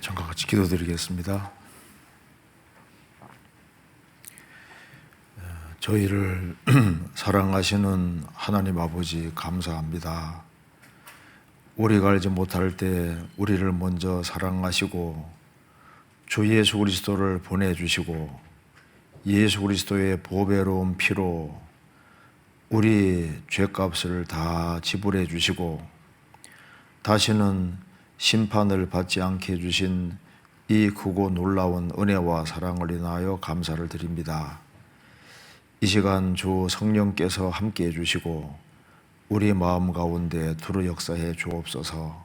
전과 같이 기도드리겠습니다. 저희를 사랑하시는 하나님 아버지 감사합니다. 우리가 알지 못할 때 우리를 먼저 사랑하시고 주 예수 그리스도를 보내주시고 예수 그리스도의 보배로운 피로 우리 죄값을 다 지불해 주시고 다시는 심판을 받지 않게 해주신 이 크고 놀라운 은혜와 사랑을 인하여 감사를 드립니다. 이 시간 주 성령께서 함께 해주시고 우리 마음 가운데 두루 역사해 주옵소서.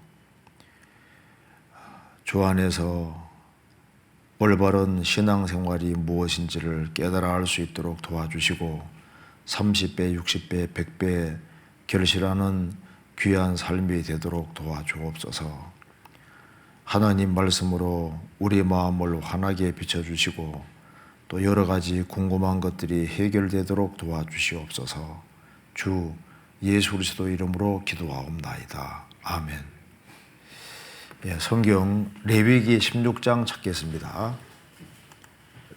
주 안에서 올바른 신앙생활이 무엇인지를 깨달아 알 수 있도록 도와주시고 30배, 60배, 100배 결실하는 귀한 삶이 되도록 도와주옵소서. 하나님 말씀으로 우리 마음을 환하게 비춰주시고 또 여러 가지 궁금한 것들이 해결되도록 도와주시옵소서. 주 예수 그리스도 이름으로 기도하옵나이다. 아멘. 성경 레위기 16장 찾겠습니다.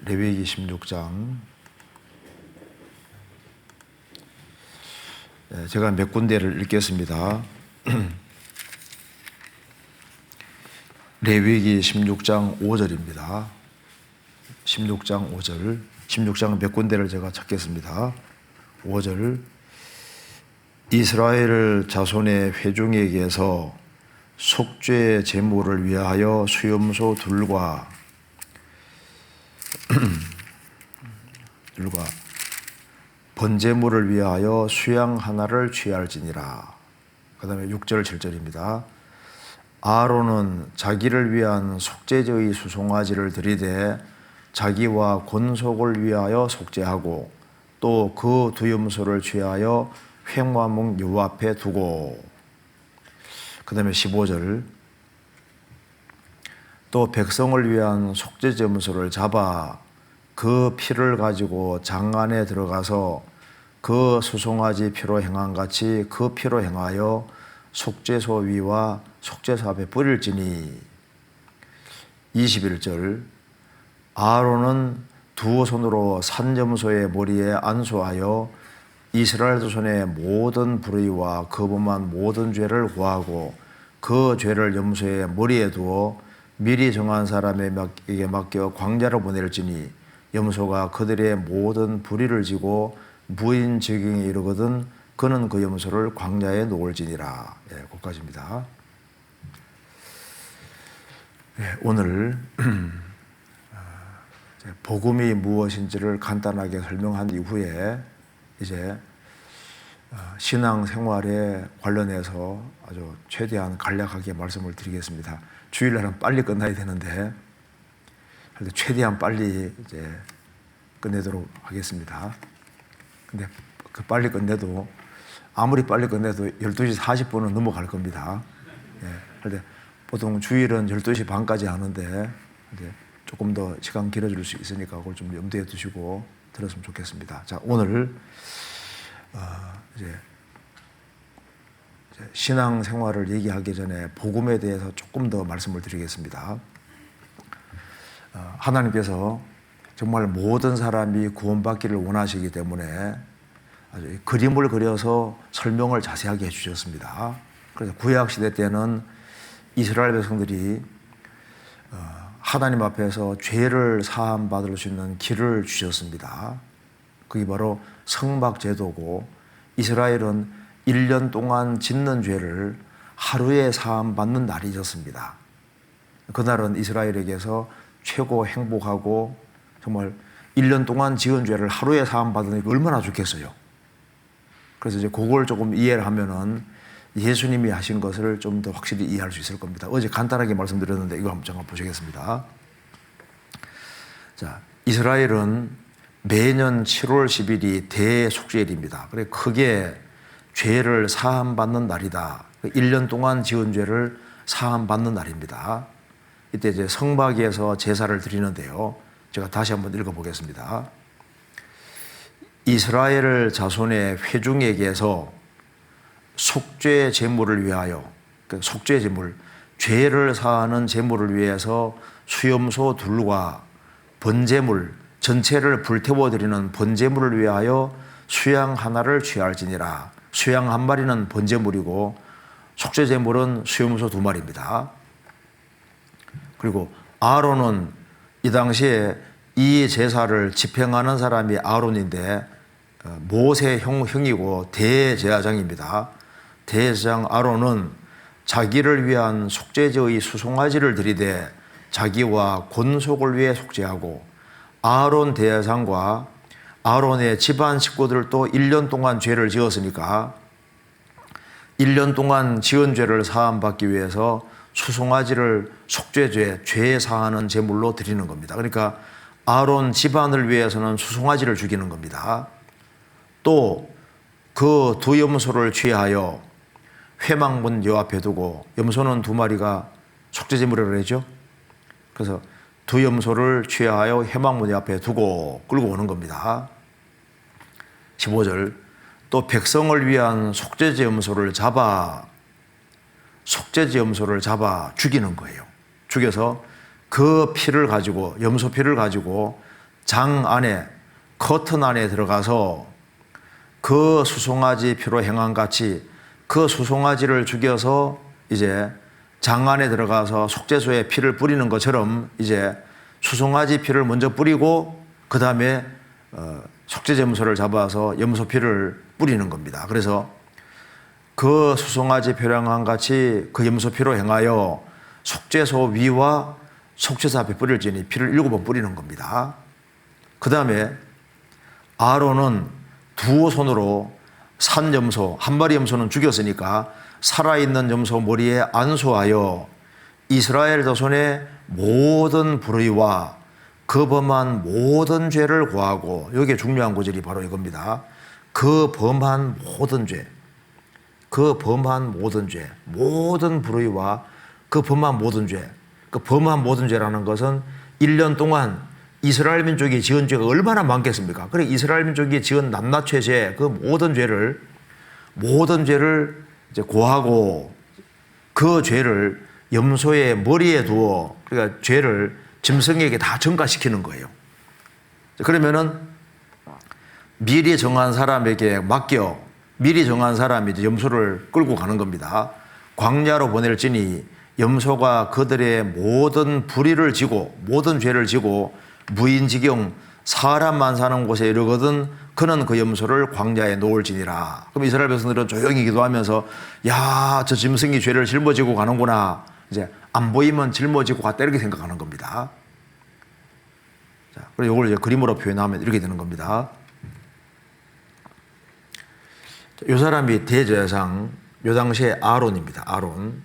레위기 16장. 제가 몇 군데를 읽겠습니다. 레위기 16장 5절입니다. 16장 5절. 16장 몇 군데를 제가 찾겠습니다. 5절. 이스라엘 자손의 회중에게서 속죄 제물을 위하여 수염소 둘과 번제물을 위하여 수양 하나를 취할지니라. 그 다음에 6절 7절입니다. 아론은 자기를 위한 속죄제의 수송아지를 들이되 자기와 권속을 위하여 속죄하고 또 그 두염소를 취하여 횡화목 여호와 앞에 두고, 그 다음에 15절. 또 백성을 위한 속죄제물소를 잡아 그 피를 가지고 장 안에 들어가서 그 수송아지 피로 행한 같이 그 피로 행하여 속죄소 위와 속죄소 앞에 뿌릴지니. 21절. 아론은 두 손으로 산점소의 머리에 안수하여 이스라엘 자손의 모든 불의와 거범한 모든 죄를 고하고 그 죄를 염소의 머리에 두어 미리 정한 사람에게 맡겨 광야로 보낼지니 염소가 그들의 모든 불의를 지고 무인지경에 이르거든 그는 그 염소를 광야에 놓을지니라. 거기까지입니다. 오늘 복음이 무엇인지를 간단하게 설명한 이후에 이제 신앙생활에 관련해서 아주 최대한 간략하게 말씀을 드리겠습니다. 주일날은 빨리 끝나야 되는데 최대한 빨리 이제 끝내도록 하겠습니다. 근데 그 빨리 끝내도 아무리 빨리 끝내도 12시 40분은 넘어갈 겁니다. 그런데 보통 주일은 12시 반까지 하는데 이제 조금 더 시간 길어질 수 있으니까 그걸 좀 염두에 두시고 들었으면 좋겠습니다. 자, 오늘 이제 신앙생활을 얘기하기 전에 복음에 대해서 조금 더 말씀을 드리겠습니다. 하나님께서 정말 모든 사람이 구원받기를 원하시기 때문에 아주 그림을 그려서 설명을 자세하게 해주셨습니다. 그래서 구약시대 때는 이스라엘 백성들이 하나님 앞에서 죄를 사함받을 수 있는 길을 주셨습니다. 그게 바로 성막제도고 이스라엘은 1년 동안 짓는 죄를 하루에 사함받는 날이 있었습니다. 그날은 이스라엘에게서 최고 행복하고 정말 1년 동안 지은 죄를 하루에 사함받으니까 얼마나 좋겠어요. 그래서 이제 그걸 조금 이해를 하면은 예수님이 하신 것을 좀 더 확실히 이해할 수 있을 겁니다. 어제 간단하게 말씀드렸는데 이거 한번 보시겠습니다. 자, 이스라엘은 매년 7월 10일이 대속죄일입니다. 그래 크게 죄를 사함받는 날이다. 1년 동안 지은 죄를 사함받는 날입니다. 이때 이제 성막에서 제사를 드리는데요. 제가 다시 한번 읽어보겠습니다. 이스라엘 자손의 회중에게서 속죄 제물을 위하여, 그 속죄 제물, 죄를 사하는 제물을 위해서 수염소 둘과 번제물 전체를 불태워 드리는 번제물을 위하여 수양 하나를 취할지니라. 수양 한 마리는 번제물이고 속죄 제물은 수염소 2마리입니다. 그리고 아론은 이 당시에 이 제사를 집행하는 사람이 아론인데 모세 형이고 대제사장입니다. 대제사장 아론은 자기를 위한 속죄제의 수송아지를 드리되 자기와 권속을 위해 속죄하고 아론 대제사장과 아론의 집안 식구들도 1년 동안 죄를 지었으니까 1년 동안 지은 죄를 사함받기 위해서 수송아지를 속죄죄, 죄 사하는 제물로 드리는 겁니다. 그러니까 아론 집안을 위해서는 수송아지를 죽이는 겁니다. 또 그 2염소를 취하여 회막문 여 앞에 두고, 염소는 2마리가 속죄제물이라고 그러죠. 그래서 2염소를 취하여 회막문 여 앞에 두고 끌고 오는 겁니다. 15절, 또 백성을 위한 속죄제 염소를 잡아 죽이는 거예요. 죽여서 그 피를 가지고, 염소 피를 가지고 장 안에, 커튼 안에 들어가서 그 수송아지 피로 행한 같이 그 수송아지를 죽여서 이제 장 안에 들어가서 속죄소에 피를 뿌리는 것처럼 이제 수송아지 피를 먼저 뿌리고 그 다음에 속죄제물소를 잡아서 염소 피를 뿌리는 겁니다. 그래서 그 수송아지 피로 행한 같이 그 염소 피로 행하여 속죄소 위와 속죄소 앞에 뿌릴지니 피를 7번 뿌리는 겁니다. 그 다음에 아론은 2손으로 산 염소, 1마리 염소는 죽였으니까 살아있는 염소 머리에 안수하여 이스라엘 자손의 모든 불의와 그 범한 모든 죄를 고하고, 여기에 중요한 구절이 바로 이겁니다. 그 범한 모든 죄, 그 범한 모든 죄, 모든 불의와 그 범한 모든 죄. 그 범한 모든 죄라는 것은 1년 동안 이스라엘 민족이 지은 죄가 얼마나 많겠습니까? 그래 이스라엘 민족이 지은 낱낱 죄, 그 모든 죄를 이제 고하고 그 죄를 염소의 머리에 두어, 그러니까 죄를 짐승에게 다 전가시키는 거예요. 그러면은 미리 정한 사람에게 맡겨, 미리 정한 사람이 이제 염소를 끌고 가는 겁니다. 광야로 보낼지니 염소가 그들의 모든 불의를 지고 모든 죄를 지고 무인지경 사람만 사는 곳에 이르거든 그는 그 염소를 광야에 놓을지니라. 그럼 이스라엘 백성들은 조용히 기도하면서 야, 저 짐승이 죄를 짊어지고 가는구나. 이제 안 보이면 짊어지고 갔다 이렇게 생각하는 겁니다. 자, 그리고 이걸 이제 그림으로 표현하면 이렇게 되는 겁니다. 이 사람이 대제사장, 이 당시에 아론입니다. 아론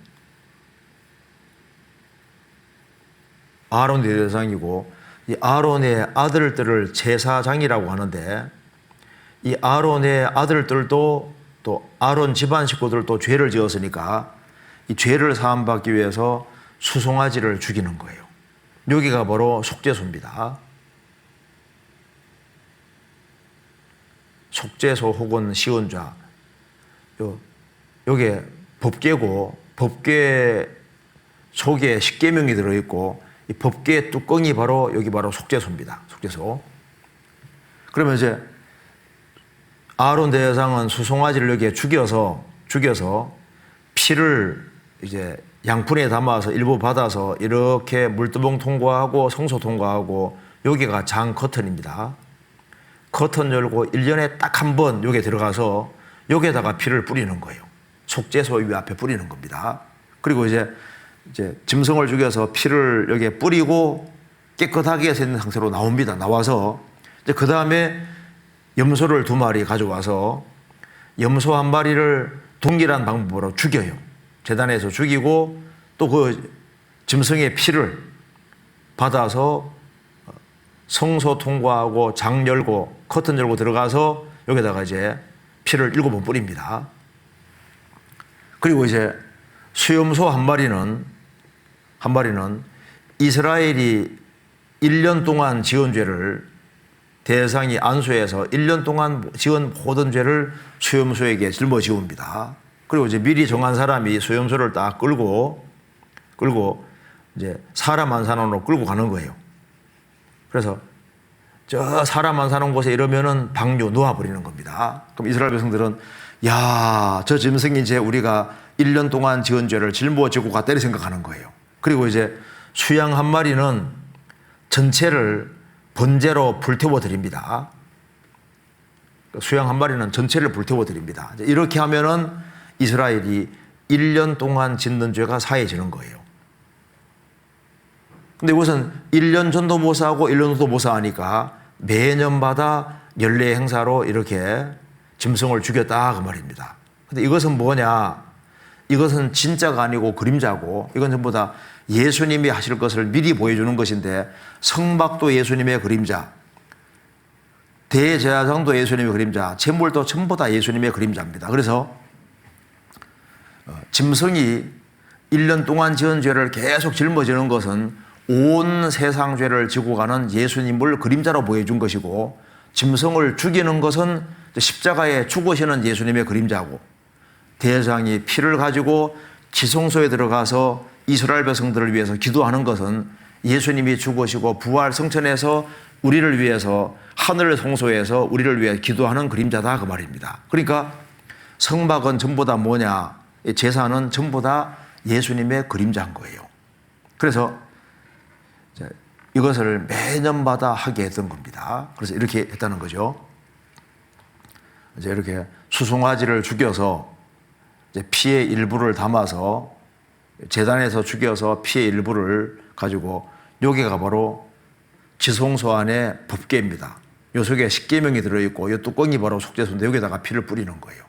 대제사장이고, 이 아론의 아들들을 제사장이라고 하는데, 이 아론의 아들들도 또 아론 집안 식구들도 죄를 지었으니까 이 죄를 사함받기 위해서 수송아지를 죽이는 거예요. 여기가 바로 속죄소입니다. 속죄소 혹은 시온자. 요게 법궤고, 법궤 속에 십계명이 들어있고, 이 법궤의 뚜껑이 바로 여기 바로 속죄소입니다. 속죄소. 그러면 이제 아론 대제사장은 수송아지를 여기에 죽여서 피를 이제 양푼에 담아서 일부 받아서 이렇게 물두봉 통과하고 성소 통과하고, 여기가 장 커튼입니다. 커튼 열고 1년에 딱 한 번 여기에 들어가서 여기에다가 피를 뿌리는 거예요. 속죄소 위 앞에 뿌리는 겁니다. 그리고 이제 짐승을 죽여서 피를 여기에 뿌리고 깨끗하게 된 상태로 나옵니다. 나와서 이제 그 다음에 염소를 2마리 가져와서 염소 1마리를 동일한 방법으로 죽여요. 제단에서 죽이고 또 그 짐승의 피를 받아서 성소 통과하고 장 열고 커튼 열고 들어가서 여기다가 이제 피를 7번 뿌립니다. 그리고 이제 수염소 1마리는 이스라엘이 1년 동안 지은 죄를 대상이 안수해서 1년 동안 지은 모든 죄를 수염소에게 짊어지웁니다. 그리고 이제 미리 정한 사람이 수염소를 딱 끌고 끌고 이제 사람 안 사는 곳으로 끌고 가는 거예요. 그래서 저 사람 안 사는 곳에 이러면은 방류 놓아버리는 겁니다. 그럼 이스라엘 백성들은 야, 저 짐승이 이제 우리가 1년 동안 지은 죄를 짊어지고 갔다 이렇게 생각하는 거예요. 그리고 이제 수양 한 마리는 전체를 번제로 불태워 드립니다. 수양 한 마리는 전체를 불태워 드립니다. 이렇게 하면은 이스라엘이 1년 동안 짓는 죄가 사해지는 거예요. 근데 이것은 1년 전도 못 사고 1년 후도 못 사하니까 매년마다 연례 행사로 이렇게 짐승을 죽였다 그 말입니다. 근데 이것은 뭐냐? 이것은 진짜가 아니고 그림자고, 이건 전부 다 예수님이 하실 것을 미리 보여주는 것인데, 성막도 예수님의 그림자, 대제사장도 예수님의 그림자, 제물도 전부 다 예수님의 그림자입니다. 그래서 짐승이 1년 동안 지은 죄를 계속 짊어지는 것은 온 세상 죄를 지고 가는 예수님을 그림자로 보여준 것이고, 짐승을 죽이는 것은 십자가에 죽으시는 예수님의 그림자고, 대제사장이 피를 가지고 지성소에 들어가서 이스라엘 백성들을 위해서 기도하는 것은 예수님이 죽으시고 부활 성천에서 우리를 위해서 하늘 성소에서 우리를 위해 기도하는 그림자다 그 말입니다. 그러니까 성막은 전부 다 뭐냐? 제사는 전부 다 예수님의 그림자인 거예요. 그래서 이것을 매년마다 하게 했던 겁니다. 그래서 이렇게 했다는 거죠. 이제 이렇게 수송아지를 죽여서 이제 피의 일부를 담아서 제단에서 죽여서 피의 일부를 가지고, 여기가 바로 지성소 안에 법궤입니다. 요 속에 십계명이 들어있고, 요 뚜껑이 바로 속죄소인데 여기다가 피를 뿌리는 거예요.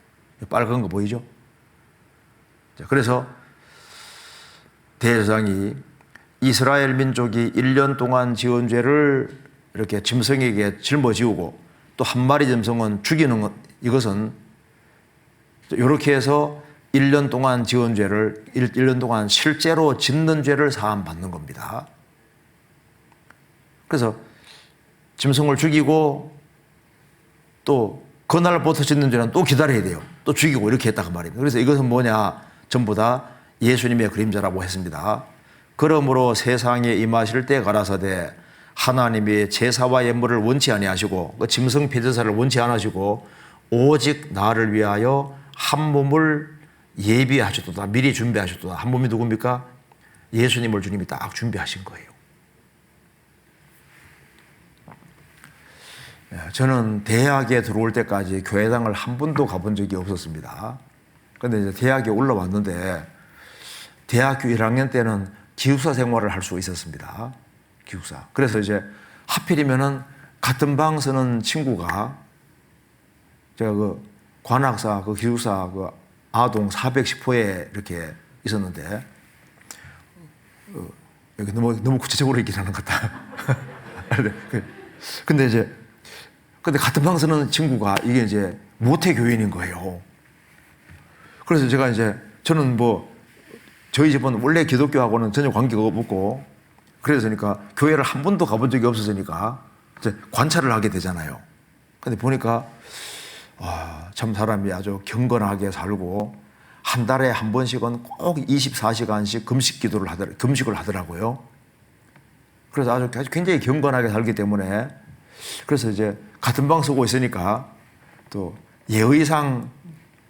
빨간 거 보이죠? 그래서 대제사장이 이스라엘 민족이 1년 동안 지은 죄를 이렇게 짐승에게 짊어지우고 또 한 마리 짐승은 죽이는 것, 이것은 이렇게 해서 1년 동안 지은 죄를 1년 동안 실제로 짓는 죄를 사함받는 겁니다. 그래서 짐승을 죽이고 또 그날부터 짓는 죄는 또 기다려야 돼요. 또 죽이고 이렇게 했다고 말입니다. 그래서 이것은 뭐냐? 전부 다 예수님의 그림자라고 했습니다. 그러므로 세상에 임하실 때 가라사대 하나님이 제사와 예물을 원치 아니하시고 그 짐승 폐제사를 원치 않으시고 오직 나를 위하여 한 몸을 예비하셨도다, 미리 준비하셨도다. 한 몸이 누굽니까? 예수님을 주님이 딱 준비하신 거예요. 저는 대학에 들어올 때까지 교회당을 한 번도 가본 적이 없었습니다. 그런데 이제 대학에 올라왔는데 대학교 1학년 때는 기숙사 생활을 할 수 있었습니다. 기숙사. 그래서 이제 하필이면은 같은 방 쓰는 친구가 제가 그 관악사 그 기숙사 그 아동 410호에 이렇게 있었는데 여기 너무 구체적으로 얘기를 하는 것 같다. 근데 같은 방 쓰는 친구가 이게 이제 모태 교인인 거예요. 그래서 제가 이제 저는 뭐 저희 집은 원래 기독교하고는 전혀 관계가 없고, 그래서니까 교회를 한 번도 가본 적이 없었으니까 이제 관찰을 하게 되잖아요. 근데 보니까 참 사람이 아주 경건하게 살고 한 달에 한 번씩은 꼭 24시간씩 금식을 하더라고요. 그래서 아주 굉장히 경건하게 살기 때문에, 그래서 이제 같은 방 쓰고 있으니까 또 예의상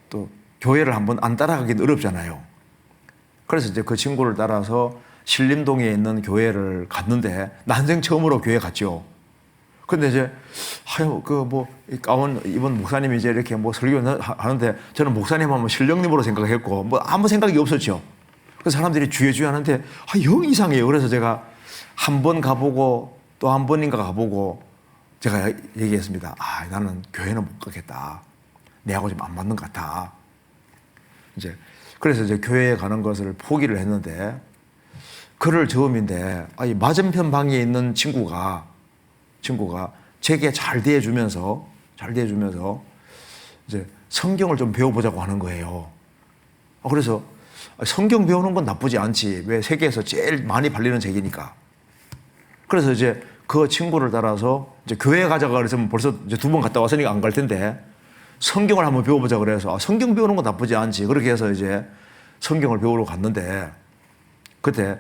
또 교회를 한번 안 따라가기는 어렵잖아요. 그래서 이제 그 친구를 따라서 신림동에 있는 교회를 갔는데, 난생 처음으로 교회 갔죠. 근데 이제, 가운 입은 목사님이 이제 이렇게 뭐 설교를 하는데, 저는 목사님 하면 신령님으로 생각했고, 뭐 아무 생각이 없었죠. 그래서 사람들이 주여 하는데, 영 이상해요. 그래서 제가 한 번 가보고, 또 한 번인가 가보고, 제가 얘기했습니다. 나는 교회는 못 가겠다. 내하고 좀 안 맞는 것 같아. 그래서 이제 교회에 가는 것을 포기를 했는데, 그럴 즈음인데, 이 맞은편 방에 있는 친구가 제게 잘 대해주면서 이제 성경을 좀 배워보자고 하는 거예요. 그래서 성경 배우는 건 나쁘지 않지. 왜? 세계에서 제일 많이 팔리는 책이니까. 그래서 이제 그 친구를 따라서 이제 교회에 가자고 그랬으면 벌써 이제 2번 갔다 왔으니까 안 갈 텐데, 성경을 한번 배워보자 그래서 성경 배우는 건 나쁘지 않지. 그렇게 해서 이제 성경을 배우러 갔는데, 그때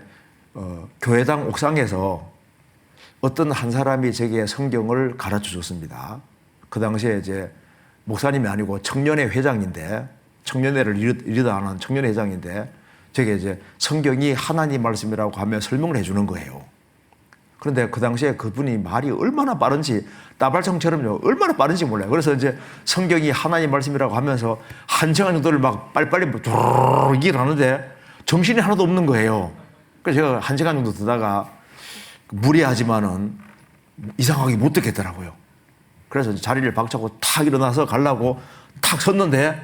교회당 옥상에서 어떤 한 사람이 제게 성경을 가르쳐 줬습니다. 그 당시에 이제 목사님이 아니고 청년회 회장인데, 청년회를 이르다 하는 청년회 회장인데, 제게 이제 성경이 하나님 말씀이라고 하며 설명을 해주는 거예요. 그런데 그 당시에 그분이 말이 얼마나 빠른지, 따발성처럼요, 얼마나 빠른지 몰라요. 그래서 이제 성경이 하나님 말씀이라고 하면서 한 시간 정도를 막 빨리빨리 얘기를 하는데 정신이 하나도 없는 거예요. 그래서 제가 한 시간 정도 듣다가 무리하지만은 이상하게 못 듣겠더라고요. 그래서 자리를 박차고 탁 일어나서 가려고 탁 섰는데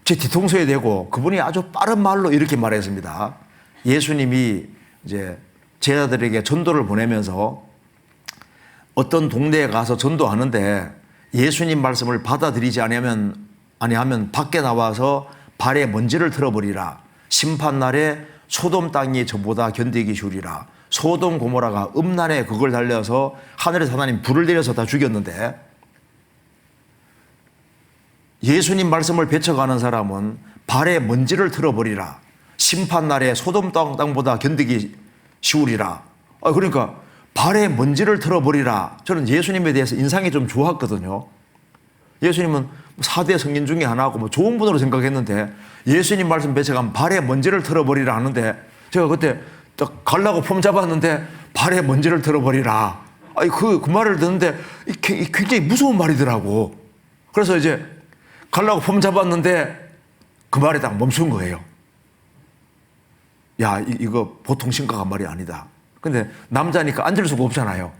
제 뒤통수에 대고 그분이 아주 빠른 말로 이렇게 말했습니다. 예수님이 이제 제자들에게 전도를 보내면서 어떤 동네에 가서 전도하는데 예수님 말씀을 받아들이지 아니하면 밖에 나와서 발에 먼지를 털어버리라. 심판날에 소돔 땅이 저보다 견디기 쉬우리라. 소돔 고모라가 음란에 그걸 달려서 하늘에서 하나님 불을 내려서 다 죽였는데, 예수님 말씀을 배쳐가는 사람은 발에 먼지를 털어버리라. 심판날에 소돔 땅보다 견디기 쉬우리라. 그러니까 발에 먼지를 털어버리라. 저는 예수님에 대해서 인상이 좀 좋았거든요. 예수님은 4대 성인 중에 하나고 뭐 좋은 분으로 생각했는데 예수님 말씀 배쳐가면 발에 먼지를 털어버리라 하는데, 제가 그때 딱 가려고 폼 잡았는데 발에 먼지를 털어버리라. 그 말을 듣는데 굉장히 무서운 말이더라고. 그래서 이제 가려고 폼 잡았는데 그 말에 딱 멈춘 거예요. 야, 이거 보통 심각한 말이 아니다. 근데 남자니까 앉을 수가 없잖아요.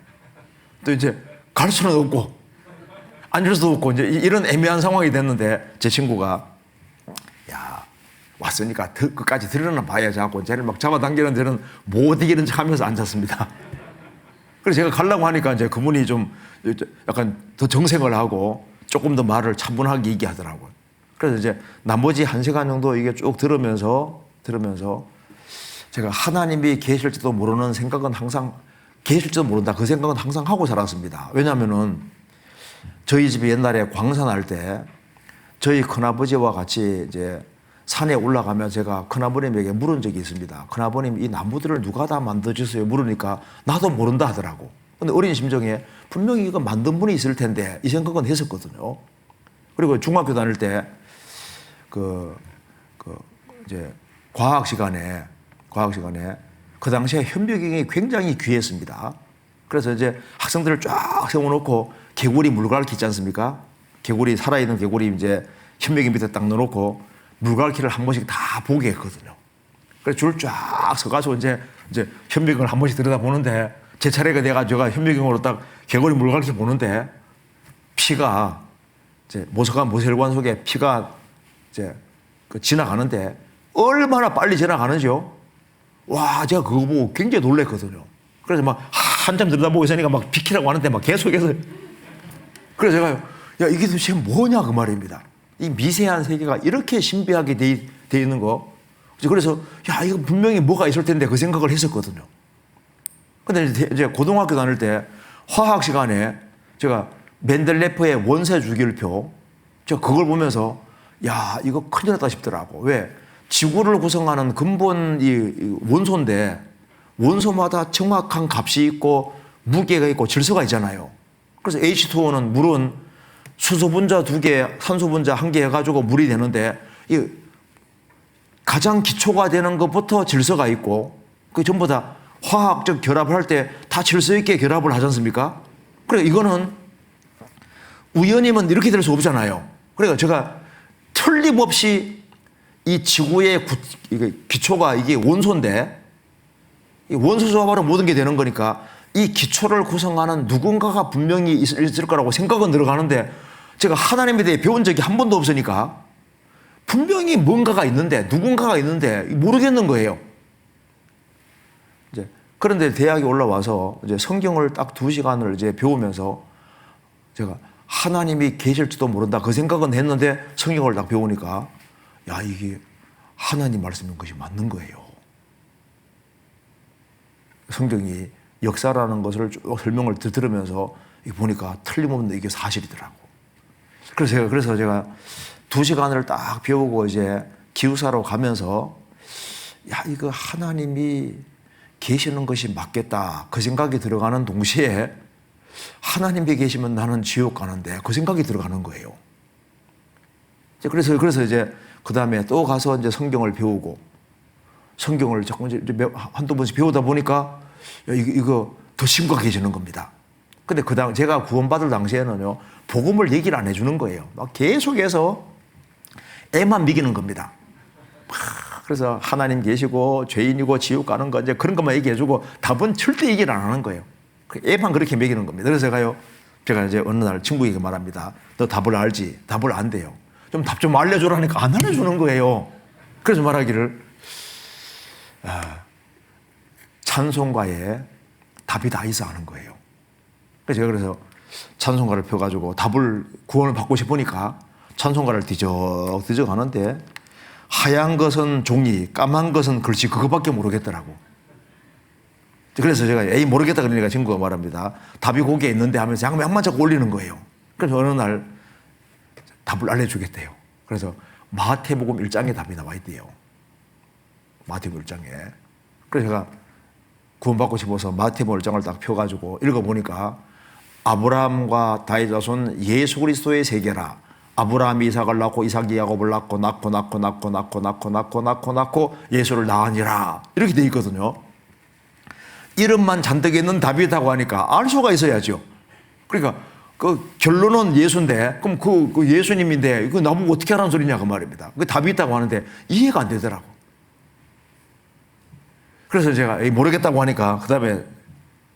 또 이제 갈 수는 없고 앉을 수도 없고 이제 이런 애매한 상황이 됐는데, 제 친구가 야, 왔으니까 끝까지 들으나 봐야지 하고 쟤를 막 잡아당기는 데는 못 이기는 척 하면서 앉았습니다. 그래서 제가 가려고 하니까 이제 그분이 좀 약간 더 정색을 하고 조금 더 말을 차분하게 얘기하더라고요. 그래서 이제 나머지 1시간 정도 이게 쭉 들으면서 제가 하나님이 계실지도 모르는 생각은 항상, 계실지도 모른다 그 생각은 항상 하고 살았습니다. 왜냐하면은 저희 집이 옛날에 광산할 때 저희 큰아버지와 같이 이제 산에 올라가면 제가 큰아버님에게 물은 적이 있습니다. 큰아버님, 이 나무들을 누가 다 만들어주세요? 물으니까 나도 모른다 하더라고. 근데 어린 심정에 분명히 이거 만든 분이 있을 텐데 이 생각은 했었거든요. 그리고 중학교 다닐 때 이제 과학 시간에 그 당시에 현미경이 굉장히 귀했습니다. 그래서 이제 학생들을 쫙 세워놓고 개구리 물갈퀴 있지 않습니까? 개구리, 살아있는 개구리 이제 현미경 밑에 딱 넣어놓고 물갈퀴를 한 번씩 다 보게 했거든요. 그래서 줄 쫙 서가지고 이제 현미경을 한 번씩 들여다보는데, 제 차례가 돼가지고 제가 현미경으로 딱 개구리 물갈퀴 보는데 피가 이제 모세혈관 속에 피가 이제 지나가는데 얼마나 빨리 지나가는지요. 와, 제가 그거 보고 굉장히 놀랬거든요. 그래서 막 한참 들여다보고 있으니까 막 비키라고 하는데 막 계속해서, 그래서 제가 야, 이게 도대체 뭐냐 그 말입니다. 이 미세한 세계가 이렇게 신비하게 돼 있는 거. 그래서 야, 이거 분명히 뭐가 있을 텐데 그 생각을 했었거든요. 근데 이제 고등학교 다닐 때 화학 시간에 제가 멘델레프의 원세 주기율표, 제가 그걸 보면서 야, 이거 큰일 났다 싶더라고. 왜? 지구를 구성하는 근본 이 원소인데 원소마다 정확한 값이 있고 무게가 있고 질서가 있잖아요. 그래서 H2O는 물은 수소 분자 2개, 산소 분자 1개 해가지고 물이 되는데, 이 가장 기초가 되는 것부터 질서가 있고, 그 전부 다 화학적 결합을 할 때 다 질서 있게 결합을 하지 않습니까? 그래, 이거는 우연이면 이렇게 될 수 없잖아요. 그러니까 제가 틀림없이 이 지구의 기초가 이게 원소인데, 이 원소 조합으로 모든 게 되는 거니까 이 기초를 구성하는 누군가가 분명히 있을 거라고 생각은 들어가는데, 제가 하나님에 대해 배운 적이 한 번도 없으니까 분명히 뭔가가 있는데, 누군가가 있는데 모르겠는 거예요. 이제 그런데 대학에 올라와서 이제 성경을 딱 2시간을 이제 배우면서 제가 하나님이 계실지도 모른다 그 생각은 했는데, 성경을 딱 배우니까 야, 이게 하나님 말씀인 것이 맞는 거예요. 성경이 역사라는 것을 쭉 설명을 들으면서 보니까 틀림없는 이게 사실이더라고. 그래서 제가 2시간을 딱 배우고 이제 기숙사로 가면서 야, 이거 하나님이 계시는 것이 맞겠다. 그 생각이 들어가는 동시에 하나님이 계시면 나는 지옥 가는데 그 생각이 들어가는 거예요. 그래서 이제 그 다음에 또 가서 이제 성경을 배우고 성경을 자꾸 이제 한두 번씩 배우다 보니까 이거 더 심각해지는 겁니다. 근데 제가 구원받을 당시에는요, 복음을 얘기를 안 해주는 거예요. 막 계속해서 애만 미기는 겁니다. 그래서 하나님 계시고 죄인이고 지옥 가는 거 이제 그런 것만 얘기해주고 답은 절대 얘기를 안 하는 거예요. 애만 그렇게 먹이는 겁니다. 그래서 제가 이제 어느 날 친구에게 말합니다. 너 답을 알지? 답을 안 돼요. 좀 답 좀 알려주라니까 안 알려주는 거예요. 그래서 말하기를 찬송가에 답이 다 있어 하는 거예요. 그래서 찬송가를 펴가지고 구원을 받고 싶으니까 찬송가를 뒤적 하는데 하얀 것은 종이, 까만 것은 글씨 그거밖에 모르겠더라고. 그래서 제가 모르겠다 그러니까 친구가 말합니다. 답이 거기에 있는데 하면서 양만 자꾸 올리는 거예요. 그래서 어느 날 답을 알려주겠대요. 그래서 마태복음 1장에 답이 나와 있대요. 마태복음 1장에. 그래서 제가 구원받고 싶어서 마태복음 1장을 딱 펴가지고 읽어보니까 아브라함과 다윗 자손 예수 그리스도의 세계라. 아브라함이 이삭을 낳고 이삭이 야곱을 낳고 낳고 예수를 낳으니라. 이렇게 돼 있거든요. 이름만 잔뜩 있는 다윗하고 하니까 알 수가 있어야죠. 그러니까 그 결론은 예수인데 그럼 그 예수님인데 이거 나보고 어떻게 하라는 소리냐 그 말입니다. 그 답이 있다고 하는데 이해가 안 되더라고. 그래서 제가 모르겠다고 하니까 그 다음에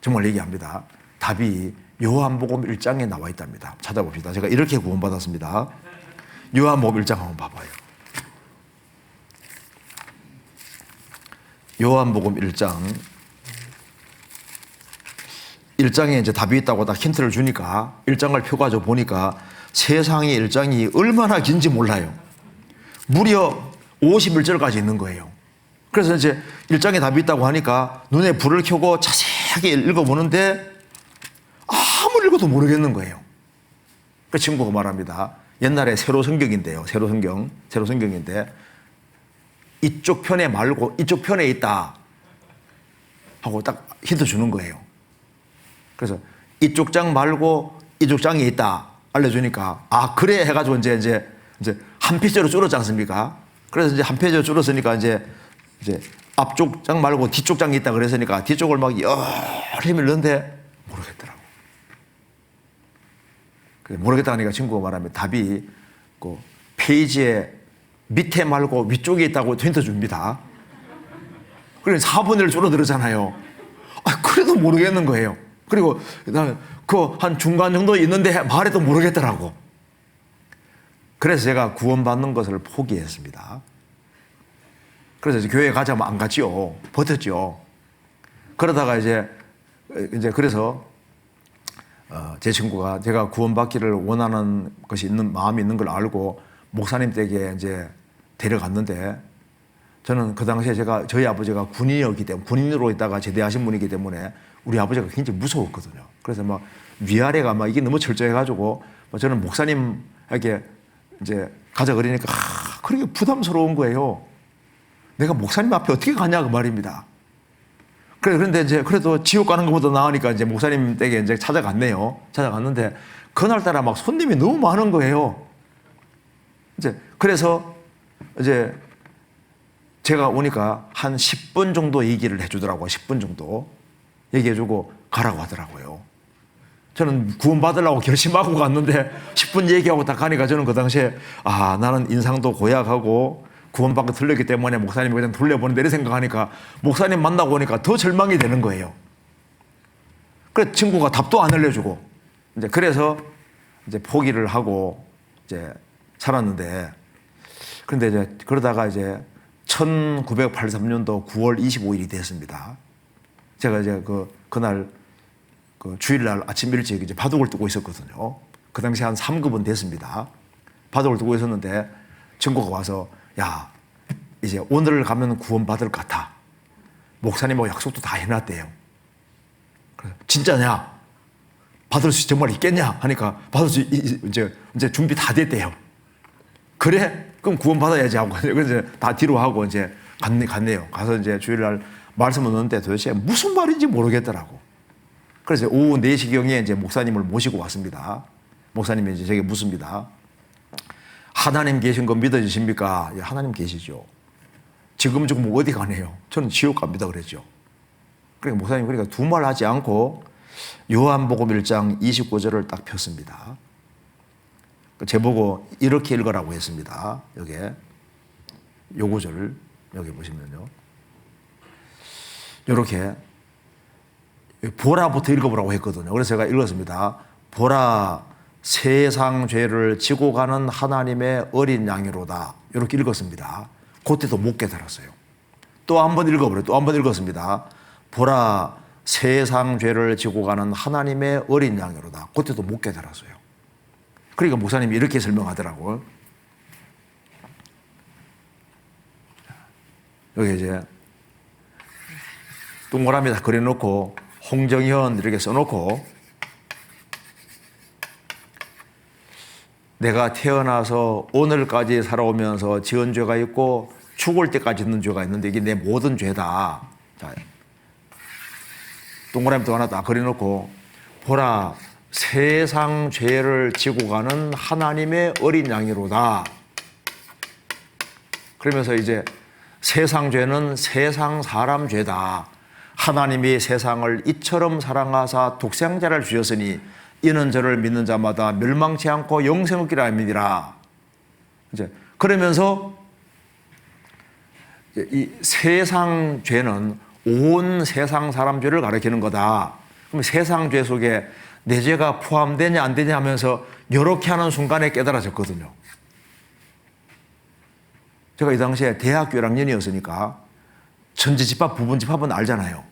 정말 얘기합니다. 답이 요한복음 1장에 나와 있답니다. 찾아봅시다. 제가 이렇게 구원받았습니다. 요한복음 1장 한번 봐봐요. 요한복음 1장에 이제 답이 있다고 딱 힌트를 주니까 1장을 펴가지고 보니까 세상의 1장이 얼마나 긴지 몰라요. 무려 51절까지 있는 거예요. 그래서 이제 1장에 답이 있다고 하니까 눈에 불을 켜고 자세하게 읽어보는데 아무리 읽어도 모르겠는 거예요. 그 친구가 말합니다. 옛날에 새로 성경인데요. 새로 성경인데 이쪽 편에 말고 이쪽 편에 있다 하고 딱 힌트 주는 거예요. 그래서 이쪽 장 말고 이쪽 장에 있다 알려주니까 그래 해가지고 이제 한 페이지로 줄었지 않습니까? 그래서 이제 한 페이지로 줄었으니까 이제 앞쪽 장 말고 뒤쪽 장에 있다 그랬으니까 뒤쪽을 막 열심히 읽는데 모르겠더라고. 모르겠다 하니까 친구가 말하면 답이 그 페이지에 밑에 말고 위쪽에 있다고 힌트 줍니다. 그래서 4분의 1 줄어들었잖아요. 그래도 모르겠는 거예요. 그리고 그 한 중간 정도 있는데 말해도 모르겠더라고. 그래서 제가 구원받는 것을 포기했습니다. 그래서 이제 교회 가자면 안 갔지요. 버텼죠. 그러다가 그래서 제 친구가 제가 구원받기를 원하는 것이 마음이 있는 걸 알고 목사님 댁에 이제 데려갔는데 저는 그 당시에 저희 아버지가 군인이었기 때문에 군인으로 있다가 제대하신 분이기 때문에 우리 아버지가 굉장히 무서웠거든요. 그래서 막 위아래가 막 이게 너무 철저해가지고 저는 목사님에게 이제 가자 그러니까 그렇게 부담스러운 거예요. 내가 목사님 앞에 어떻게 가냐 그 말입니다. 그런데 이제 그래도 지옥 가는 것보다 나으니까 이제 목사님 댁에 이제 찾아갔네요. 찾아갔는데 그날따라 막 손님이 너무 많은 거예요. 그래서 이제 제가 오니까 한 10분 정도 얘기를 해주더라고요. 10분 정도 얘기해주고 가라고 하더라고요. 저는 구원받으려고 결심하고 갔는데 10분 얘기하고 딱 가니까 저는 그 당시에 나는 인상도 고약하고 구원받고 틀렸기 때문에 목사님 그냥 돌려보는데 이렇게 생각하니까 목사님 만나고 오니까 더 절망이 되는 거예요. 그래서 친구가 답도 안 알려주고 그래서 이제 포기를 하고 이제 살았는데 그런데 이제 그러다가 이제 1983년도 9월 25일이 됐습니다. 제가 이제 그날 주일날 아침 일찍 이제 바둑을 두고 있었거든요. 그 당시 한 3급은 됐습니다. 바둑을 두고 있었는데 친구가 와서 야, 이제 오늘 가면 구원받을 것 같아. 목사님하고 약속도 다 해놨대요. 그래서 진짜냐? 받을 수 정말 있겠냐? 하니까 받을 수 이제 준비 다 됐대요. 그래? 그럼 구원받아야지 하고 그래서 다 뒤로 하고 이제 갔네요. 가서 이제 주일날 말씀을 듣는데 도대체 무슨 말인지 모르겠더라고. 그래서 오후 4시경에 이제 목사님을 모시고 왔습니다. 목사님이 이제 저에게 묻습니다. 하나님 계신 거 믿어지십니까? 예, 하나님 계시죠. 지금 어디 가네요? 저는 지옥 갑니다. 그랬죠. 그러니까 목사님 그러니까 두 말 하지 않고 요한복음 1장 29절을 딱 폈습니다. 제보고 이렇게 읽으라고 했습니다. 여기에 요 구절 여기 보시면요. 이렇게 보라부터 읽어보라고 했거든요. 그래서 제가 읽었습니다. 보라 세상 죄를 지고 가는 하나님의 어린 양이로다. 이렇게 읽었습니다. 그때도 못 깨달았어요. 또 한 번 읽어버려요. 또 한 번 읽었습니다. 보라 세상 죄를 지고 가는 하나님의 어린 양이로다. 그때도 못 깨달았어요. 그러니까 목사님이 이렇게 설명하더라고요. 여기 이제 동그라미 다 그려놓고 홍정현 이렇게 써놓고 내가 태어나서 오늘까지 살아오면서 지은 죄가 있고 죽을 때까지 있는 죄가 있는데 이게 내 모든 죄다. 자, 동그라미 또 하나 딱 그려놓고 보라 세상 죄를 지고 가는 하나님의 어린 양이로다. 그러면서 이제 세상 죄는 세상 사람 죄다. 하나님이 세상을 이처럼 사랑하사 독생자를 주셨으니 이는 저를 믿는 자마다 멸망치 않고 영생을 얻기를 함이니라. 이제 그러면서 이 세상 죄는 온 세상 사람 죄를 가리키는 거다. 그럼 세상 죄 속에 내 죄가 포함되냐 안 되냐 하면서 이렇게 하는 순간에 깨달아졌거든요. 제가 이 당시에 대학교 1학년이었으니까 전체집합, 부분집합은 알잖아요.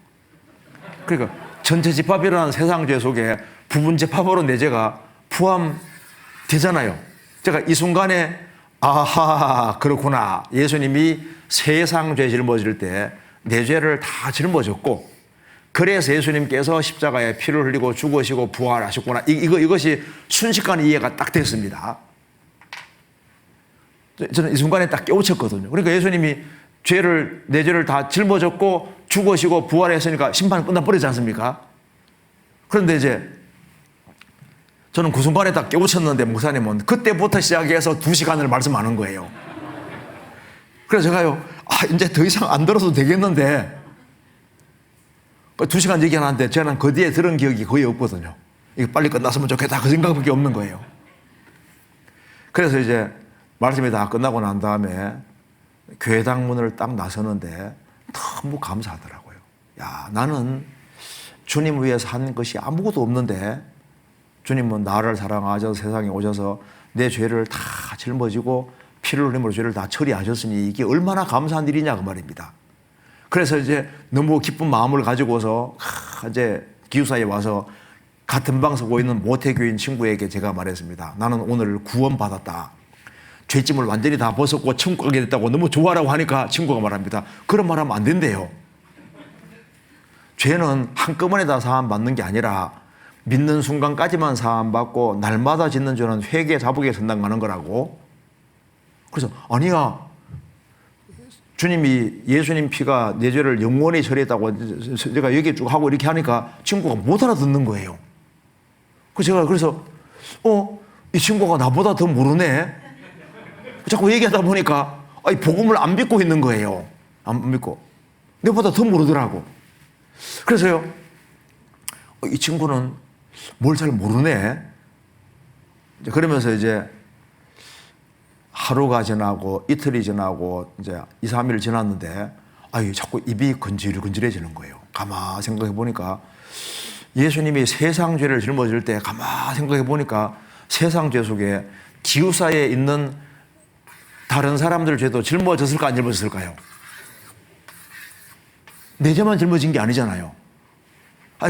그러니까 전체집합이라는 세상 죄 속에 부분집합으로 내 죄가 포함되잖아요. 제가 이 순간에 아하 그렇구나. 예수님이 세상 죄 짊어질 때 내 죄를 다 짊어졌고 그래서 예수님께서 십자가에 피를 흘리고 죽으시고 부활하셨구나. 이것이 순식간에 이해가 딱 됐습니다. 저는 이 순간에 딱 깨우쳤거든요. 그러니까 예수님이 내 죄를 다 짊어졌고 죽으시고 부활했으니까 심판 끝나버리지 않습니까? 그런데 이제 저는 그 순간에 딱 깨우쳤는데 목사님은 그때부터 시작해서 2시간을 말씀하는 거예요. 그래서 제가요, 이제 더 이상 안 들어도 되겠는데 2시간 얘기하는데 저는 그 뒤에 들은 기억이 거의 없거든요. 이거 빨리 끝났으면 좋겠다 그 생각밖에 없는 거예요. 그래서 이제 말씀이 다 끝나고 난 다음에 교회당 문을 딱 나서는데 너무 감사하더라고요. 야, 나는 주님 위해서 한 것이 아무것도 없는데 주님은 나를 사랑하셔서 세상에 오셔서 내 죄를 다 짊어지고 피를 흘림으로 죄를 다 처리하셨으니 이게 얼마나 감사한 일이냐 그 말입니다. 그래서 이제 너무 기쁜 마음을 가지고서 이제 기숙사에 와서 같은 방 쓰고 있는 모태교인 친구에게 제가 말했습니다. 나는 오늘 구원받았다. 죄짐을 완전히 다 벗었고 천국 가게 됐다고 너무 좋아라고 하니까 친구가 말합니다. 그런 말 하면 안 된대요. 죄는 한꺼번에 다 사함받는 게 아니라 믿는 순간까지만 사함받고 날마다 짓는 죄는 회개 자복에 선당하는 거라고. 그래서 아니야. 주님이 예수님 피가 내 죄를 영원히 처리했다고 제가 얘기 쭉 하고 이렇게 하니까 친구가 못 알아듣는 거예요. 그래서 이 친구가 나보다 더 모르네. 자꾸 얘기하다 보니까 복음을 안 믿고 있는 거예요. 안 믿고. 내보다 더 모르더라고. 그래서요, 이 친구는 뭘 잘 모르네. 그러면서 이제 하루가 지나고 이틀이 지나고 이제 2, 3일 지났는데 자꾸 입이 건질건질해지는 거예요. 가만 생각해 보니까 예수님이 세상 죄를 짊어질 때 가만 생각해 보니까 세상 죄 속에 기숙사에 있는 다른 사람들 죄도 짊어졌을까 안 짊어졌을까요? 내 죄만 짊어진 게 아니잖아요.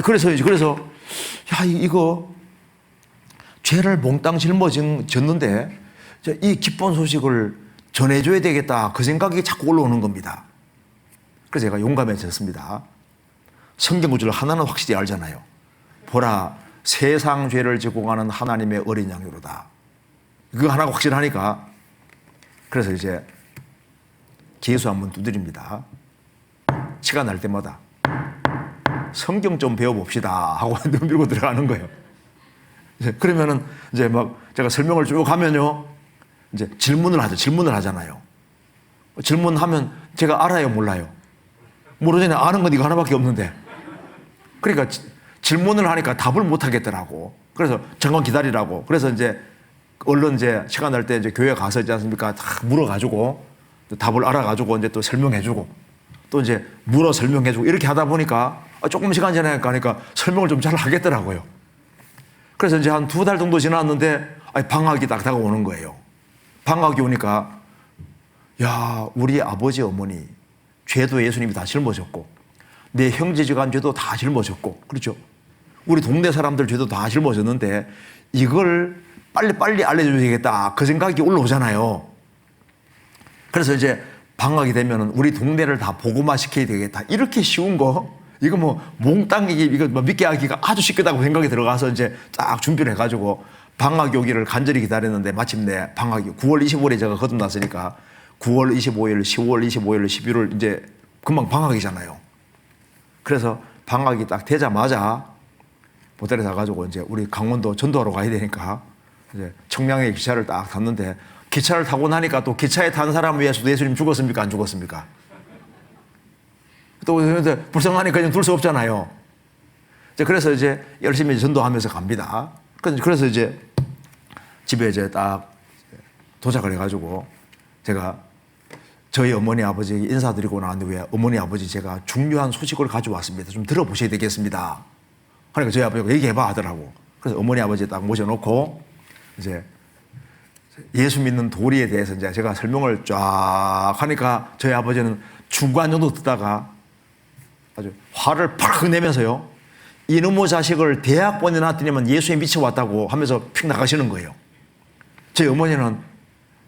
그래서 이거 죄를 몽땅 짊어졌는데 이 기쁜 소식을 전해줘야 되겠다 그 생각이 자꾸 올라오는 겁니다. 그래서 제가 용감해졌습니다. 성경 구절 하나는 확실히 알잖아요. 보라 세상 죄를 지고 가는 하나님의 어린 양이로다. 그거 하나가 확실하니까 그래서 이제 재수 한번 두드립니다. 시간 날 때마다 성경 좀 배워봅시다 하고 눈 밀고 들어가는 거예요. 그러면은 이제 막 제가 설명을 쭉 하면요, 이제 질문을 하잖아요. 질문하면 제가 알아요, 몰라요? 모르잖아요. 아는 건 이거 하나밖에 없는데. 그러니까 질문을 하니까 답을 못 하겠더라고. 그래서 잠깐 기다리라고. 그래서 이제 얼른 이제 시간 날 때 이제 교회 가서 있지 않습니까? 다 물어가지고 답을 알아가지고 이제 또 설명해주고 또 이제 물어 설명해주고 이렇게 하다 보니까 조금 시간 지나니까 설명을 좀 잘 하겠더라고요. 그래서 이제 한 2달 정도 지났는데 방학이 딱 다가오는 거예요. 방학이 오니까 야, 우리 아버지 어머니 죄도 예수님이 다 짊어졌고 내 형제지간 죄도 다 짊어졌고 그렇죠. 우리 동네 사람들 죄도 다 짊어졌는데 이걸 빨리 알려줘야겠다 그 생각이 올라오잖아요. 그래서 이제 방학이 되면 우리 동네를 다 복음화 시켜야 되겠다. 이렇게 쉬운 거 이거 뭐 몽땅 이거 뭐 믿게 하기가 아주 쉽겠다고 생각이 들어가서 이제 딱 준비를 해가지고 방학이 오기를 간절히 기다렸는데 마침내 방학이 9월 25일에 제가 거듭났으니까 9월 25일, 10월 25일, 11월 이제 금방 방학이잖아요. 그래서 방학이 딱 되자마자 모텔에 가가지고 이제 우리 강원도 전도하러 가야 되니까 이제 청량에 기차를 딱 탔는데 기차를 타고 나니까 또 기차에 탄 사람을 위해서도 예수님 죽었습니까? 안 죽었습니까? 또 불쌍하니까 그냥 둘 수 없잖아요. 그래서 이제 열심히 전도하면서 갑니다. 그래서 이제 집에 이제 딱 도착을 해가지고 제가 저희 어머니 아버지에게 인사드리고 나왔는데 왜 어머니 아버지 제가 중요한 소식을 가져왔습니다. 좀 들어보셔야 되겠습니다. 그러니까 저희 아버지가 얘기해봐 하더라고. 그래서 어머니 아버지 딱 모셔놓고 이제 예수 믿는 도리에 대해서 이제 제가 설명을 쫙 하니까 저희 아버지는 중간 정도 듣다가 아주 화를 팍 내면서요. 이놈의 자식을 대학 보내놨더니만 예수에 미쳐왔다고 하면서 픽 나가시는 거예요. 저희 어머니는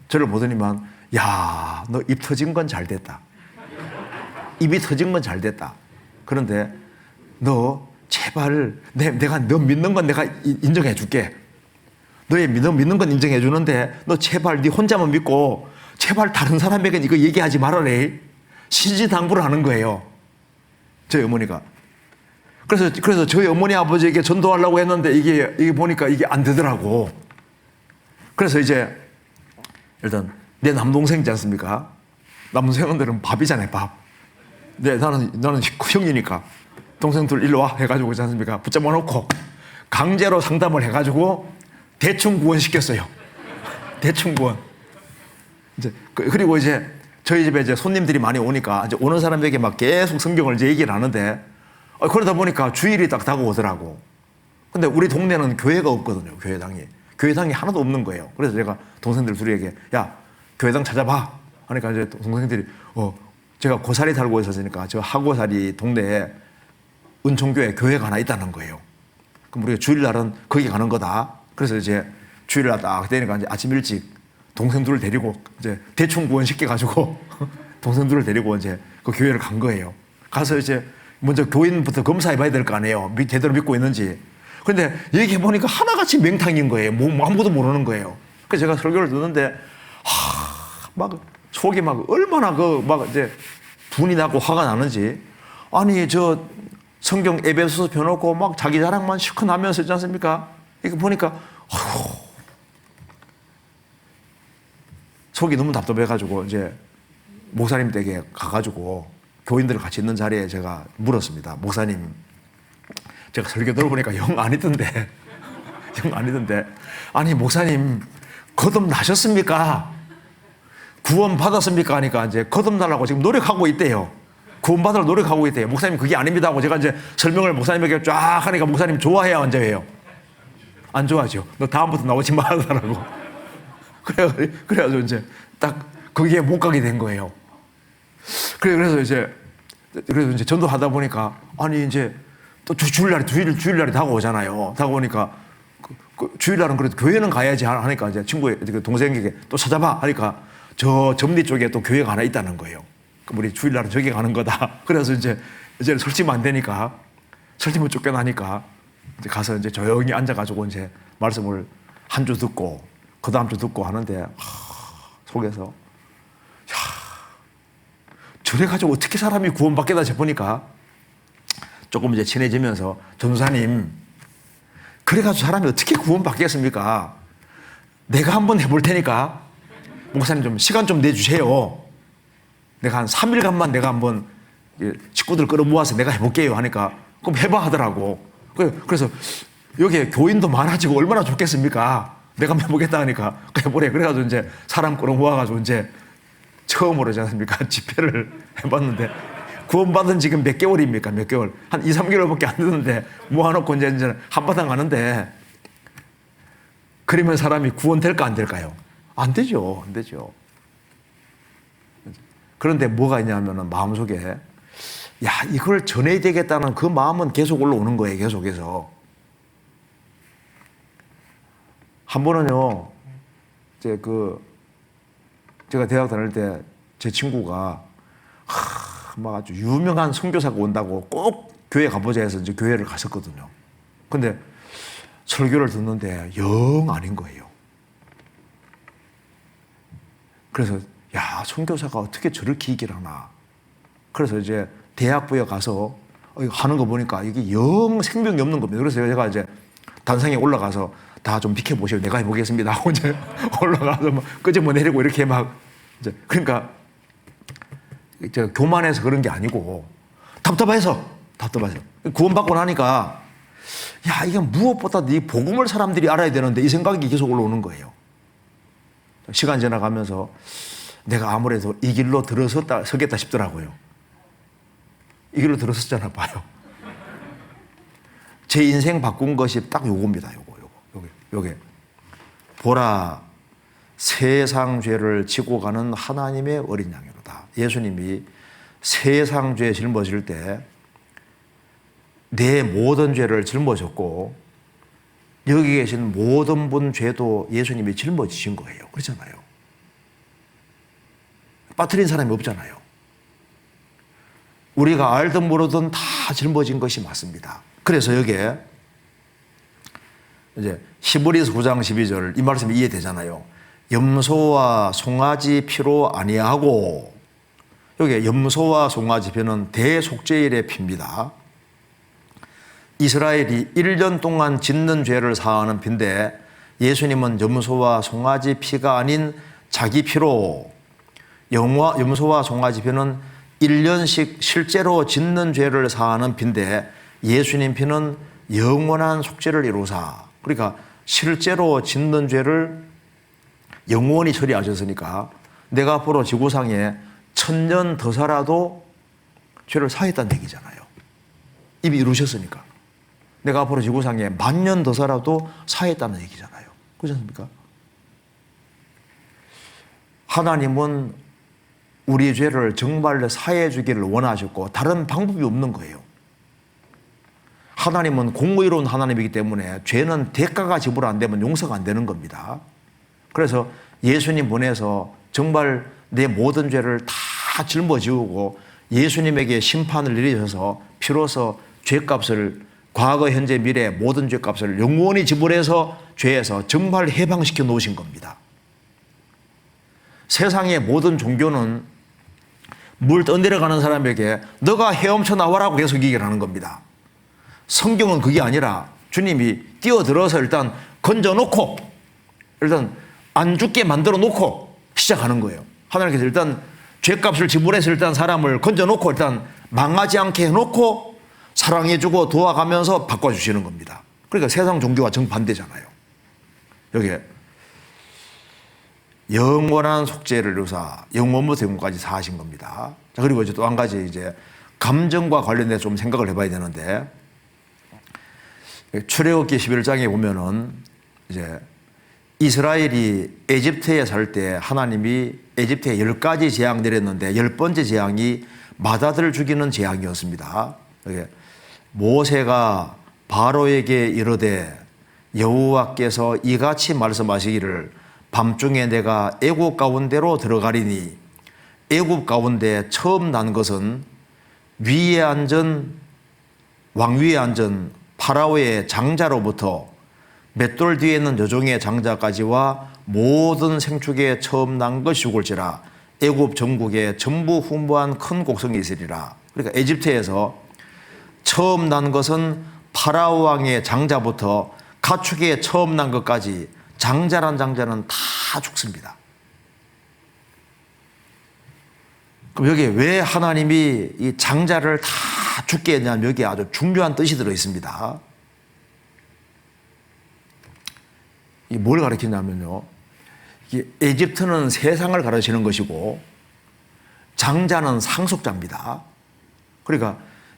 저를 보더니만 야, 너 입 터진 건 잘 됐다. 입이 터진 건 잘 됐다. 그런데 너 제발 내가 너 믿는 건 내가 인정해 줄게. 너의 믿는 건 인정해 주는데 너 제발 네 혼자만 믿고 제발 다른 사람에게 이거 얘기하지 말아래. 신신당부를 하는 거예요. 저희 어머니가. 그래서 저희 어머니 아버지에게 전도하려고 했는데 이게 보니까 이게 안 되더라고. 그래서 이제 일단 내 남동생이지 않습니까? 남동생들은 밥이잖아요, 밥. 네, 나는 형이니까 동생들 일로 와 해가지고 있지 않습니까? 붙잡아 놓고 강제로 상담을 해가지고 대충 구원시켰어요. 대충 구원. 이제 그리고 이제 저희 집에 이제 손님들이 많이 오니까 이제 오는 사람에게 막 계속 성경을 이제 얘기를 하는데 그러다 보니까 주일이 딱 다가오더라고. 근데 우리 동네는 교회가 없거든요. 교회당이 하나도 없는 거예요. 그래서 제가 동생들 둘에게 야, 교회당 찾아봐 하니까 이제 동생들이 제가 고사리 살고 있었으니까 저 하고사리 동네에 은총교회 교회가 하나 있다는 거예요. 그럼 우리가 주일날은 거기 가는 거다. 그래서 이제 주일날 딱 되니까 이제 아침 일찍 동생들을 데리고 이제 대충 구원시켜가지고 동생들을 데리고 이제 그 교회를 간 거예요. 가서 이제 먼저 교인부터 검사해봐야 될 거 아니에요. 제대로 믿고 있는지. 근데 얘기해보니까 하나같이 맹탕인 거예요. 뭐 아무것도 모르는 거예요. 그래서 제가 설교를 듣는데 막 속이 막 얼마나 막 이제 분이 나고 화가 나는지. 아니 저 성경 에베소서 펴놓고 막 자기 자랑만 실컷 하면서 있지 않습니까? 이거 보니까 속이 너무 답답해가지고 이제 목사님 댁에 가가지고 교인들 같이 있는 자리에 제가 물었습니다. 목사님, 제가 설교 들어보니까 영 아니던데 아니 목사님 거듭나셨습니까? 구원 받았습니까? 하니까 이제 거듭나려고 지금 노력하고 있대요. 구원받으러 노력하고 있대요. 목사님 그게 아닙니다 하고 제가 이제 설명을 목사님에게 쫙 하니까 목사님 좋아해요, 안 좋아해요? 안 좋아하죠. 너 다음부터 나오지 마 하더라고. 그래가지고 이제 딱 거기에 못 가게 된 거예요. 그래서 이제 전도하다 보니까 아니 이제 또 주일날이 다가오잖아요. 다가오니까 그 주일날은 그래도 교회는 가야지 하니까 이제 동생에게 또 찾아봐 하니까 저 점리 쪽에 또 교회가 하나 있다는 거예요. 우리 주일날은 저기 가는 거다. 그래서 이제 설치면 안 되니까 설치면 쫓겨나니까 이제 가서 이제 조용히 앉아가지고 이제 말씀을 한 주 듣고 그 다음 주 듣고 하는데 속에서 저래가지고 어떻게 사람이 구원받겠다 싶으니까 조금 이제 친해지면서 전도사님, 그래가지고 사람이 어떻게 구원받겠습니까? 내가 한번 해볼 테니까 목사님 좀 시간 좀 내주세요. 내가 한 3일간만 내가 한번 식구들 끌어모아서 내가 해볼게요 하니까 그럼 해봐 하더라고. 그래서 여기에 교인도 많아지고 얼마나 좋겠습니까? 내가 한번 해보겠다 하니까 해보래. 그래가지고 이제 사람 끌어모아가지고 이제 처음으로 지 않습니까? 집회를 해봤는데 구원받은 지금 몇 개월입니까? 몇 개월? 한 2, 3개월밖에 안 됐는데 모아놓고 이제 한바탕 가는데 그러면 사람이 구원될까 안 될까요? 안 되죠. 안 되죠. 그런데 뭐가 있냐면은 마음속에 야, 이걸 전해야 되겠다는 그 마음은 계속 올라오는 거예요. 계속해서. 한 번은요, 제가 대학 다닐 때 제 친구가 막 아주 유명한 선교사가 온다고 꼭 교회 가보자 해서 이제 교회를 갔었거든요. 근데 설교를 듣는데 영 아닌 거예요. 그래서 야, 선교사가 어떻게 저렇게 얘기를 하나. 그래서 이제 대학부에 가서 하는 거 보니까 이게 영 생명이 없는 겁니다. 그래서 제가 이제 단상에 올라가서 다 좀 비켜보시오. 내가 해보겠습니다. 하고 이제 올라가서 막 끄집어 내리고 이렇게 막 이제 그러니까 제가 교만해서 그런 게 아니고 답답해서 구원받고 나니까 야, 이게 무엇보다 이 복음을 사람들이 알아야 되는데 이 생각이 계속 올라오는 거예요. 시간 지나가면서 내가 아무래도 이 길로 서겠다 싶더라고요. 이 길로 들어섰잖아 봐요. 제 인생 바꾼 것이 딱 요겁니다. 요게. 보라, 세상 죄를 지고 가는 하나님의 어린 양이로다. 예수님이 세상 죄 짊어질 때 내 모든 죄를 짊어졌고 여기 계신 모든 분 죄도 예수님이 짊어지신 거예요. 그렇잖아요. 빠뜨린 사람이 없잖아요. 우리가 알든 모르든 다 짊어진 것이 맞습니다. 그래서 여기에 이제 히브리서 9장 12절 이 말씀이 이해되잖아요. 염소와 송아지 피로 아니하고, 여기 염소와 송아지 피는 대속죄일의 피입니다. 이스라엘이 1년 동안 짓는 죄를 사하는 피인데 예수님은 염소와 송아지 피가 아닌 자기 피로, 염소와 송아지 피는 1년씩 실제로 짓는 죄를 사하는 피인데 예수님 피는 영원한 속죄를 이루사. 그러니까 실제로 짓는 죄를 영원히 처리하셨으니까 내가 앞으로 지구상에 1000년 더 살아도 죄를 사했다는 얘기잖아요. 이미 이루셨으니까. 내가 앞으로 지구상에 10,000년 더 살아도 사했다는 얘기잖아요. 그렇지 않습니까? 하나님은 우리 죄를 정말로 사해 주기를 원하셨고 다른 방법이 없는 거예요. 하나님은 공의로운 하나님이기 때문에 죄는 대가가 지불 안 되면 용서가 안 되는 겁니다. 그래서 예수님 보내서 정말 내 모든 죄를 다 짊어지우고 예수님에게 심판을 내리셔서 피로써 죄값을 과거, 현재, 미래 모든 죄값을 영원히 지불해서 죄에서 정말 해방시켜 놓으신 겁니다. 세상의 모든 종교는 물 떠내려가는 사람에게 너가 헤엄쳐 나와라고 계속 얘기를 하는 겁니다. 성경은 그게 아니라 주님이 뛰어들어서 일단 건져놓고 일단 안 죽게 만들어 놓고 시작하는 거예요. 하나님께서 일단 죄값을 지불해서 일단 사람을 건져놓고 일단 망하지 않게 해놓고 사랑해주고 도와가면서 바꿔주시는 겁니다. 그러니까 세상 종교와 정반대잖아요. 여기에 영원한 속죄를 이루사 영원부터 영원까지 사하신 겁니다. 자, 그리고 이제 또 한 가지 이제 감정과 관련돼서 좀 생각을 해봐야 되는데 출애굽기 11장에 보면은 이제 이스라엘이 에집트에 살 때 하나님이 에집트에 10가지 재앙 내렸는데 10번째 재앙이 맏아들 죽이는 재앙이었습니다. 모세가 바로에게 이르되 여호와께서 이같이 말씀하시기를 밤중에 내가 애굽 가운데로 들어가리니 애굽 가운데 처음 난 것은 왕 위에 앉은 파라오의 장자로부터 맷돌 뒤에 있는 여종의 장자까지와 모든 생축에 처음 난 것이 죽을지라 애굽 전국에 전부 풍부한 큰 곡성이 있으리라. 그러니까 에집트에서 처음 난 것은 파라오 왕의 장자부터 가축에 처음 난 것까지 장자란 장자는 다 죽습니다. 그럼 여기에 왜 하나님이 이 장자를 다 죽게 했냐면 여기에 아주 중요한 뜻이 들어 있습니다. 이 뭘 가르치냐면요. 에집트는 세상을 가르치는 것이고 장자는 상속자입니다. 그러니까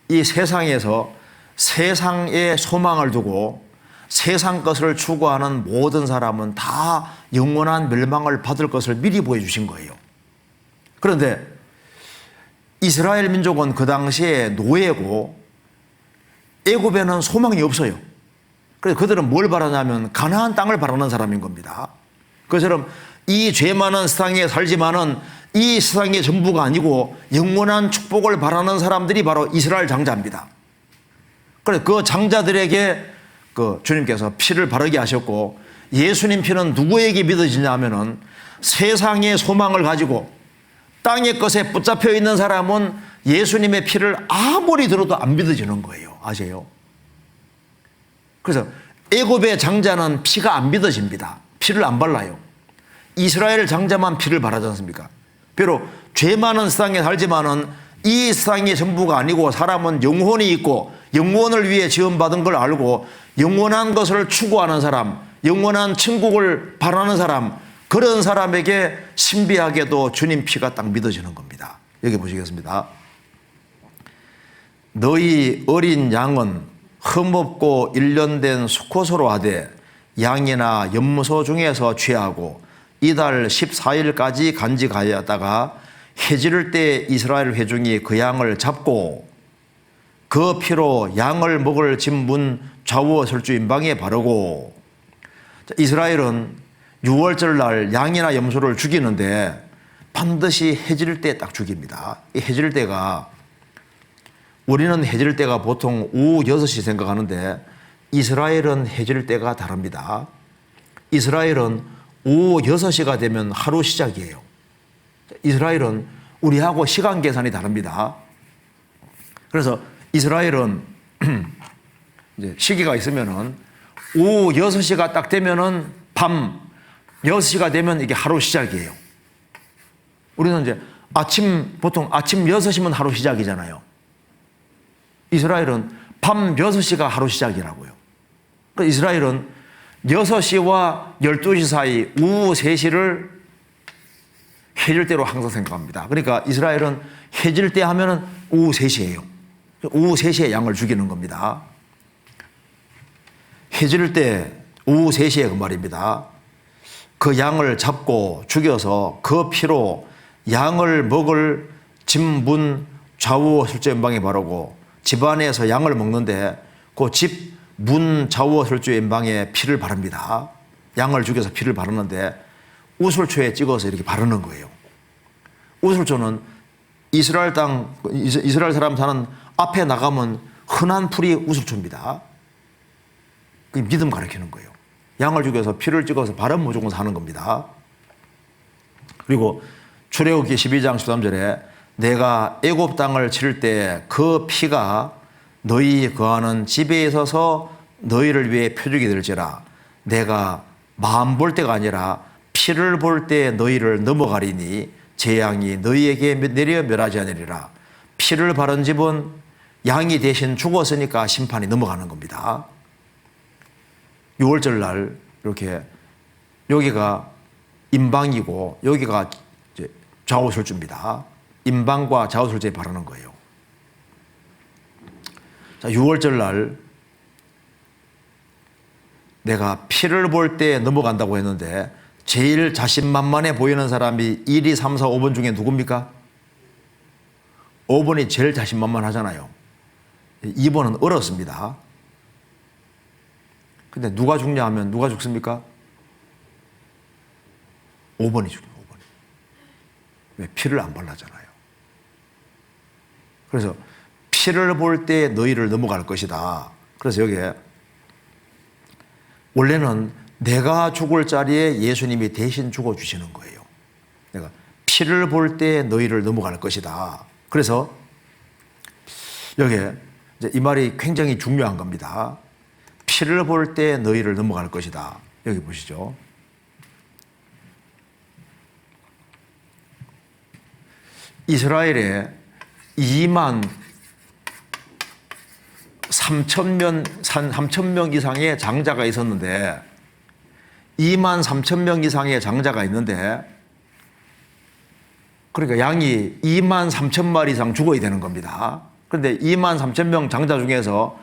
이 세상에서 세상에 소망을 두고 세상 것을 추구하는 모든 사람은 다 영원한 멸망을 받을 것을 미리 보여주신 거예요. 그런데 이스라엘 민족은 그 당시에 노예고 애굽에는 소망이 없어요. 그래서 그들은 뭘 바라냐면 가나안 땅을 바라는 사람인 겁니다. 그처럼 이 죄 많은 세상에 살지만은 이 세상의 전부가 아니고 영원한 축복을 바라는 사람들이 바로 이스라엘 장자입니다. 그래서 그 장자들에게 주님께서 피를 바르게 하셨고, 예수님 피는 누구에게 믿어지냐면은 세상의 소망을 가지고 땅의 것에 붙잡혀 있는 사람은 예수님의 피를 아무리 들어도 안 믿어지는 거예요. 아세요? 그래서 애굽의 장자는 피가 안 믿어집니다. 피를 안 발라요. 이스라엘 장자만 피를 바라지 않습니까? 비록 죄 많은 세상에 살지만은 이 세상의 전부가 아니고 사람은 영혼이 있고 영혼을 위해 지원받은 걸 알고 영원한 것을 추구하는 사람, 영원한 천국을 바라는 사람, 그런 사람에게 신비하게도 주님 피가 딱 믿어지는 겁니다. 여기 보시겠습니다. 너희 어린 양은 흠없고 일련된 수컷으로 하되 양이나 염소 중에서 취하고 이달 14일까지 간직하였다가 해질 때 이스라엘 회중이 그 양을 잡고 그 피로 양을 먹을 진문 좌우 설주 임방에 바르고. 이스라엘은 6월절 날 양이나 염소를 죽이는데 반드시 해질 때 딱 죽입니다. 이 해질 때가, 우리는 해질 때가 보통 오후 6시 생각하는데 이스라엘은 해질 때가 다릅니다. 이스라엘은 오후 6시가 되면 하루 시작이에요. 이스라엘은 우리하고 시간 계산이 다릅니다. 그래서 이스라엘은 이제 시기가 있으면은 오후 6시가 딱 되면은 밤 6시가 되면 이게 하루 시작이에요. 우리는 이제 보통 아침 6시면 하루 시작이잖아요. 이스라엘은 밤 6시가 하루 시작이라고요. 그러니까 이스라엘은 6시와 12시 사이 오후 3시를 해질 때로 항상 생각합니다. 그러니까 이스라엘은 해질 때 하면은 오후 3시예요. 오후 3시에 양을 죽이는 겁니다. 해질 때 오후 3시에 그 말입니다. 그 양을 잡고 죽여서 그 피로 양을 먹을 집문 좌우 설주 임방에 바르고, 집 안에서 양을 먹는데 그 집 문 좌우 설주 임방에 피를 바릅니다. 양을 죽여서 피를 바르는데 우슬초에 찍어서 이렇게 바르는 거예요. 우슬초는 이스라엘 사람 사는 앞에 나가면 흔한 풀이 우슬초입니다. 그 믿음 가르치는 거예요. 양을 죽여서 피를 찍어서 바르면 무조건 사는 겁니다. 그리고 출애굽기 12장 13절에 내가 애굽 땅을 칠 때 그 피가 너희 거하는 집에 있어서 너희를 위해 표적이 될지라. 내가 마음 볼 때가 아니라 피를 볼 때 너희를 넘어가리니 재앙이 너희에게 내려 멸하지 않으리라. 피를 바른 집은 양이 대신 죽었으니까 심판이 넘어가는 겁니다. 6월절 날 이렇게 여기가 임방이고 여기가 이제 좌우설주입니다. 임방과 좌우설주에 바르는 거예요. 자, 6월절 날 내가 피를 볼 때 넘어간다고 했는데 제일 자신만만해 보이는 사람이 1, 2, 3, 4, 5번 중에 누굽니까? 5번이 제일 자신만만하잖아요. 2번은 어렵습니다. 근데 누가 죽냐 하면 누가 죽습니까? 5번이 죽어요. 5번이. 왜? 피를 안 발라잖아요. 그래서 피를 볼 때 너희를 넘어갈 것이다. 그래서 여기에 원래는 내가 죽을 자리에 예수님이 대신 죽어주시는 거예요. 내가 피를 볼 때 너희를 넘어갈 것이다. 그래서 여기에 이제 이 말이 굉장히 중요한 겁니다. 피를 볼 때 너희를 넘어갈 것이다. 여기 보시죠. 이스라엘에 2만 3천 명 이상의 장자가 있었는데 2만 3천 명 이상의 장자가 있는데 그러니까 양이 2만 3천 마리 이상 죽어야 되는 겁니다. 그런데 2만 3천 명 장자 중에서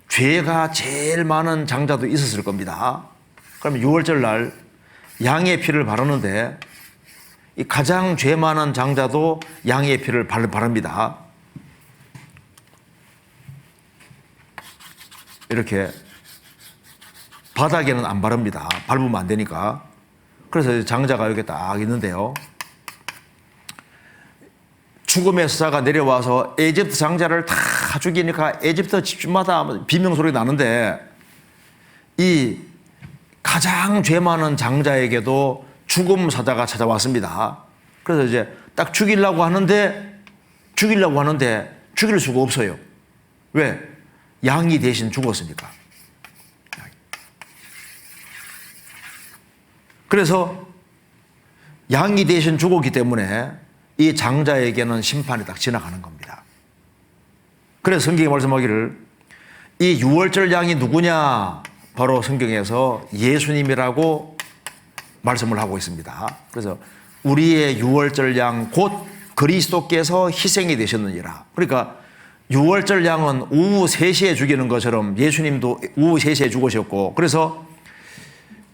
죄가 제일 많은 장자도 있었을 겁니다. 그러면 6월절 날 양의 피를 바르는데 이 가장 죄 많은 장자도 양의 피를 바릅니다. 이렇게 바닥에는 안 바릅니다. 밟으면 안 되니까. 그래서 장자가 여기 딱 있는데요. 죽음의 수사가 내려와서 에집트 장자를 다 죽이니까 에집트 집집마다 비명소리 나는데 이 가장 죄 많은 장자에게도 죽음 사자가 찾아왔습니다. 그래서 이제 딱 죽이려고 하는데 죽일 수가 없어요. 왜? 양이 대신 죽었으니까. 그래서 양이 대신 죽었기 때문에 이 장자에게는 심판이 딱 지나가는 겁니다. 그래서 성경이 말씀하기를 이 6월절 양이 누구냐? 바로 성경에서 예수님이라고 말씀을 하고 있습니다. 그래서 우리의 6월절 양 곧 그리스도께서 희생이 되셨느니라. 그러니까 6월절 양은 오후 3시에 죽이는 것처럼 예수님도 오후 3시에 죽으셨고, 그래서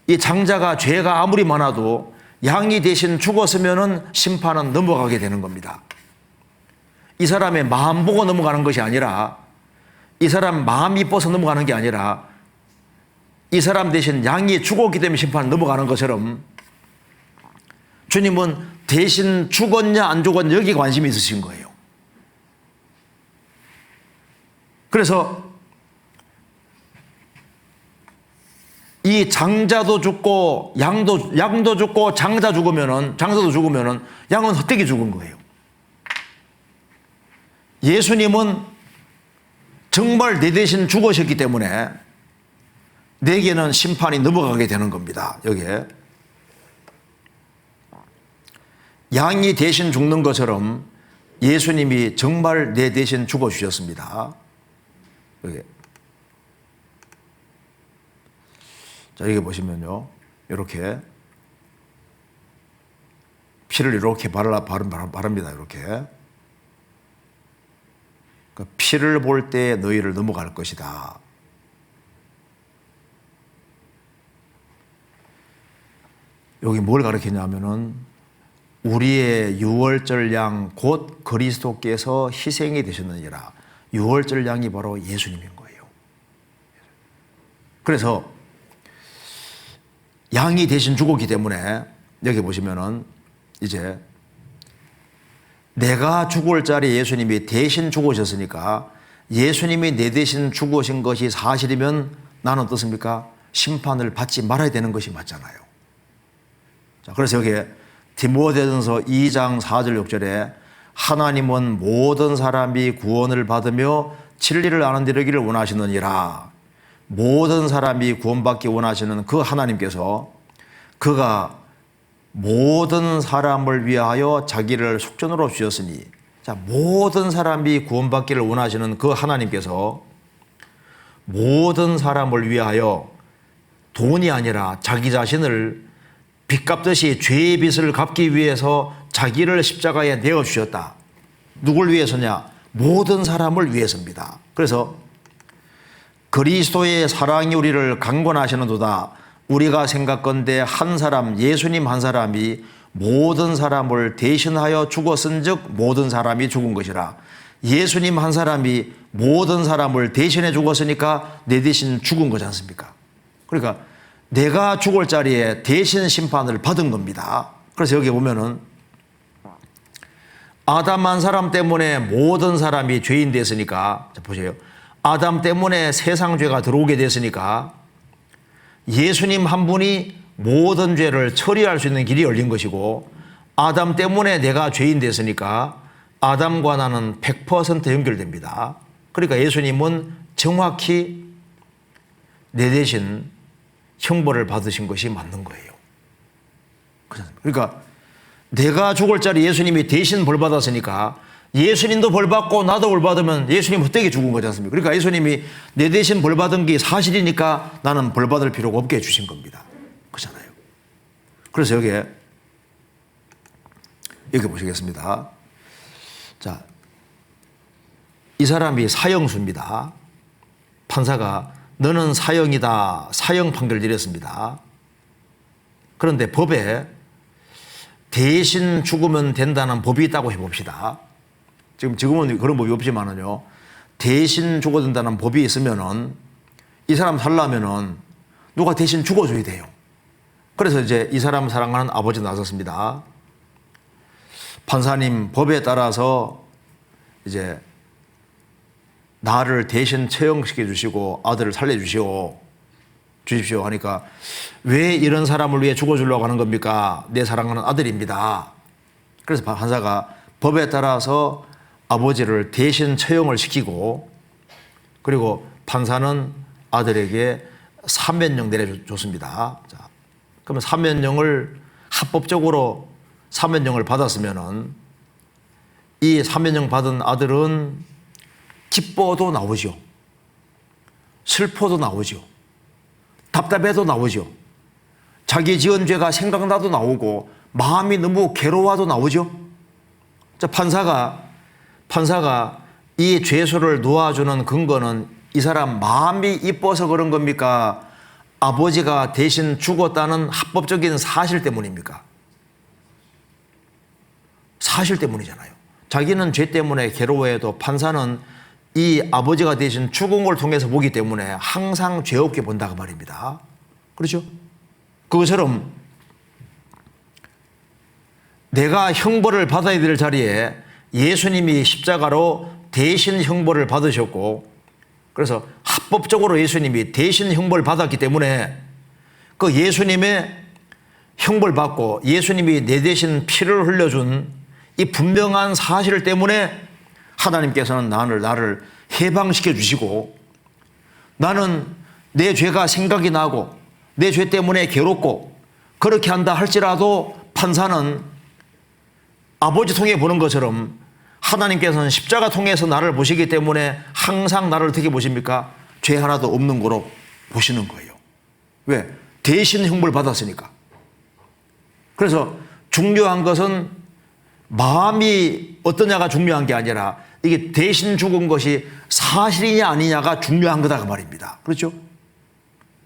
이 장자가 죄가 아무리 많아도 양이 대신 죽었으면은 심판은 넘어가게 되는 겁니다. 이 사람의 마음 보고 넘어가는 것이 아니라, 이 사람 마음 이뻐서 넘어가는 게 아니라, 이 사람 대신 양이 죽었기 때문에 심판은 넘어가는 것처럼 주님은 대신 죽었냐 안 죽었냐 여기에 관심이 있으신 거예요. 그래서 이 장자도 죽고 양도 죽고 장자도 죽으면은 양은 헛되게 죽은 거예요. 예수님은 정말 내 대신 죽으셨기 때문에 내게는 심판이 넘어가게 되는 겁니다. 여기에 양이 대신 죽는 것처럼 예수님이 정말 내 대신 죽어주셨습니다. 여기. 자, 여기 보시면요. 이렇게 피를 이렇게 바릅니다. 이렇게. 그러니까 피를 볼 때 너희를 넘어갈 것이다. 여기 뭘 가르치냐면은 우리의 6월절 양 곧 그리스도께서 희생이 되셨느니라. 6월절 양이 바로 예수님인 거예요. 그래서 양이 대신 죽었기 때문에 여기 보시면은 이제 내가 죽을 자리 예수님이 대신 죽으셨으니까 예수님이 내 대신 죽으신 것이 사실이면 나는 어떻습니까? 심판을 받지 말아야 되는 것이 맞잖아요. 자, 그래서 여기에 디모데전서 2장 4절 6절에 하나님은 모든 사람이 구원을 받으며 진리를 아는 데 이르기를 원하시느니라. 모든 사람이 구원받기 원하시는 그 하나님께서 그가 모든 사람을 위하여 자기를 속전으로 주셨으니, 자, 모든 사람이 구원받기를 원하시는 그 하나님께서 모든 사람을 위하여 돈이 아니라 자기 자신을 빚 갚듯이 죄의 빚을 갚기 위해서 자기를 십자가에 내어주셨다. 누굴 위해서냐? 모든 사람을 위해서입니다. 그래서 그리스도의 사랑이 우리를 강권하시는도다. 우리가 생각건대 한 사람, 예수님 한 사람이 모든 사람을 대신하여 죽었은즉 모든 사람이 죽은 것이라. 예수님 한 사람이 모든 사람을 대신해 죽었으니까 내 대신 죽은 거지 않습니까? 그러니까 내가 죽을 자리에 대신 심판을 받은 겁니다. 그래서 여기 보면은 아담 한 사람 때문에 모든 사람이 죄인 됐으니까, 자, 보세요. 아담 때문에 세상 죄가 들어오게 됐으니까 예수님 한 분이 모든 죄를 처리할 수 있는 길이 열린 것이고, 아담 때문에 내가 죄인 됐으니까 아담과 나는 100% 연결됩니다. 그러니까 예수님은 정확히 내 대신 형벌을 받으신 것이 맞는 거예요. 그러니까 내가 죽을 자리 예수님이 대신 벌 받았으니까 예수님도 벌 받고 나도 벌 받으면 예수님 헛되게 죽은 거지 않습니까? 그러니까 예수님이 내 대신 벌 받은 게 사실이니까 나는 벌 받을 필요가 없게 해주신 겁니다. 그렇잖아요. 그래서 여기 보시겠습니다. 자, 이 사람이 사형수입니다. 판사가 너는 사형이다. 사형 판결을 내렸습니다. 그런데 법에 대신 죽으면 된다는 법이 있다고 해봅시다. 지금은 그런 법이 없지만은요, 대신 죽어야 된다는 법이 있으면은 이 사람 살려면은 누가 대신 죽어줘야 돼요. 그래서 이제 이 사람 사랑하는 아버지 나섰습니다. 판사님, 법에 따라서 이제 나를 대신 처형시켜 주시고 아들을 살려주십시오 하니까 왜 이런 사람을 위해 죽어주려고 하는 겁니까? 내 사랑하는 아들입니다. 그래서 판사가 법에 따라서 아버지를 대신 처형을 시키고, 그리고 판사는 아들에게 사면령 내려줬습니다. 자, 그러면 사면령을 합법적으로 사면령을 받았으면은 이 사면령 받은 아들은 기뻐도 나오죠. 슬퍼도 나오죠. 답답해도 나오죠. 자기 지은 죄가 생각나도 나오고 마음이 너무 괴로워도 나오죠. 자, 판사가 이 죄수를 놓아주는 근거는 이 사람 마음이 이뻐서 그런 겁니까? 아버지가 대신 죽었다는 합법적인 사실 때문입니까? 사실 때문이잖아요. 자기는 죄 때문에 괴로워해도 판사는 이 아버지가 대신 죽은 걸 통해서 보기 때문에 항상 죄 없게 본다고 말입니다. 그렇죠? 그것처럼 내가 형벌을 받아야 될 자리에 예수님이 십자가로 대신 형벌을 받으셨고, 그래서 합법적으로 예수님이 대신 형벌을 받았기 때문에 그 예수님의 형벌 받고 예수님이 내 대신 피를 흘려준 이 분명한 사실 때문에 하나님께서는 나를 해방시켜 주시고, 나는 내 죄가 생각이 나고 내 죄 때문에 괴롭고 그렇게 한다 할지라도 판사는 아버지 통해 보는 것처럼 하나님께서는 십자가 통해서 나를 보시기 때문에 항상 나를 어떻게 보십니까? 죄 하나도 없는 거로 보시는 거예요. 왜? 대신 형벌 받았으니까. 그래서 중요한 것은 마음이 어떠냐가 중요한 게 아니라 이게 대신 죽은 것이 사실이냐 아니냐가 중요한 거다 그 말입니다. 그렇죠?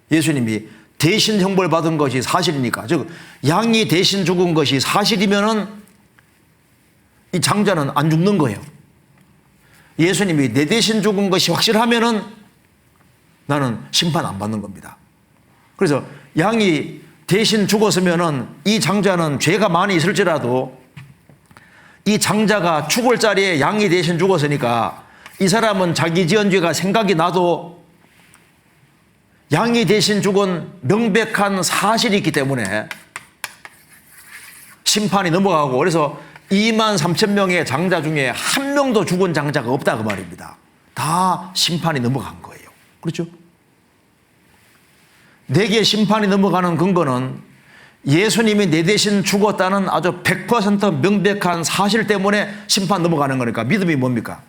예수님이 대신 형벌 받은 것이 사실이니까, 즉 양이 대신 죽은 것이 사실이면은 이 장자는 안 죽는 거예요. 예수님이 내 대신 죽은 것이 확실하면은 나는 심판 안 받는 겁니다. 그래서 양이 대신 죽었으면은 이 장자는 죄가 많이 있을지라도 이 장자가 죽을 자리에 양이 대신 죽었으니까 이 사람은 자기 지은 죄가 생각이 나도 양이 대신 죽은 명백한 사실이 있기 때문에 심판이 넘어가고, 그래서 23,000명의 장자 중에 한 명도 죽은 장자가 없다 그 말입니다. 다 심판이 넘어간 거예요. 그렇죠? 내게 심판이 넘어가는 근거는 예수님이 내 대신 죽었다는 아주 100% 명백한 사실 때문에 심판 넘어가는 거니까 믿음이 뭡니까?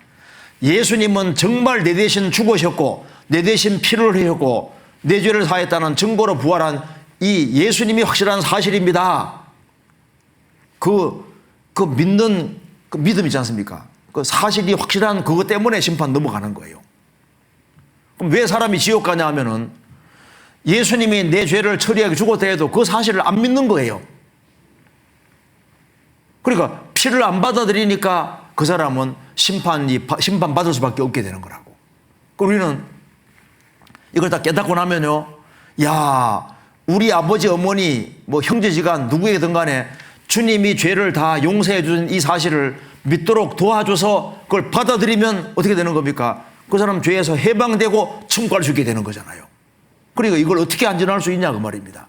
예수님은 정말 내 대신 죽으셨고 내 대신 피를 흘렸고 내 죄를 사했다는 증거로 부활한 이 예수님이 확실한 사실입니다. 그 믿는 그 믿음 있지 않습니까? 그 사실이 확실한 그것 때문에 심판 넘어가는 거예요. 그럼 왜 사람이 지옥 가냐 하면은 예수님이 내 죄를 처리하게 죽었다 해도 그 사실을 안 믿는 거예요. 그러니까 피를 안 받아들이니까 그 사람은 심판받을 수밖에 없게 되는 거라고. 우리는 이걸 다 깨닫고 나면요, 야, 우리 아버지, 어머니, 뭐 형제지간 누구에게든 간에 주님이 죄를 다 용서해 준 이 사실을 믿도록 도와줘서 그걸 받아들이면 어떻게 되는 겁니까? 그 사람 죄에서 해방되고 천국갈 수 있게 되는 거잖아요. 그러니까 이걸 어떻게 안전할 수 있냐 그 말입니다.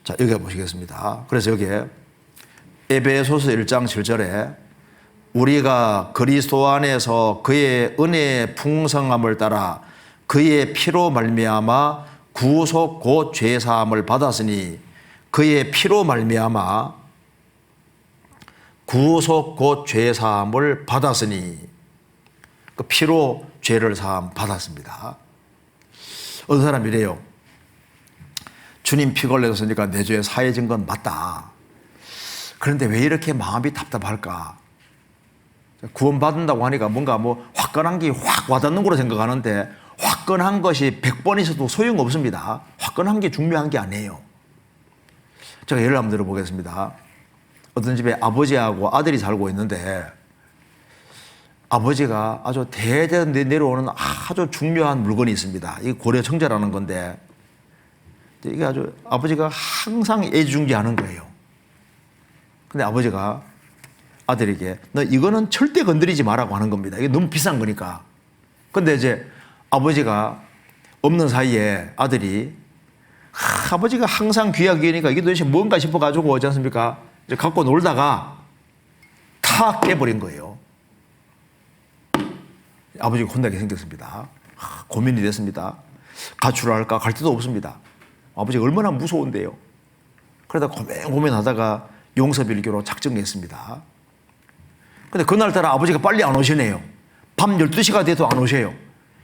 자, 여기 보시겠습니다. 그래서 여기에 에베소서 1장 7절에 우리가 그리스도 안에서 그의 은혜의 풍성함을 따라 그의 피로 말미암아 구속 곧 죄사함을 받았으니 그의 피로 말미암아 구속 곧 죄사함을 받았으니 그 피로 죄를 사함 받았습니다. 어떤 사람이 이래요. 주님 피 걸렸으니까 내 죄 사해진 건 맞다. 그런데 왜 이렇게 마음이 답답할까? 구원받는다고 하니까 뭔가 뭐 화끈한 게 확 와닿는 거로 생각하는데 화끈한 것이 100번 있어도 소용없습니다. 화끈한 게 중요한 게 아니에요. 제가 예를 한번 들어보겠습니다. 어떤 집에 아버지하고 아들이 살고 있는데 아버지가 아주 대대 내려오는 아주 중요한 물건이 있습니다. 이게 고려청자라는 건데 이게 아주 아버지가 항상 애지중지하는 거예요. 근데 아버지가 아들에게 너 이거는 절대 건드리지 말라고 하는 겁니다. 이게 너무 비싼 거니까. 근데 이제 아버지가 없는 사이에 아들이 아버지가 항상 귀하기니까 이게 도대체 뭔가 싶어가지고 오지 않습니까? 이제 갖고 놀다가 탁 깨버린 거예요. 아버지가 혼나게 생겼습니다. 고민이 됐습니다. 가출할까 갈 데도 없습니다. 아버지가 얼마나 무서운데요. 그러다 고민하다가 용서빌기로 작정했습니다. 근데 그날따라 아버지가 빨리 안 오시네요. 밤 12시가 돼도 안 오세요.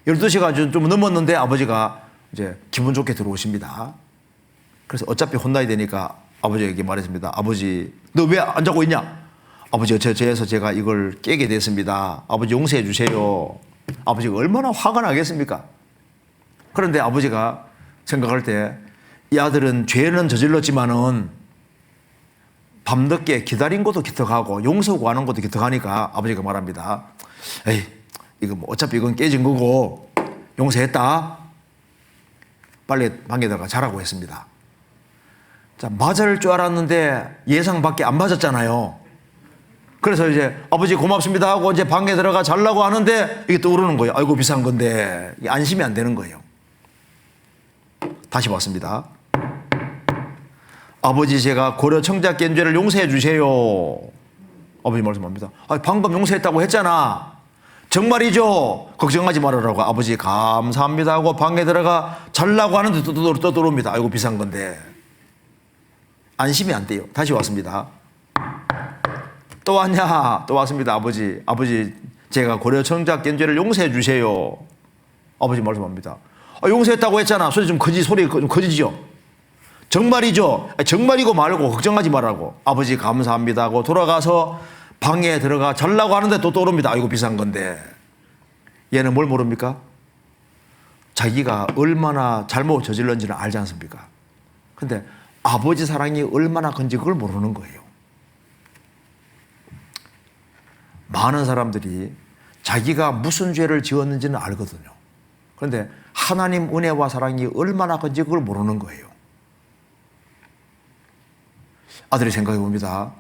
12시가 좀 넘었는데 아버지가 이제 기분 좋게 들어오십니다. 그래서 어차피 혼나야 되니까 아버지에게 말했습니다. 아버지, 너 왜 안 자고 있냐? 아버지, 어째서 제가 이걸 깨게 됐습니다. 아버지 용서해 주세요. 아버지가 얼마나 화가 나겠습니까? 그런데 아버지가 생각할 때 이 아들은 죄는 저질렀지만은 밤늦게 기다린 것도 기특하고 용서 구하는 것도 기특하니까 아버지가 말합니다. 에이, 이거 뭐 어차피 이건 깨진 거고 용서했다. 빨리 방에 들어가 자라고 했습니다. 자, 맞을 줄 알았는데 예상 밖에 안 맞았잖아요. 그래서 이제 아버지 고맙습니다 하고 이제 방에 들어가 자려고 하는데 이게 떠오르는 거예요. 아이고 비싼 건데 이게 안심이 안 되는 거예요. 다시 봤습니다. 아버지 제가 고려청자 깬 죄를 용서해 주세요. 아버지 말씀합니다. 방금 용서했다고 했잖아. 정말이죠? 걱정하지 말아라고. 아버지 감사합니다 하고 방에 들어가 자려고 하는데 또 떠들어옵니다. 아이고 비싼 건데. 안심이 안 돼요. 다시 왔습니다. 또 왔냐? 또 왔습니다. 아버지 제가 고려청자 깬 죄를 용서해 주세요. 아버지 말씀합니다. 용서했다고 했잖아. 소리 좀 커지죠? 정말이죠? 정말이고 말고 걱정하지 말라고. 아버지 감사합니다 하고 돌아가서 방에 들어가 자려고 하는데 또 떠오릅니다. 아이고 비싼 건데. 얘는 뭘 모릅니까? 자기가 얼마나 잘못 저질렀는지는 알지 않습니까? 근데 아버지 사랑이 얼마나 큰지 그걸 모르는 거예요. 많은 사람들이 자기가 무슨 죄를 지었는지는 알거든요. 그런데 하나님 은혜와 사랑이 얼마나 큰지 그걸 모르는 거예요. 아들이 생각해 봅니다.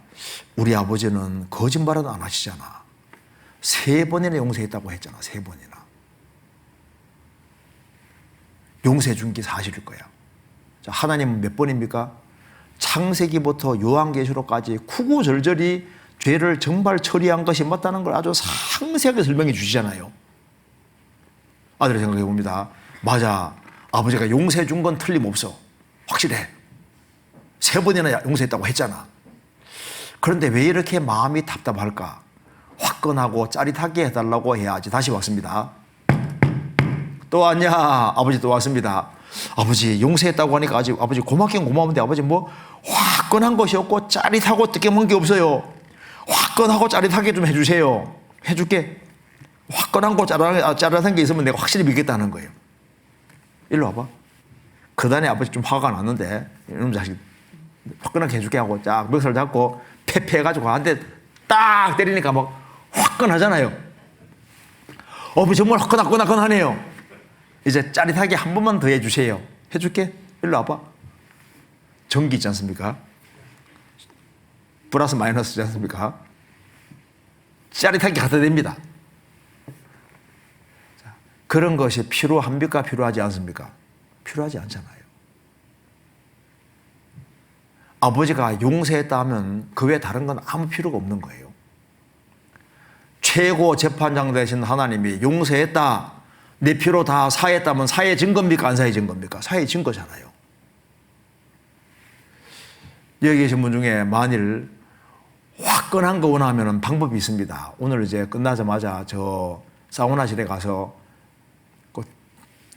우리 아버지는 거짓말은 안 하시잖아. 3번이나 용서했다고 했잖아. 3번이나. 용서해 준 게 사실일 거야. 자, 하나님은 몇 번입니까? 창세기부터 요한계시록까지 구구절절히 죄를 정말 처리한 것이 맞다는 걸 아주 상세하게 설명해 주시잖아요. 아들이 생각해 봅니다. 맞아. 아버지가 용서해 준 건 틀림없어. 확실해. 3번이나 용서했다고 했잖아. 그런데 왜 이렇게 마음이 답답할까? 화끈하고 짜릿하게 해달라고 해야지. 다시 왔습니다. 또 왔냐? 아버지 또 왔습니다. 아버지 용서했다고 하니까 아버지 고맙긴 고마운데 아버지 뭐 화끈한 것이 없고 짜릿하고 뜨거운 게 없어요. 화끈하고 짜릿하게 좀 해주세요. 해줄게. 화끈한 거 짜릿한 게 있으면 내가 확실히 믿겠다는 거예요. 일로 와봐. 그다음에 아버지 좀 화가 났는데 이놈 자식 화끈하게 해줄게 하고 쫙 멱살 잡고 패패해가지고 한 대 딱 때리니까 막 화끈하잖아요. 정말 화끈하네요. 이제 짜릿하게 한 번만 더 해주세요. 해줄게. 일로 와봐. 전기 있지 않습니까? 플러스 마이너스지 않습니까? 짜릿하게 갖다 댑니다. 그런 것이 필요합니까? 필요하지 않습니까? 필요하지 않잖아요. 아버지가 용서했다 하면 그 외에 다른 건 아무 필요가 없는 거예요. 최고 재판장 되신 하나님이 용서했다, 내 피로 다 사했다면 사해진 겁니까? 안 사해진 겁니까? 사해진 거잖아요. 여기 계신 분 중에 만일 화끈한 거 원하면 방법이 있습니다. 오늘 이제 끝나자마자 저 사우나실에 가서 그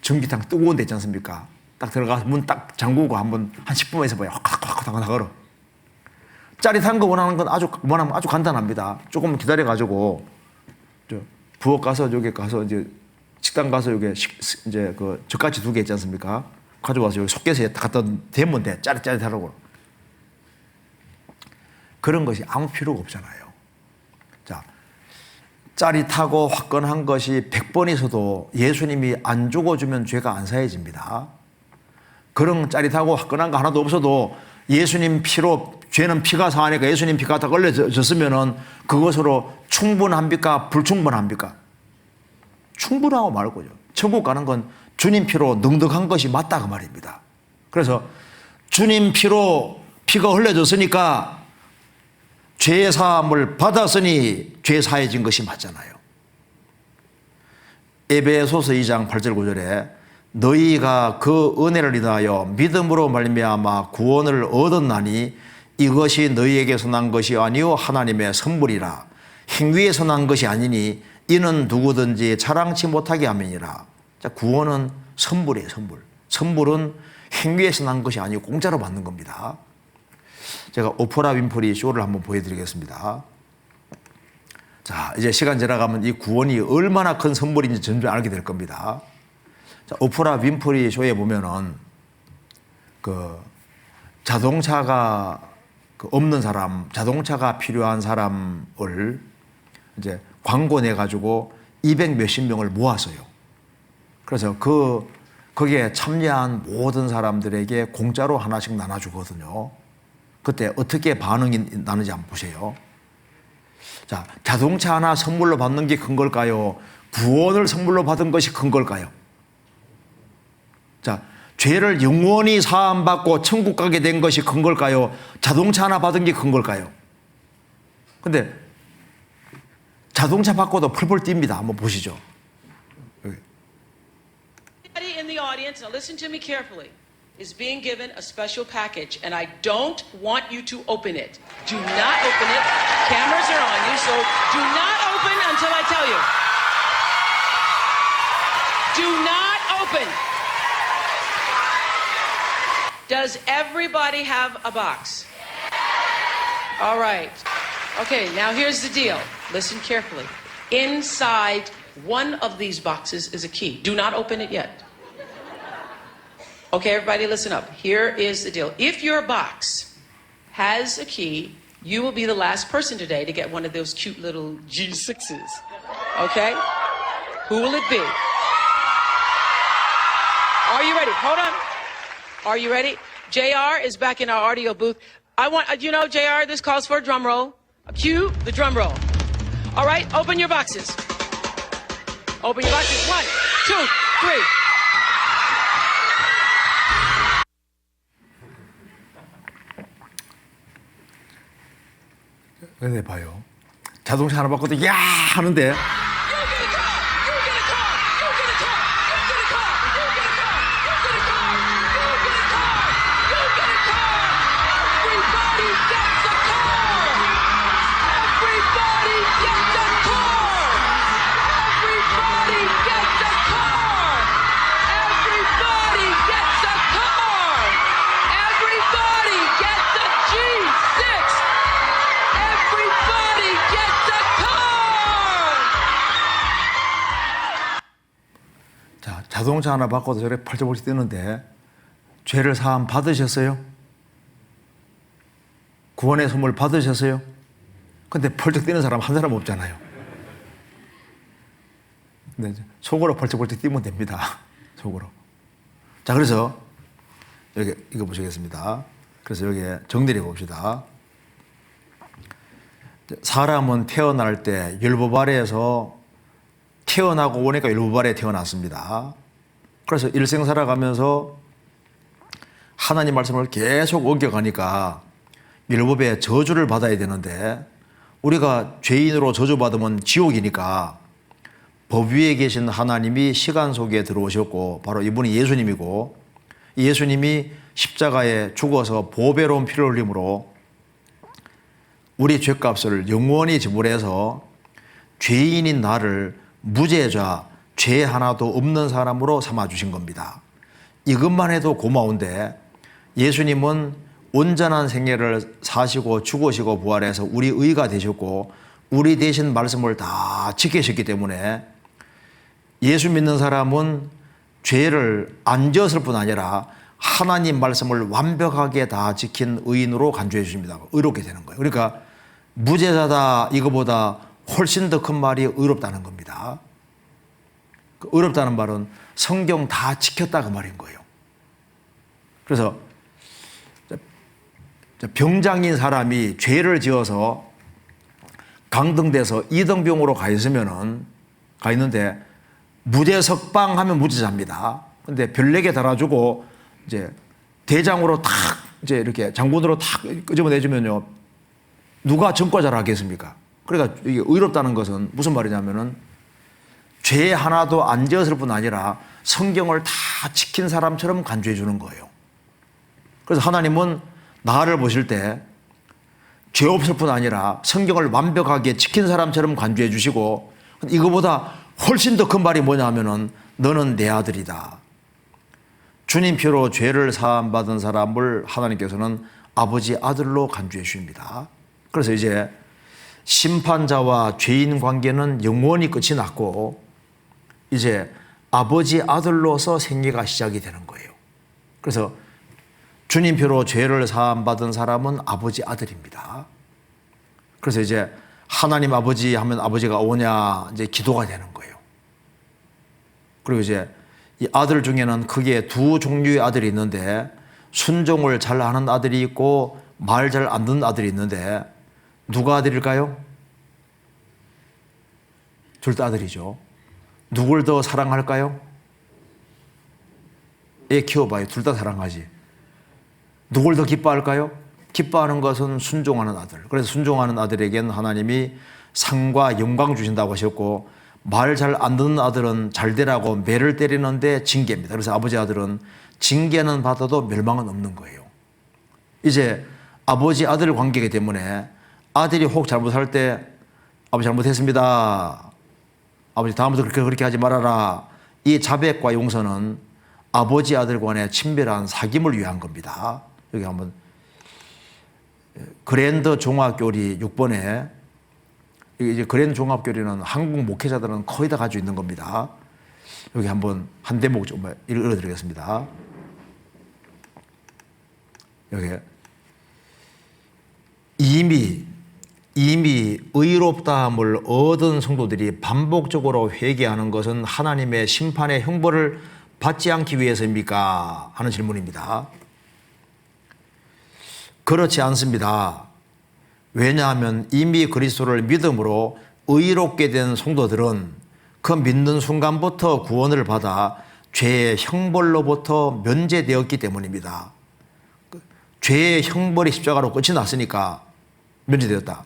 전기탕 뜨거운 데 있지 않습니까? 딱 들어가서 문 딱 잠그고 한번 한 10분만 있어봐요. 확 걸어. 짜릿한 거 원하는 건 원하면 아주 간단합니다. 조금 기다려가지고 부엌 가서 여기 가서 이제 식당 가서 여기 이제 그 젓가지 2개 있지 않습니까? 가져와서 여기 속개서에 갖다 대면 돼. 짜릿짜릿하라고. 그런 것이 아무 필요가 없잖아요. 자, 짜릿하고 화끈한 것이 100번 있어도 예수님이 안 죽어주면 죄가 안 사해집니다. 그런 짜릿하고 화끈한 거 하나도 없어도 예수님 피로 죄는 피가 상하니까 예수님 피가 다 걸려졌으면은 그것으로 충분합니까? 불충분합니까? 충분하고 말 거죠. 천국 가는 건 주님 피로 넉넉한 것이 맞다 그 말입니다. 그래서 주님 피로 피가 흘려졌으니까 죄 사함을 받았으니 죄 사해진 것이 맞잖아요. 에베소서 2장 8절 9절에 너희가 그 은혜를 인하여 믿음으로 말미암아 구원을 얻었나니 이것이 너희에게서 난 것이 아니요 하나님의 선물이라. 행위에서 난 것이 아니니 이는 누구든지 자랑치 못하게 함이니라. 자, 구원은 선물이에요. 선물은 행위에서 난 것이 아니고 공짜로 받는 겁니다. 제가 오프라 윈프리 쇼를 한번 보여드리겠습니다. 자, 이제 시간 지나가면 이 구원이 얼마나 큰 선물인지 점점 알게 될 겁니다. 자, 오프라 윈프리 쇼에 보면은 그 자동차가 없는 사람, 자동차가 필요한 사람을 이제 광고 내가지고 200 몇십 명을 모았어요. 그래서 거기에 참여한 모든 사람들에게 공짜로 하나씩 나눠주거든요. 그때 어떻게 반응이 나는지 한번 보세요. 자, 자동차 하나 선물로 받는 게 큰 걸까요? 구원을 선물로 받은 것이 큰 걸까요? 자, 죄를 영원히 사함받고 천국 가게 된 것이 큰 걸까요? 자동차 하나 받은 게 큰 걸까요? 근데 자동차 받고도 펄펄 뜁니다. 한번 보시죠. Everybody in the audience, now listen to me carefully, is being given a special package, and I don't want you to open it. Do not open it. Cameras are on you, so do not open until I tell you. Do not open. Does everybody have a box? All right. Okay, now here's the deal. Listen carefully. Inside one of these boxes is a key. Do not open it yet. Okay, everybody listen up. Here is the deal. If your box has a key, you will be the last person today to get one of those cute little G6s. Okay? Who will it be? Are you ready? Hold on. Are you ready? JR is back in our audio booth. You know, JR, this calls for a drum roll. Cue the drum roll. All right, open your boxes. Open your boxes. 1, 2, 3. 근데 봐요. 자동차 하나 바꿔도 야 하는데 자동차 하나 바꿔도 저렇게 펄쩍펄쩍 뛰는데 죄를 사함 받으셨어요? 구원의 선물 받으셨어요? 근데 펄쩍 뛰는 사람 한 사람 없잖아요. 근데 속으로 펄쩍펄쩍 뛰면 됩니다. 속으로. 자, 그래서 여기 이거 보시겠습니다. 그래서 여기 정리해 봅시다. 사람은 태어날 때 율법아래에서 태어나고 오니까 율법아래에 태어났습니다. 그래서 일생 살아가면서 하나님 말씀을 계속 어겨가니까 율법의 저주를 받아야 되는데 우리가 죄인으로 저주받으면 지옥이니까 법 위에 계신 하나님이 시간 속에 들어오셨고 바로 이분이 예수님이고 예수님이 십자가에 죽어서 보배로운 피를 흘림으로 우리 죄값을 영원히 지불해서 죄인인 나를 무죄자, 죄 하나도 없는 사람으로 삼아주신 겁니다. 이것만 해도 고마운데 예수님은 온전한 생애를 사시고 죽으시고 부활해서 우리 의가 되셨고 우리 대신 말씀을 다 지키셨기 때문에 예수 믿는 사람은 죄를 안 지었을 뿐 아니라 하나님 말씀을 완벽하게 다 지킨 의인으로 간주해 주십니다. 의롭게 되는 거예요. 그러니까 무죄자다 이거보다 훨씬 더 큰 말이 의롭다는 겁니다. 의롭다는 말은 성경 다 지켰다 그 말인 거예요. 그래서 병장인 사람이 죄를 지어서 강등돼서 이등병으로 가 있는데 무죄 석방하면 무죄자입니다. 근데 별내게 달아주고 이제 대장으로 탁 이제 이렇게 장군으로 탁 끄집어내주면요 누가 전과자를 하겠습니까? 그러니까 이게 의롭다는 것은 무슨 말이냐면은 죄 하나도 안 지었을 뿐 아니라 성경을 다 지킨 사람처럼 간주해 주는 거예요. 그래서 하나님은 나를 보실 때 죄 없을 뿐 아니라 성경을 완벽하게 지킨 사람처럼 간주해 주시고 이거보다 훨씬 더 큰 말이 뭐냐 하면은 너는 내 아들이다. 주님 피로 죄를 사함받은 사람을 하나님께서는 아버지 아들로 간주해 주십니다. 그래서 이제 심판자와 죄인 관계는 영원히 끝이 났고 이제 아버지 아들로서 생애가 시작이 되는 거예요. 그래서 주님 피로 죄를 사함받은 사람은 아버지 아들입니다. 그래서 이제 하나님 아버지 하면 아버지가 오냐 이제 기도가 되는 거예요. 그리고 이제 이 아들 중에는 크게 두 종류의 아들이 있는데 순종을 잘 하는 아들이 있고 말 잘 안 듣는 아들이 있는데 누가 아들일까요? 둘 다 아들이죠. 누굴 더 사랑할까요? 애 키워봐요. 둘 다 사랑하지. 누굴 더 기뻐할까요? 기뻐하는 것은 순종하는 아들. 그래서 순종하는 아들에게는 하나님이 상과 영광 주신다고 하셨고 말 잘 안 듣는 아들은 잘 되라고 매를 때리는데 징계입니다. 그래서 아버지 아들은 징계는 받아도 멸망은 없는 거예요. 이제 아버지 아들 관계이기 때문에 아들이 혹 잘못할 때 아버지 잘못했습니다. 아버지 다음부터 그렇게 하지 말아라. 이 자백과 용서는 아버지 아들 간의 친밀한 사귐을 위한 겁니다. 여기 한번 그랜드 종합교리 6번에 이제 그랜드 종합교리는 한국 목회자들은 거의 다 가지고 있는 겁니다. 여기 한번 한 대목 좀 읽어드리겠습니다. 여기 이미 의롭다함을 얻은 성도들이 반복적으로 회개하는 것은 하나님의 심판의 형벌을 받지 않기 위해서입니까? 하는 질문입니다. 그렇지 않습니다. 왜냐하면 이미 그리스도를 믿음으로 의롭게 된 성도들은 그 믿는 순간부터 구원을 받아 죄의 형벌로부터 면제되었기 때문입니다. 죄의 형벌이 십자가로 끝이 났으니까 면제되었다.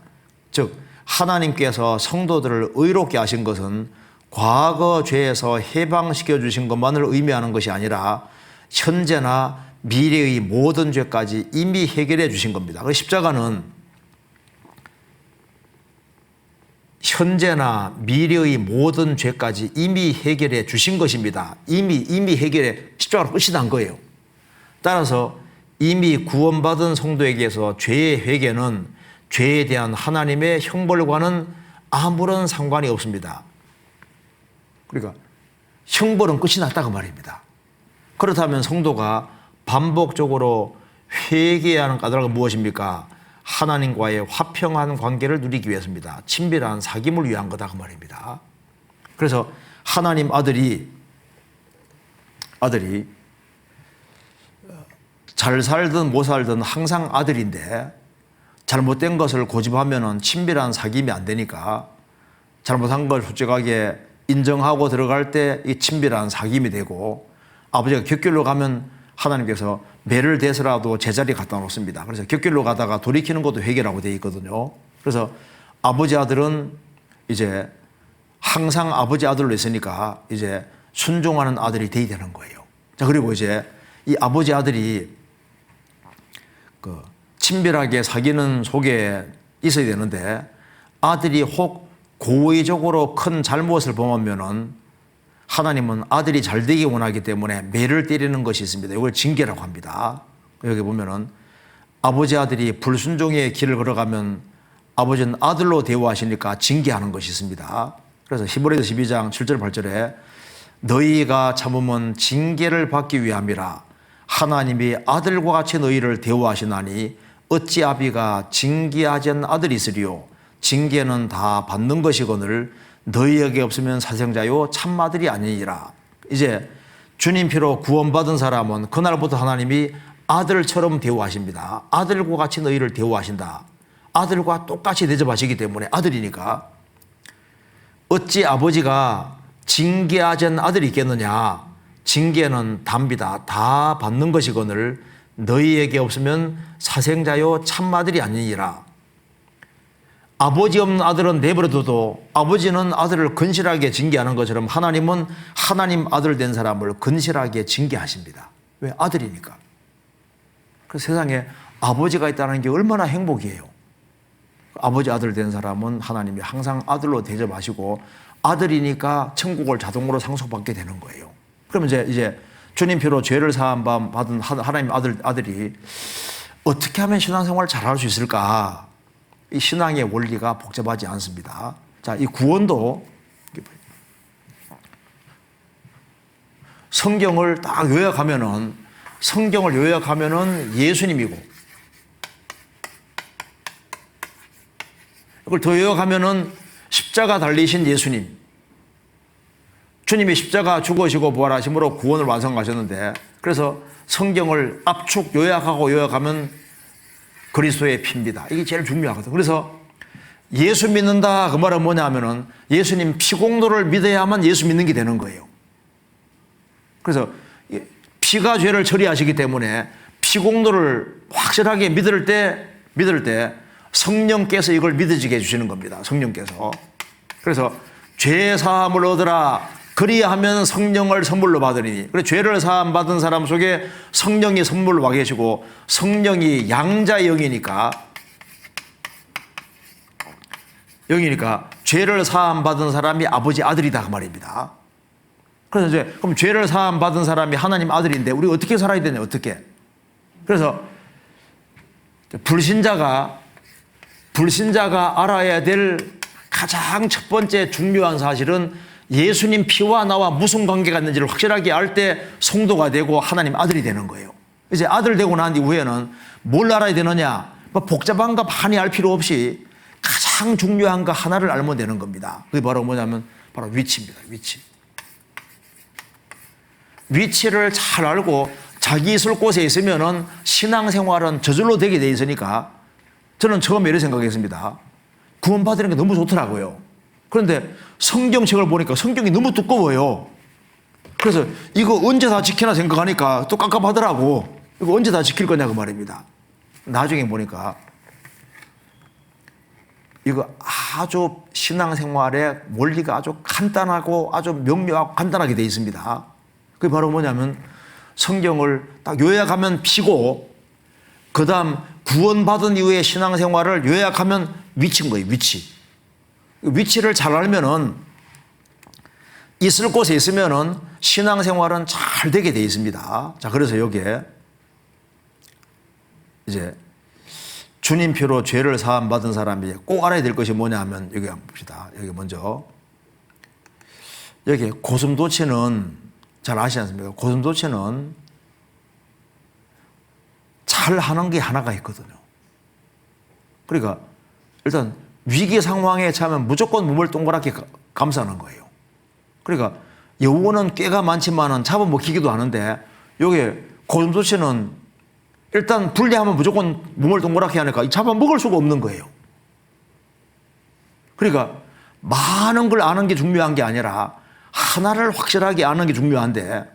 즉 하나님께서 성도들을 의롭게 하신 것은 과거 죄에서 해방시켜 주신 것만을 의미하는 것이 아니라 현재나 미래의 모든 죄까지 이미 해결해 주신 겁니다. 그래서 십자가는 현재나 미래의 모든 죄까지 이미 해결해 주신 것입니다. 이미 해결해 십자가로 끝이 난 거예요. 따라서 이미 구원받은 성도에게서 죄의 회개는 죄에 대한 하나님의 형벌과는 아무런 상관이 없습니다. 그러니까 형벌은 끝이 났다고 말입니다. 그렇다면 성도가 반복적으로 회개해야 하는 까닭은 무엇입니까? 하나님과의 화평한 관계를 누리기 위해서입니다. 친밀한 사귐을 위한 거다 그 말입니다. 그래서 하나님 아들이 잘 살든 못 살든 항상 아들인데 잘못된 것을 고집하면은 친밀한 사귐이 안 되니까 잘못한 걸 솔직하게 인정하고 들어갈 때 이 친밀한 사귐이 되고 아버지가 격결로 가면 하나님께서 매를 대서라도 제자리 갖다 놓습니다. 그래서 곁길로 가다가 돌이키는 것도 회개라고 되어 있거든요. 그래서 아버지 아들은 이제 항상 아버지 아들로 있으니까 이제 순종하는 아들이 돼야 되는 거예요. 자, 그리고 이제 이 아버지 아들이 그 친밀하게 사귀는 속에 있어야 되는데 아들이 혹 고의적으로 큰 잘못을 범하면은 하나님은 아들이 잘 되기 원하기 때문에 매를 때리는 것이 있습니다. 이걸 징계라고 합니다. 여기 보면은 아버지 아들이 불순종의 길을 걸어가면 아버지는 아들로 대우하시니까 징계하는 것이 있습니다. 그래서 히브리서 12장 7절 8절에 너희가 참으면 징계를 받기 위함이라 하나님이 아들과 같이 너희를 대우하시나니 어찌 아비가 징계하지 않은 아들이 있으리요 징계는 다 받는 것이거늘 너희에게 없으면 사생자요 참아들이 아니니라. 이제 주님 피로 구원받은 사람은 그날부터 하나님이 아들처럼 대우하십니다. 아들과 같이 너희를 대우하신다. 아들과 똑같이 대접하시기 때문에 아들이니까 어찌 아버지가 징계하지 않은 아들이 있겠느냐. 징계는 답니다. 다 받는 것이거늘 너희에게 없으면 사생자요 참아들이 아니니라. 아버지 없는 아들은 내버려둬도 아버지는 아들을 근실하게 징계하는 것처럼 하나님은 하나님 아들 된 사람을 근실하게 징계하십니다. 왜? 아들이니까. 그 세상에 아버지가 있다는 게 얼마나 행복이에요. 아버지 아들 된 사람은 하나님이 항상 아들로 대접하시고 아들이니까 천국을 자동으로 상속받게 되는 거예요. 그러면 이제 주님 피로 죄를 사함 받은 하나님 아들이 어떻게 하면 신앙생활을 잘할 수 있을까? 이 신앙의 원리가 복잡하지 않습니다. 자, 이 구원도 성경을 딱 요약하면은 예수님이고 이걸 더 요약하면은 십자가 달리신 예수님. 주님이 십자가 죽으시고 부활하심으로 구원을 완성하셨는데 그래서 성경을 압축 요약하면 그리스도의 피입니다. 이게 제일 중요하거든요. 그래서 예수 믿는다 그 말은 뭐냐 하면은 예수님 피공로를 믿어야만 예수 믿는 게 되는 거예요. 그래서 피가 죄를 처리하시기 때문에 피공로를 확실하게 믿을 때 성령께서 이걸 믿어지게 해주시는 겁니다. 성령께서. 그래서 죄 사함을 얻으라 그리하면 성령을 선물로 받으니. 그래서 죄를 사함 받은 사람 속에 성령이 선물로 와 계시고 성령이 양자의 영이니까 죄를 사함 받은 사람이 아버지 아들이다 그 말입니다. 그래서 이제 그럼 죄를 사함 받은 사람이 하나님 아들인데 우리 어떻게 살아야 되냐 어떻게? 그래서 불신자가 알아야 될 가장 첫 번째 중요한 사실은 예수님 피와 나와 무슨 관계가 있는지를 확실하게 알 때 성도가 되고 하나님 아들이 되는 거예요. 이제 아들 되고 난 이후에는 뭘 알아야 되느냐? 복잡한 거 많이 알 필요 없이 가장 중요한 거 하나를 알면 되는 겁니다. 그게 바로 뭐냐면 바로 위치입니다. 위치를 잘 알고 자기 있을 곳에 있으면은 신앙생활은 저절로 되게 돼 있으니까 저는 처음에 이렇게 생각했습니다. 구원받는 게 너무 좋더라고요. 그런데 성경책을 보니까 성경이 너무 두꺼워요. 그래서 이거 언제 다 지키나 생각하니까 또 깝깝하더라고. 이거 언제 다 지킬 거냐 그 말입니다. 나중에 보니까 이거 아주 신앙생활의 원리가 아주 간단하고 아주 명료하고 간단하게 되어 있습니다. 그게 바로 뭐냐면 성경을 딱 요약하면 피고 그 다음 구원받은 이후의 신앙생활을 요약하면 위치인 거예요. 위치를 잘 알면은 있을 곳에 있으면은 신앙생활은 잘 되게 되어 있습니다. 자, 그래서 여기에 이제 주님 피로 죄를 사함 받은 사람이 꼭 알아야 될 것이 뭐냐 하면 여기 한번 봅시다. 여기 먼저 여기 고슴도치는 잘 아시지 않습니까? 고슴도치는 잘 하는 게 하나가 있거든요. 그러니까 일단 위기 상황에 처하면 무조건 몸을 동그랗게 감싸는 거예요. 그러니까 여우는 꾀가 많지만은 잡아먹히기도 하는데 여기 고슴도치는 일단 분리하면 무조건 몸을 동그랗게 하니까 잡아먹을 수가 없는 거예요. 그러니까 많은 걸 아는 게 중요한 게 아니라 하나를 확실하게 아는 게 중요한데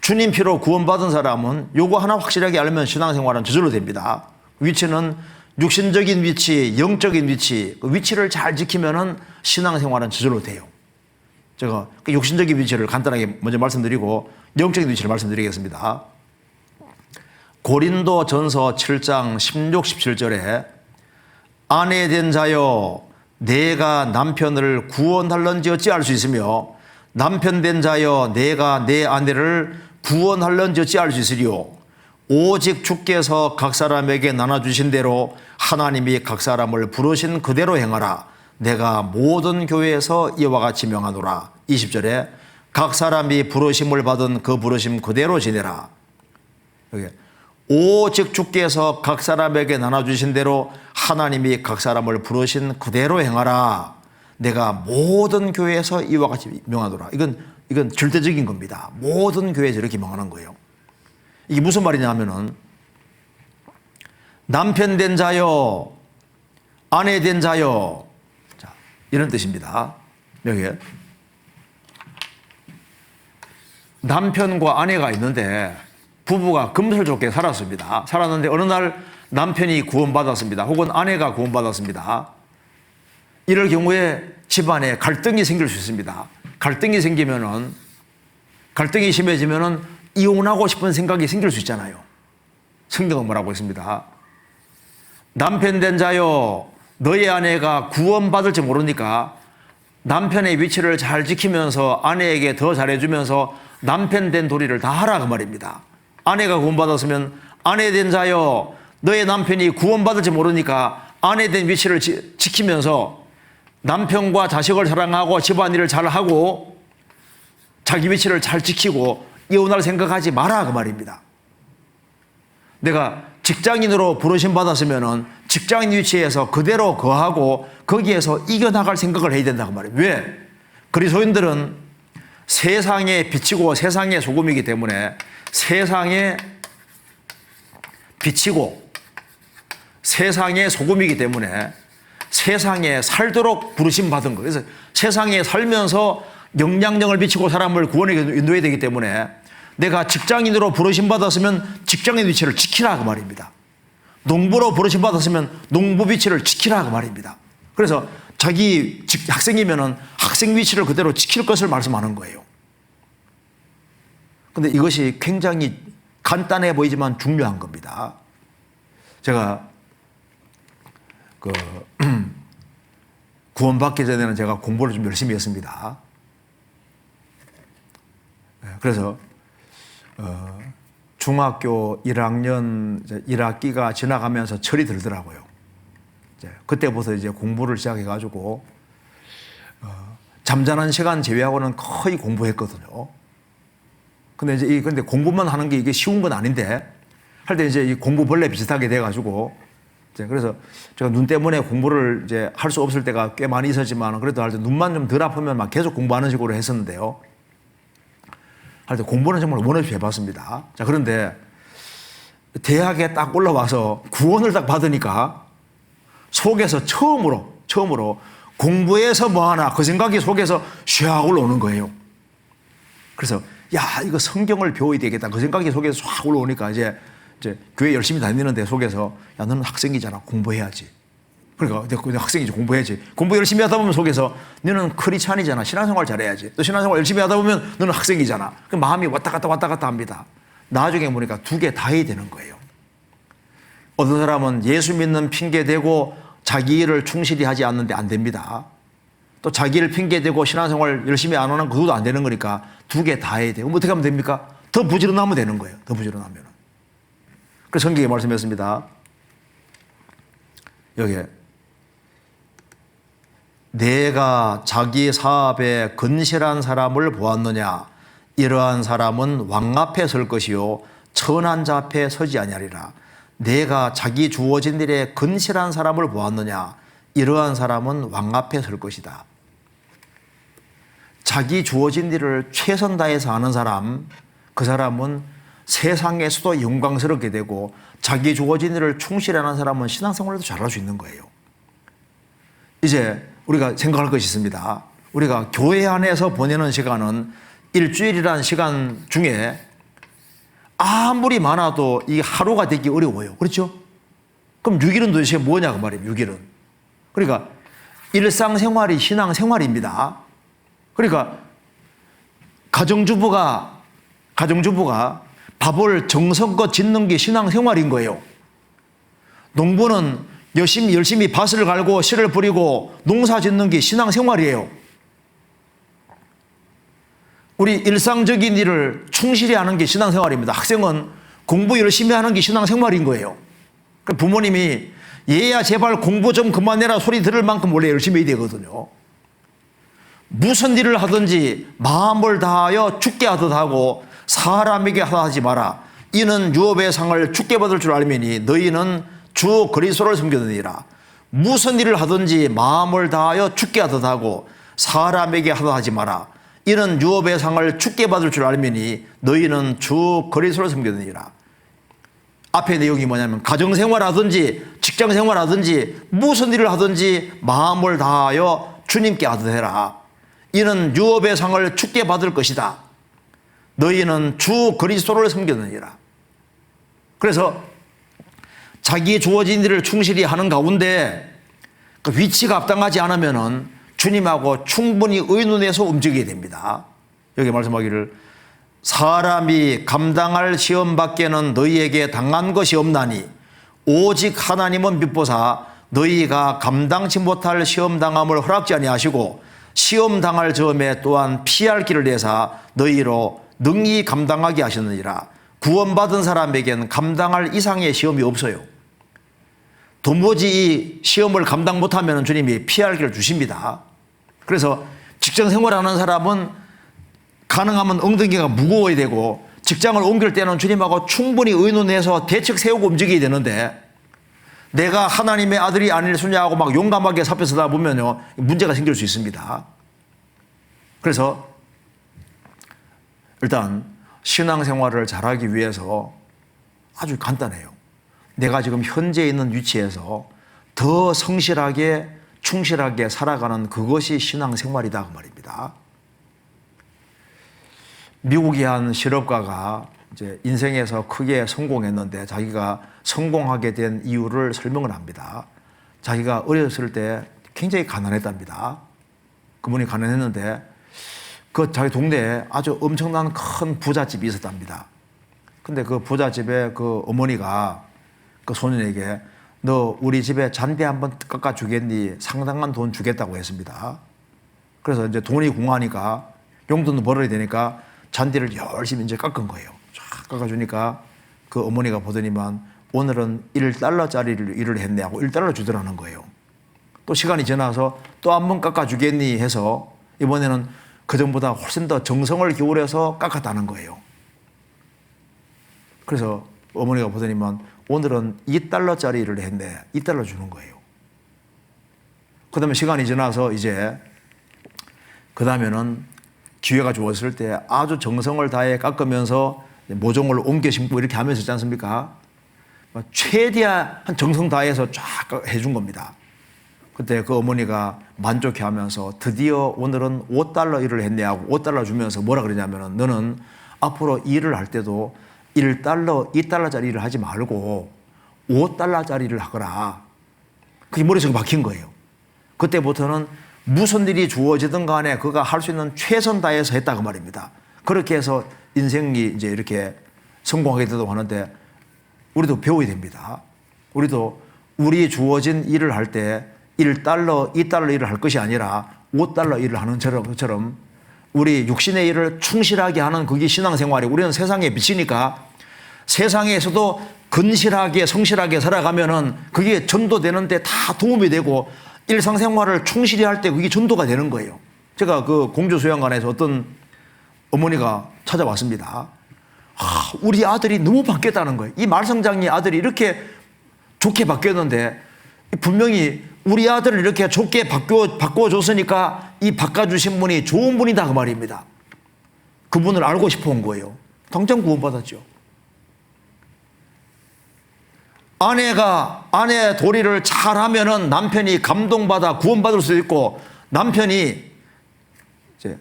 주님 피로 구원받은 사람은 요거 하나 확실하게 알면 신앙생활은 저절로 됩니다. 위치는 육신적인 위치, 영적인 위치, 그 위치를 잘 지키면은 신앙생활은 저절로 돼요. 제가 그 육신적인 위치를 간단하게 먼저 말씀드리고 영적인 위치를 말씀드리겠습니다. 고린도 전서 7장 16, 17절에 아내 된 자여 내가 남편을 구원할런지 어찌 알 수 있으며 남편 된 자여 내가 내 아내를 구원할런지 어찌 알 수 있으리요. 오직 주께서 각 사람에게 나눠주신 대로 하나님이 각 사람을 부르신 그대로 행하라. 내가 모든 교회에서 이와 같이 명하노라. 20절에 각 사람이 부르심을 받은 그 부르심 그대로 지내라. 여기 오직 주께서 각 사람에게 나눠주신 대로 하나님이 각 사람을 부르신 그대로 행하라. 내가 모든 교회에서 이와 같이 명하노라. 이건 절대적인 겁니다. 모든 교회에서 이렇게 명하는 거예요. 이게 무슨 말이냐 하면은 남편 된 자여, 아내 된 자여, 자, 이런 뜻입니다. 여기에 남편과 아내가 있는데 부부가 금슬 좋게 살았습니다. 살았는데 어느 날 남편이 구원받았습니다. 혹은 아내가 구원받았습니다. 이럴 경우에 집안에 갈등이 생길 수 있습니다. 갈등이 생기면은, 갈등이 심해지면은 이혼하고 싶은 생각이 생길 수 있잖아요. 성경은 뭐라고 했습니다. 남편 된 자여, 너의 아내가 구원받을지 모르니까 남편의 위치를 잘 지키면서 아내에게 더 잘해주면서 남편 된 도리를 다 하라 그 말입니다. 아내가 구원받았으면 아내 된 자여, 너의 남편이 구원받을지 모르니까 아내 된 위치를 지키면서 남편과 자식을 사랑하고 집안일을 잘하고 자기 위치를 잘 지키고 이혼할 생각하지 마라 그 말입니다. 내가 직장인으로 부르심 받았으면 직장인 위치에서 그대로 거하고 거기에서 이겨나갈 생각을 해야 된다 그 말이에요. 왜? 그리스도인들은 세상에 비치고 세상의 소금이기 때문에 세상에 비치고 세상의 소금이기 때문에 세상에 살도록 부르심 받은 거예요. 그래서 세상에 살면서 영향력을 미치고 사람을 구원에 인도해야 되기 때문에 내가 직장인으로 부르심 받았으면 직장인 위치를 지키라 그 말입니다. 농부로 부르심 받았으면 농부 위치를 지키라 그 말입니다. 그래서 자기 학생이면은 학생 위치를 그대로 지킬 것을 말씀하는 거예요. 근데 이것이 굉장히 간단해 보이지만 중요한 겁니다. 제가 구원받기 전에는 제가 공부를 좀 열심히 했습니다. 그래서 중학교 1학년 1학기가 지나가면서 철이 들더라고요. 그때부터 이제 공부를 시작해가지고 잠자는 시간 제외하고는 거의 공부했거든요. 근데 공부만 하는 게 이게 쉬운 건 아닌데 할 때 이제 이 공부벌레 비슷하게 돼가지고 그래서 제가 눈 때문에 공부를 이제 할 수 없을 때가 꽤 많이 있었지만 그래도 할 때 눈만 좀 덜 아프면 막 계속 공부하는 식으로 했었는데요. 할 때 공부는 정말 원없이 해봤습니다. 자, 그런데 대학에 딱 올라와서 구원을 딱 받으니까 속에서 처음으로 공부해서 뭐하나 그 생각이 속에서 샥 올라오는 거예요. 그래서 야, 이거 성경을 배워야 되겠다 그 생각이 속에서 쫙 올라오니까 이제 교회 열심히 다니는데 속에서 야, 너는 학생이잖아, 공부해야지. 그러니까 내가 학생이지, 공부해야지. 공부 열심히 하다 보면 속에서 너는 크리스찬이잖아, 신앙생활 잘해야지. 또 신앙생활 열심히 하다 보면 너는 학생이잖아. 그 마음이 왔다 갔다 합니다. 나중에 보니까 두 개 다 해야 되는 거예요. 어떤 사람은 예수 믿는 핑계 대고 자기 일을 충실히 하지 않는데 안 됩니다. 또 자기 일 핑계 대고 신앙생활 열심히 안 하는 그것도 안 되는 거니까 두 개 다 해야 돼요. 그럼 어떻게 하면 됩니까? 더 부지런하면 되는 거예요. 더 부지런하면. 그래서 성경에 말씀했습니다. 여기에 내가 자기 사업에 건실한 사람을 보았느냐? 이러한 사람은 왕 앞에 설 것이요 천한 자 앞에 서지 아니하리라. 내가 자기 주어진 일에 건실한 사람을 보았느냐? 이러한 사람은 왕 앞에 설 것이다. 자기 주어진 일을 최선 다해서 하는 사람, 그 사람은 세상에서도 영광스럽게 되고 자기 주어진 일을 충실히 하는 사람은 신앙생활도 잘할 수 있는 거예요. 이제 우리가 생각할 것이 있습니다. 우리가 교회 안에서 보내는 시간은 일주일이라는 시간 중에 아무리 많아도 이게 하루가 되기 어려워요. 그렇죠? 그럼 6일은 도대체 뭐냐 그 말이에요. 6일은. 그러니까 일상생활이 신앙생활입니다. 그러니까 가정주부가 밥을 정성껏 짓는 게 신앙생활인 거예요. 농부는 열심히 밭을 갈고 씨를 뿌리고 농사 짓는 게 신앙생활이에요. 우리 일상적인 일을 충실히 하는 게 신앙생활입니다. 학생은 공부 열심히 하는 게 신앙생활인 거예요. 부모님이 얘야 제발 공부 좀 그만해라 소리 들을 만큼 원래 열심히 해야 되거든요. 무슨 일을 하든지 마음을 다하여 주께 하듯 하고 사람에게 하지 마라. 이는 유업의 상을 주께 받을 줄 알미니 너희는 주 그리스도를 섬기느니라. 무슨 일을 하든지 마음을 다하여 주께 하듯 하고 사람에게 하듯 하지 마라. 이는 유업의 상을 주께 받을 줄 알미니 너희는 주 그리스도를 섬기느니라. 앞에 내용이 뭐냐면 가정생활 하든지 직장생활 하든지 무슨 일을 하든지 마음을 다하여 주님께 하듯 해라. 이는 유업의 상을 주께 받을 것이다. 너희는 주 그리스도를 섬기느니라. 그래서 자기 주어진 일을 충실히 하는 가운데 그 위치가 합당하지 않으면은 주님하고 충분히 의논해서 움직여야 됩니다. 여기 말씀하기를 사람이 감당할 시험 밖에는 너희에게 당한 것이 없나니 오직 하나님은 믿보사 너희가 감당치 못할 시험 당함을 허락지 아니하시고 시험 당할 점에 또한 피할 길을 내사 너희로 능히 감당하게 하셨느니라. 구원받은 사람에게는 감당할 이상의 시험이 없어요. 도무지 이 시험을 감당 못하면 주님이 피할 길을 주십니다. 그래서 직장 생활하는 사람은 가능하면 엉덩이가 무거워야 되고 직장을 옮길 때는 주님하고 충분히 의논해서 대책 세우고 움직여야 되는데 내가 하나님의 아들이 아니겠느냐고 막 용감하게 사표 쓰다 보면요 문제가 생길 수 있습니다. 그래서 일단 신앙생활을 잘하기 위해서 아주 간단해요. 내가 지금 현재 있는 위치에서 더 성실하게 충실하게 살아가는 그것이 신앙생활이다 그 말입니다. 미국의 한 실업가가 이제 인생에서 크게 성공했는데 자기가 성공하게 된 이유를 설명을 합니다. 자기가 어렸을 때 굉장히 가난했답니다. 그분이 가난했는데 그 자기 동네에 아주 엄청난 큰 부잣집이 있었답니다. 근데 그 부잣집에 그 어머니가 그 소년에게 너 우리 집에 잔디 한번 깎아주겠니? 상당한 돈 주겠다고 했습니다. 그래서 이제 돈이 궁하니까 용돈도 벌어야 되니까 잔디를 열심히 이제 깎은 거예요. 쫙 깎아주니까 그 어머니가 보더니만 오늘은 1달러짜리를 일을 했네 하고 1달러 주더라는 거예요. 또 시간이 지나서 또 한 번 깎아주겠니 해서 이번에는 그전보다 훨씬 더 정성을 기울여서 깎았다는 거예요. 그래서 어머니가 보더니만 오늘은 2달러짜리 일을 했네. 2달러 주는 거예요. 그 다음에 시간이 지나서 이제 그 다음에는 기회가 좋았을 때 아주 정성을 다해 깎으면서 모종을 옮겨 심고 이렇게 하면서 있지 않습니까? 최대한 정성 다해서 쫙 해준 겁니다. 그때 그 어머니가 만족해 하면서 드디어 오늘은 5달러 일을 했네 하고 5달러 주면서 뭐라 그러냐면은 너는 앞으로 일을 할 때도 1달러, 2달러짜리 일을 하지 말고 5달러짜리 일을 하거라. 그게 머릿속에 박힌 거예요. 그때부터는 무슨 일이 주어지든 간에 그가 할 수 있는 최선 다해서 했다고 말입니다. 그렇게 해서 인생이 이제 이렇게 성공하게 되도록 하는데 우리도 배워야 됩니다. 우리도 우리 주어진 일을 할 때 1달러, 2달러 일을 할 것이 아니라 5달러 일을 하는 것처럼 우리 육신의 일을 충실하게 하는 그게 신앙생활이고 우리는 세상에 미치니까 세상에서도 근실하게 성실하게 살아가면은 그게 전도되는데 다 도움이 되고 일상생활을 충실히 할 때 그게 전도가 되는 거예요. 제가 그 공주수양관에서 어떤 어머니가 찾아왔습니다. 우리 아들이 너무 바뀌었다는 거예요. 이 말성장이 아들이 이렇게 좋게 바뀌었는데 분명히 우리 아들을 이렇게 좋게 바꿔줬으니까 이 바꿔주신 분이 좋은 분이다 그 말입니다. 그분을 알고 싶어 온 거예요. 당장 구원받았죠. 아내가 아내 도리를 잘하면은 남편이 감동받아 구원받을 수 있고 남편이 이제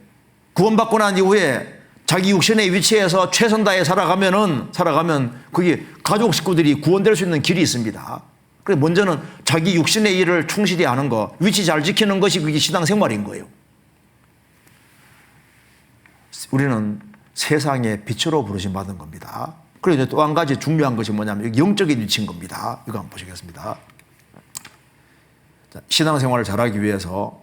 구원받고 난 이후에 자기 육신의 위치에서 최선 다해 살아가면 그게 가족 식구들이 구원될 수 있는 길이 있습니다. 그래서 먼저는 자기 육신의 일을 충실히 하는 거, 위치 잘 지키는 것이 그게 신앙생활인 거예요. 우리는 세상의 빛으로 부르심 받은 겁니다. 그리고 또 한 가지 중요한 것이 뭐냐면 영적인 위치인 겁니다. 이거 한번 보시겠습니다. 신앙생활을 잘하기 위해서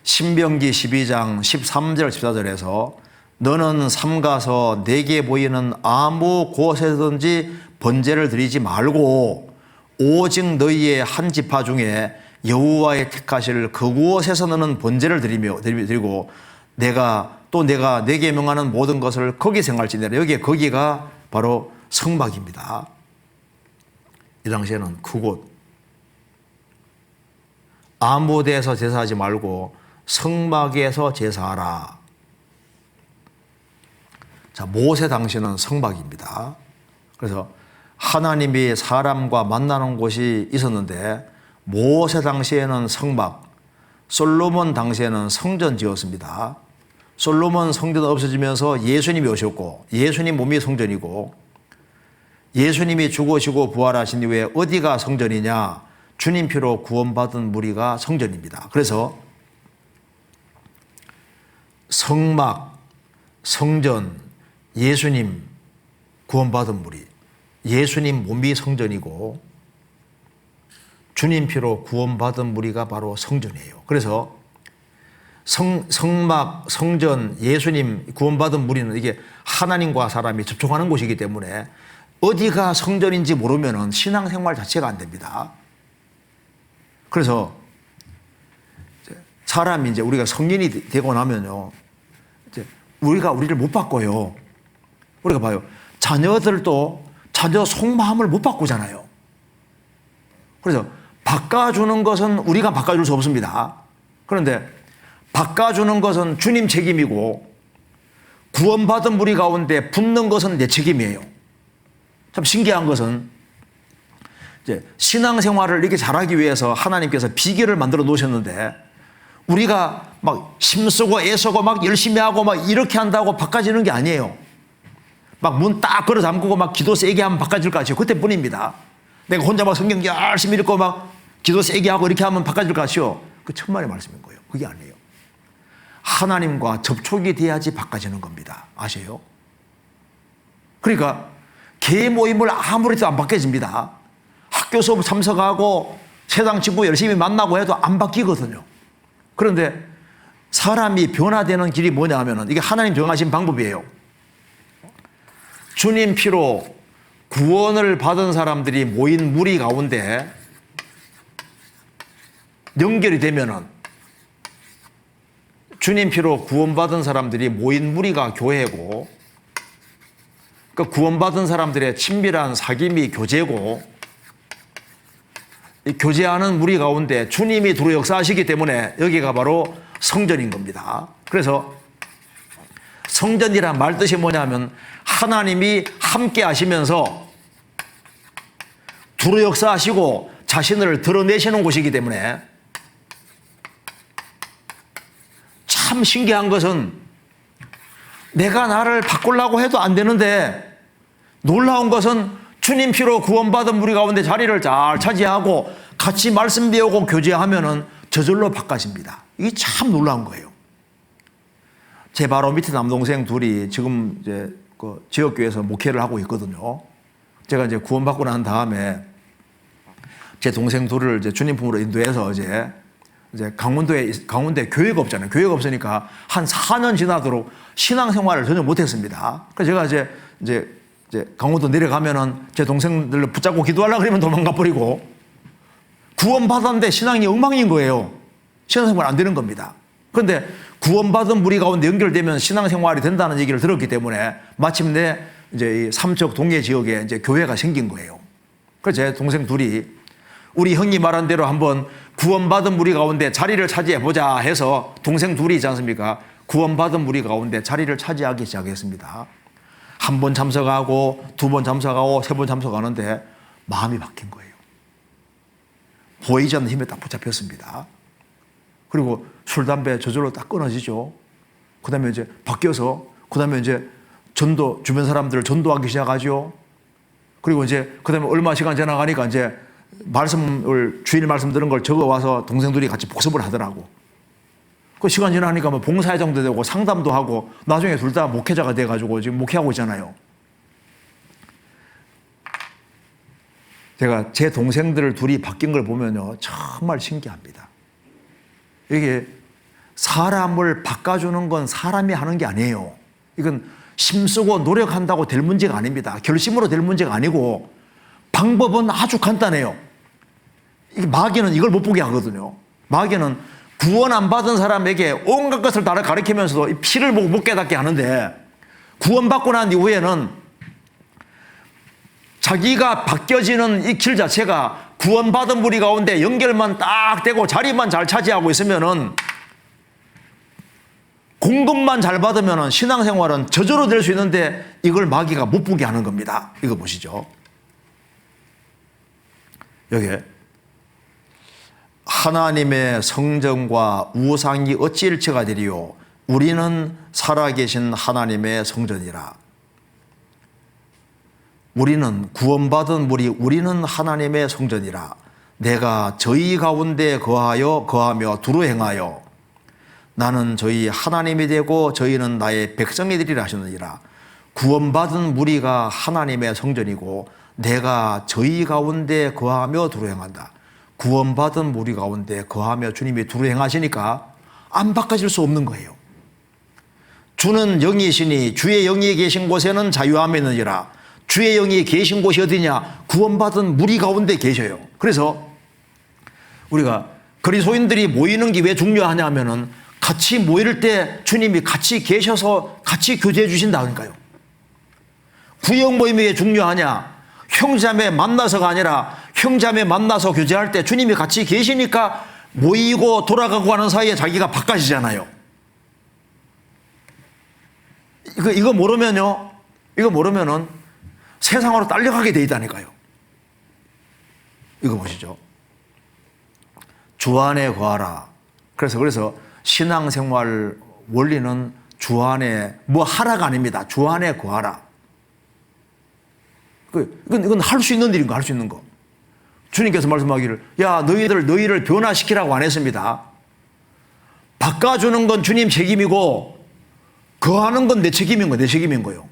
신명기 12장 13절 14절에서 너는 삼가서 내게 보이는 아무 곳에든지 번제를 드리지 말고 오직 너희의 한 지파 중에 여호와의 택하실 그곳에서 너는 번제를 드리고 내가 내게 명하는 모든 것을 거기 생활지내라. 거기가 바로 성막입니다. 이 당시에는 그곳 아무 데에서 제사하지 말고 성막에서 제사하라. 자, 모세 당시는 성막입니다. 그래서 하나님이 사람과 만나는 곳이 있었는데 모세 당시에는 성막, 솔로몬 당시에는 성전 지었습니다. 솔로몬 성전 없어지면서 예수님이 오셨고 예수님 몸이 성전이고 예수님이 죽으시고 부활하신 이후에 어디가 성전이냐? 주님 피로 구원받은 무리가 성전입니다. 그래서 성막, 성전, 예수님 구원받은 무리, 예수님 몸이 성전이고 주님 피로 구원받은 무리가 바로 성전이에요. 그래서 성막, 성전, 예수님 구원받은 무리는 이게 하나님과 사람이 접촉하는 곳이기 때문에 어디가 성전인지 모르면 신앙생활 자체가 안 됩니다. 그래서 사람이 이제 우리가 성인이 되고 나면요, 우리를 못 바꿔요. 우리가 봐요. 자녀들도 자녀 속마음을 못 바꾸잖아요. 그래서 바꿔주는 것은 우리가 바꿔줄 수 없습니다. 그런데 바꿔주는 것은 주님 책임이고 구원받은 무리 가운데 붙는 것은 내 책임이에요. 참 신기한 것은 이제 신앙생활을 이렇게 잘하기 위해서 하나님께서 비결을 만들어 놓으셨는데 우리가 막 힘쓰고 애쓰고 막 열심히 하고 막 이렇게 한다고 바꿔지는 게 아니에요. 막 문 딱 걸어 잠그고 막 기도 세게 하면 바꿔질 것 같아요. 그때뿐입니다. 내가 혼자 막 성경 열심히 읽고 막 기도 세게 하고 이렇게 하면 바꿔질 것 같아요. 그 천만의 말씀인 거예요. 그게 아니에요. 하나님과 접촉이 돼야지 바꿔지는 겁니다. 아세요? 그러니까 개 모임을 아무리 해도 안 바뀌어집니다. 학교 수업 참석하고 세상 친구 열심히 만나고 해도 안 바뀌거든요. 그런데 사람이 변화되는 길이 뭐냐 하면은 이게 하나님 정하신 방법이에요. 주님 피로 구원을 받은 사람들이 모인 무리 가운데 연결이 되면은 주님 피로 구원받은 사람들이 모인 무리가 교회고 그 구원받은 사람들의 친밀한 사귐이 교제고 이 교제하는 무리 가운데 주님이 두루 역사하시기 때문에 여기가 바로 성전인 겁니다. 그래서 성전이란 말 뜻이 뭐냐면 하나님이 함께 하시면서 두루 역사하시고 자신을 드러내시는 곳이기 때문에 참 신기한 것은 내가 나를 바꾸려고 해도 안 되는데 놀라운 것은 주님 피로 구원받은 무리 가운데 자리를 잘 차지하고 같이 말씀 배우고 교제하면은 저절로 바꿔집니다. 이게 참 놀라운 거예요. 제 바로 밑에 남동생 둘이 지금 이제 그 지역교회에서 목회를 하고 있거든요. 제가 이제 구원받고 난 다음에 제 동생 둘을 이제 주님 품으로 인도해서 이제 강원도에 교회가 없잖아요. 교회가 없으니까 한 4년 지나도록 신앙생활을 전혀 못했습니다. 그래서 제가 이제 강원도 내려가면은 제 동생들을 붙잡고 기도하려고 그러면 도망가 버리고 구원받았는데 신앙이 엉망인 거예요. 신앙생활 안 되는 겁니다. 그런데 구원받은 무리 가운데 연결되면 신앙생활이 된다는 얘기를 들었기 때문에 마침내 이제 이 삼척 동해 지역에 이제 교회가 생긴 거예요. 그래서 제 동생 둘이 우리 형이 말한 대로 한번 구원받은 무리 가운데 자리를 차지해 보자 해서 동생 둘이 있지 않습니까? 구원받은 무리 가운데 자리를 차지하기 시작했습니다. 한 번 참석하고 두 번 참석하고 세 번 참석하는데 마음이 바뀐 거예요. 보이지 않는 힘에 딱 붙잡혔습니다. 그리고 술, 담배 저절로 딱 끊어지죠. 그 다음에 이제 바뀌어서 그 다음에 이제 전도, 주변 사람들을 전도하기 시작하죠. 그리고 이제 그 다음에 얼마 시간 지나가니까 이제 말씀을, 주일 말씀 들은 걸 적어 와서 동생들이 같이 복습을 하더라고. 그 시간 지나니까 뭐 봉사회장도 되고 상담도 하고 나중에 둘 다 목회자가 돼가지고 지금 목회하고 있잖아요. 제가 제 동생들 둘이 바뀐 걸 보면요, 정말 신기합니다. 이게 사람을 바꿔주는 건 사람이 하는 게 아니에요. 이건 힘쓰고 노력한다고 될 문제가 아닙니다. 결심으로 될 문제가 아니고 방법은 아주 간단해요. 마귀는 이걸 못 보게 하거든요. 마귀는 구원 안 받은 사람에게 온갖 것을 다 가르치면서도 이 피를 보고 못 깨닫게 하는데, 구원받고 난 이후에는 자기가 바뀌어지는 이 길 자체가 구원받은 무리 가운데 연결만 딱 되고 자리만 잘 차지하고 있으면은, 공급만 잘 받으면은 신앙생활은 저절로 될 수 있는데 이걸 마귀가 못 보게 하는 겁니다. 이거 보시죠. 여기 하나님의 성전과 우상이 어찌 일체가 되리요? 우리는 살아계신 하나님의 성전이라. 우리는 구원받은 무리, 우리는 하나님의 성전이라. 내가 저희 가운데 거하며 두루 행하여 나는 저희 하나님이 되고 저희는 나의 백성이 되리라 하셨느니라. 구원받은 무리가 하나님의 성전이고 내가 저희 가운데 거하며 두루 행한다. 구원받은 무리 가운데 거하며 주님이 두루 행하시니까 안 바꿔질 수 없는 거예요. 주는 영이시니 주의 영이 계신 곳에는 자유함이 있느니라. 주의 영이 계신 곳이 어디냐? 구원받은 무리 가운데 계셔요. 그래서 우리가 그리스도인들이 모이는 게 왜 중요하냐면은 같이 모일 때 주님이 같이 계셔서 같이 교제해 주신다니까요. 구역 모임이 왜 중요하냐? 형제자매 만나서가 아니라 형제자매 만나서 교제할 때 주님이 같이 계시니까 모이고 돌아가고 하는 사이에 자기가 바꿔지잖아요. 이거 모르면요, 이거 모르면은 세상으로 딸려가게 돼 있다니까요. 이거 보시죠. 주 안에 거하라. 그래서 신앙생활 원리는 주 안에 뭐 하라가 아닙니다. 주 안에 거하라. 이건 할 수 있는 일인 거, 할 수 있는 거. 주님께서 말씀하기를, 야, 너희를 변화시키라고 안 했습니다. 바꿔주는 건 주님 책임이고, 거하는 건 내 책임인 거예요. 내 책임인 거예요.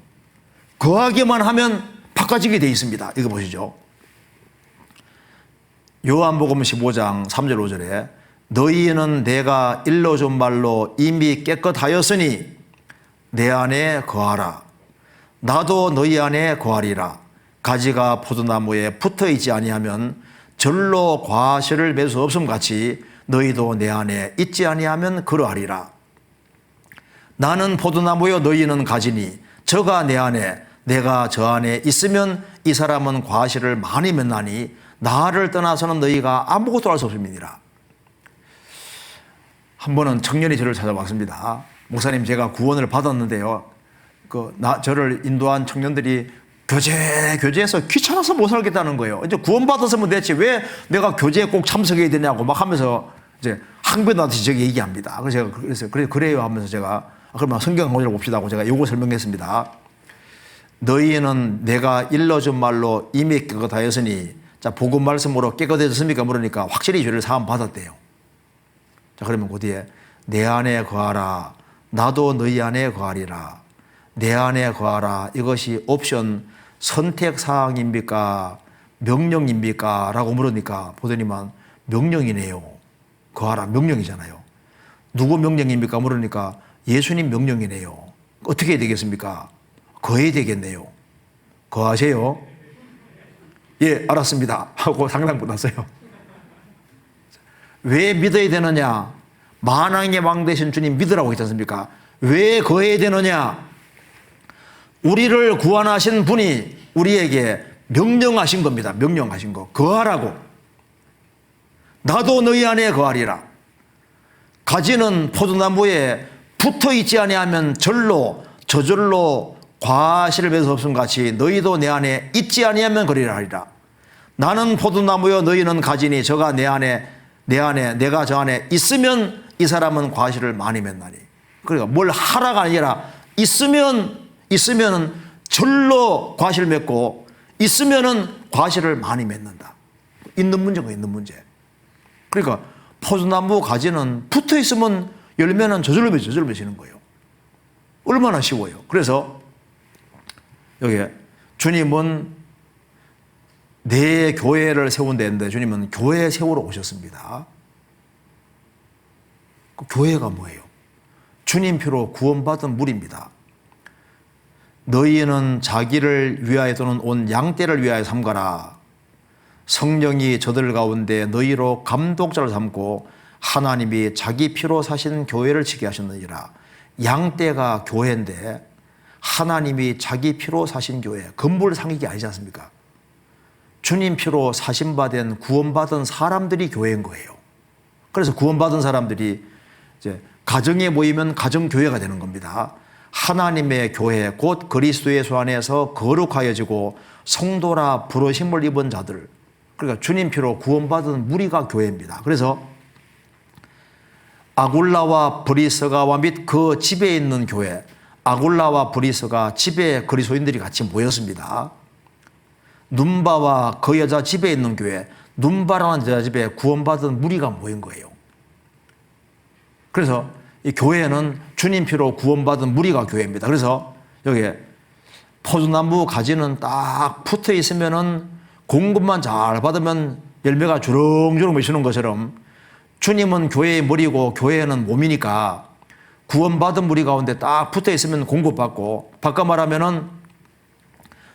거하기만 하면 바꿔지게 돼 있습니다. 이거 보시죠. 요한복음 15장 3절 5절에 너희는 내가 일러준 말로 이미 깨끗하였으니 내 안에 거하라. 나도 너희 안에 거하리라. 가지가 포도나무에 붙어있지 아니하면 절로 과실을 맺을 수 없음 같이 너희도 내 안에 있지 아니하면 그러하리라. 나는 포도나무요 너희는 가지니 저가 내 안에 내가 저 안에 있으면 이 사람은 과실을 많이 맺나니 나를 떠나서는 너희가 아무것도 할 수 없음이니라. 한 번은 청년이 저를 찾아왔습니다. 목사님, 제가 구원을 받았는데요, 저를 인도한 청년들이 교제에서 귀찮아서 못 살겠다는 거예요. 이제 구원받았으면 됐지 왜 내가 교제에 꼭 참석해야 되냐고 막 하면서 이제 항변하듯이 저기 얘기합니다. 그래서 제가 그래요 하면서 제가 그러면 성경 강의를 봅시다 하고 제가 요거 설명했습니다. 너희는 내가 일러준 말로 이미 깨끗하였으니, 자, 복음 말씀으로 깨끗해졌습니까? 물으니까 확실히 죄를 사함 받았대요. 자, 그러면 그 뒤에 내 안에 거하라. 나도 너희 안에 거하리라. 내 안에 거하라. 이것이 옵션 선택사항입니까? 명령입니까? 라고 물으니까 보더니만 명령이네요. 거하라 명령이잖아요. 누구 명령입니까? 물으니까 예수님 명령이네요. 어떻게 해야 되겠습니까? 거해야 되겠네요. 거하세요? 예, 알았습니다. 하고 상담 끝났어요. 왜 믿어야 되느냐? 만왕의 왕 되신 주님 믿으라고 했지 않습니까? 왜 거해야 되느냐? 우리를 구원하신 분이 우리에게 명령하신 겁니다. 명령하신 거. 거하라고. 나도 너희 안에 거하리라. 가지는 포도나무에 붙어 있지 아니하면 저절로 과실을 맺을 수 없음 같이 너희도 내 안에 있지 아니하면 그리라 하리라. 나는 포도나무여 너희는 가지니 저가 내 안에 내가 저 안에 있으면 이 사람은 과실을 많이 맺나니. 그러니까 뭘 하라가 아니라 있으면은 절로 과실을 맺고 있으면은 과실을 많이 맺는다. 있는 문제가 있는 문제. 그러니까 포도나무 가지는 붙어 있으면 열매는 저절로 맺히는 거예요. 얼마나 쉬워요. 그래서 여기 주님은 내 교회를 세운다는데 주님은 교회 세우러 오셨습니다. 그 교회가 뭐예요? 주님 피로 구원받은 무리입니다. 너희는 자기를 위하여 또는 온 양떼를 위하여 삼가라. 성령이 저들 가운데 너희로 감독자를 삼고 하나님이 자기 피로 사신 교회를 지게 하셨느니라. 양떼가 교회인데 하나님이 자기 피로 사신 교회, 건물 상익이 아니지 않습니까? 주님 피로 사신받은 구원받은 사람들이 교회인 거예요. 그래서 구원받은 사람들이 이제 가정에 모이면 가정교회가 되는 겁니다. 하나님의 교회 곧 그리스도 예수 안에서 거룩하여지고 성도라 부르심을 입은 자들, 그러니까 주님 피로 구원받은 무리가 교회입니다. 그래서 아굴라와 브리스가와 및 그 집에 있는 교회, 아굴라와 브리스가 집에 그리스도인들이 같이 모였습니다. 눈바와 그 여자 집에 있는 교회, 눈바라는 여자 집에 구원받은 무리가 모인 거예요. 그래서 이 교회는 주님 피로 구원받은 무리가 교회입니다. 그래서 여기 포도나무 가지는 딱 붙어 있으면은 공급만 잘 받으면 열매가 주렁주렁 맺히는 것처럼 주님은 교회의 머리고 교회는 몸이니까 구원받은 무리 가운데 딱 붙어 있으면 공급받고, 바꿔 말하면은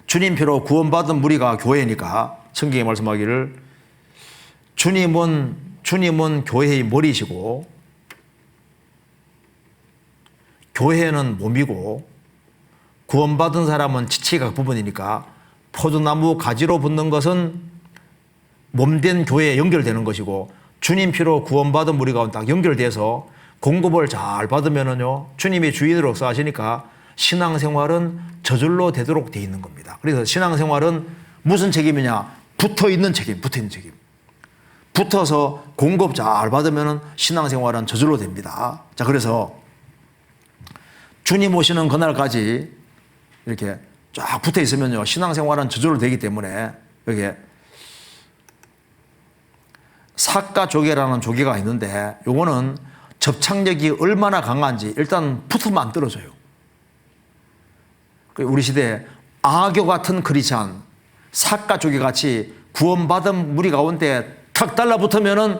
주님 피로 구원받은 무리가 교회니까 성경에 말씀하기를 주님은 교회의 머리시고 교회는 몸이고 구원받은 사람은 지체각 부분이니까 포도나무 가지로 붙는 것은 몸된 교회에 연결되는 것이고 주님 피로 구원받은 무리 가운데 딱 연결돼서 공급을 잘 받으면은요, 주님이 주인으로서 하시니까 신앙생활은 저절로 되도록 돼 있는 겁니다. 그래서 신앙생활은 무슨 책임이냐? 붙어 있는 책임. 붙어서 공급 잘 받으면은 신앙생활은 저절로 됩니다. 자, 그래서 주님 오시는 그날까지 이렇게 쫙 붙어 있으면요, 신앙생활은 저절로 되기 때문에 여기에 삭가조개라는 조개가 있는데 요거는 접착력이 얼마나 강한지 일단 붙으면 안 떨어져요. 우리 시대에 아교 같은 크리스찬, 삭가조개 같이 구원받은 무리 가운데 탁 달라붙으면은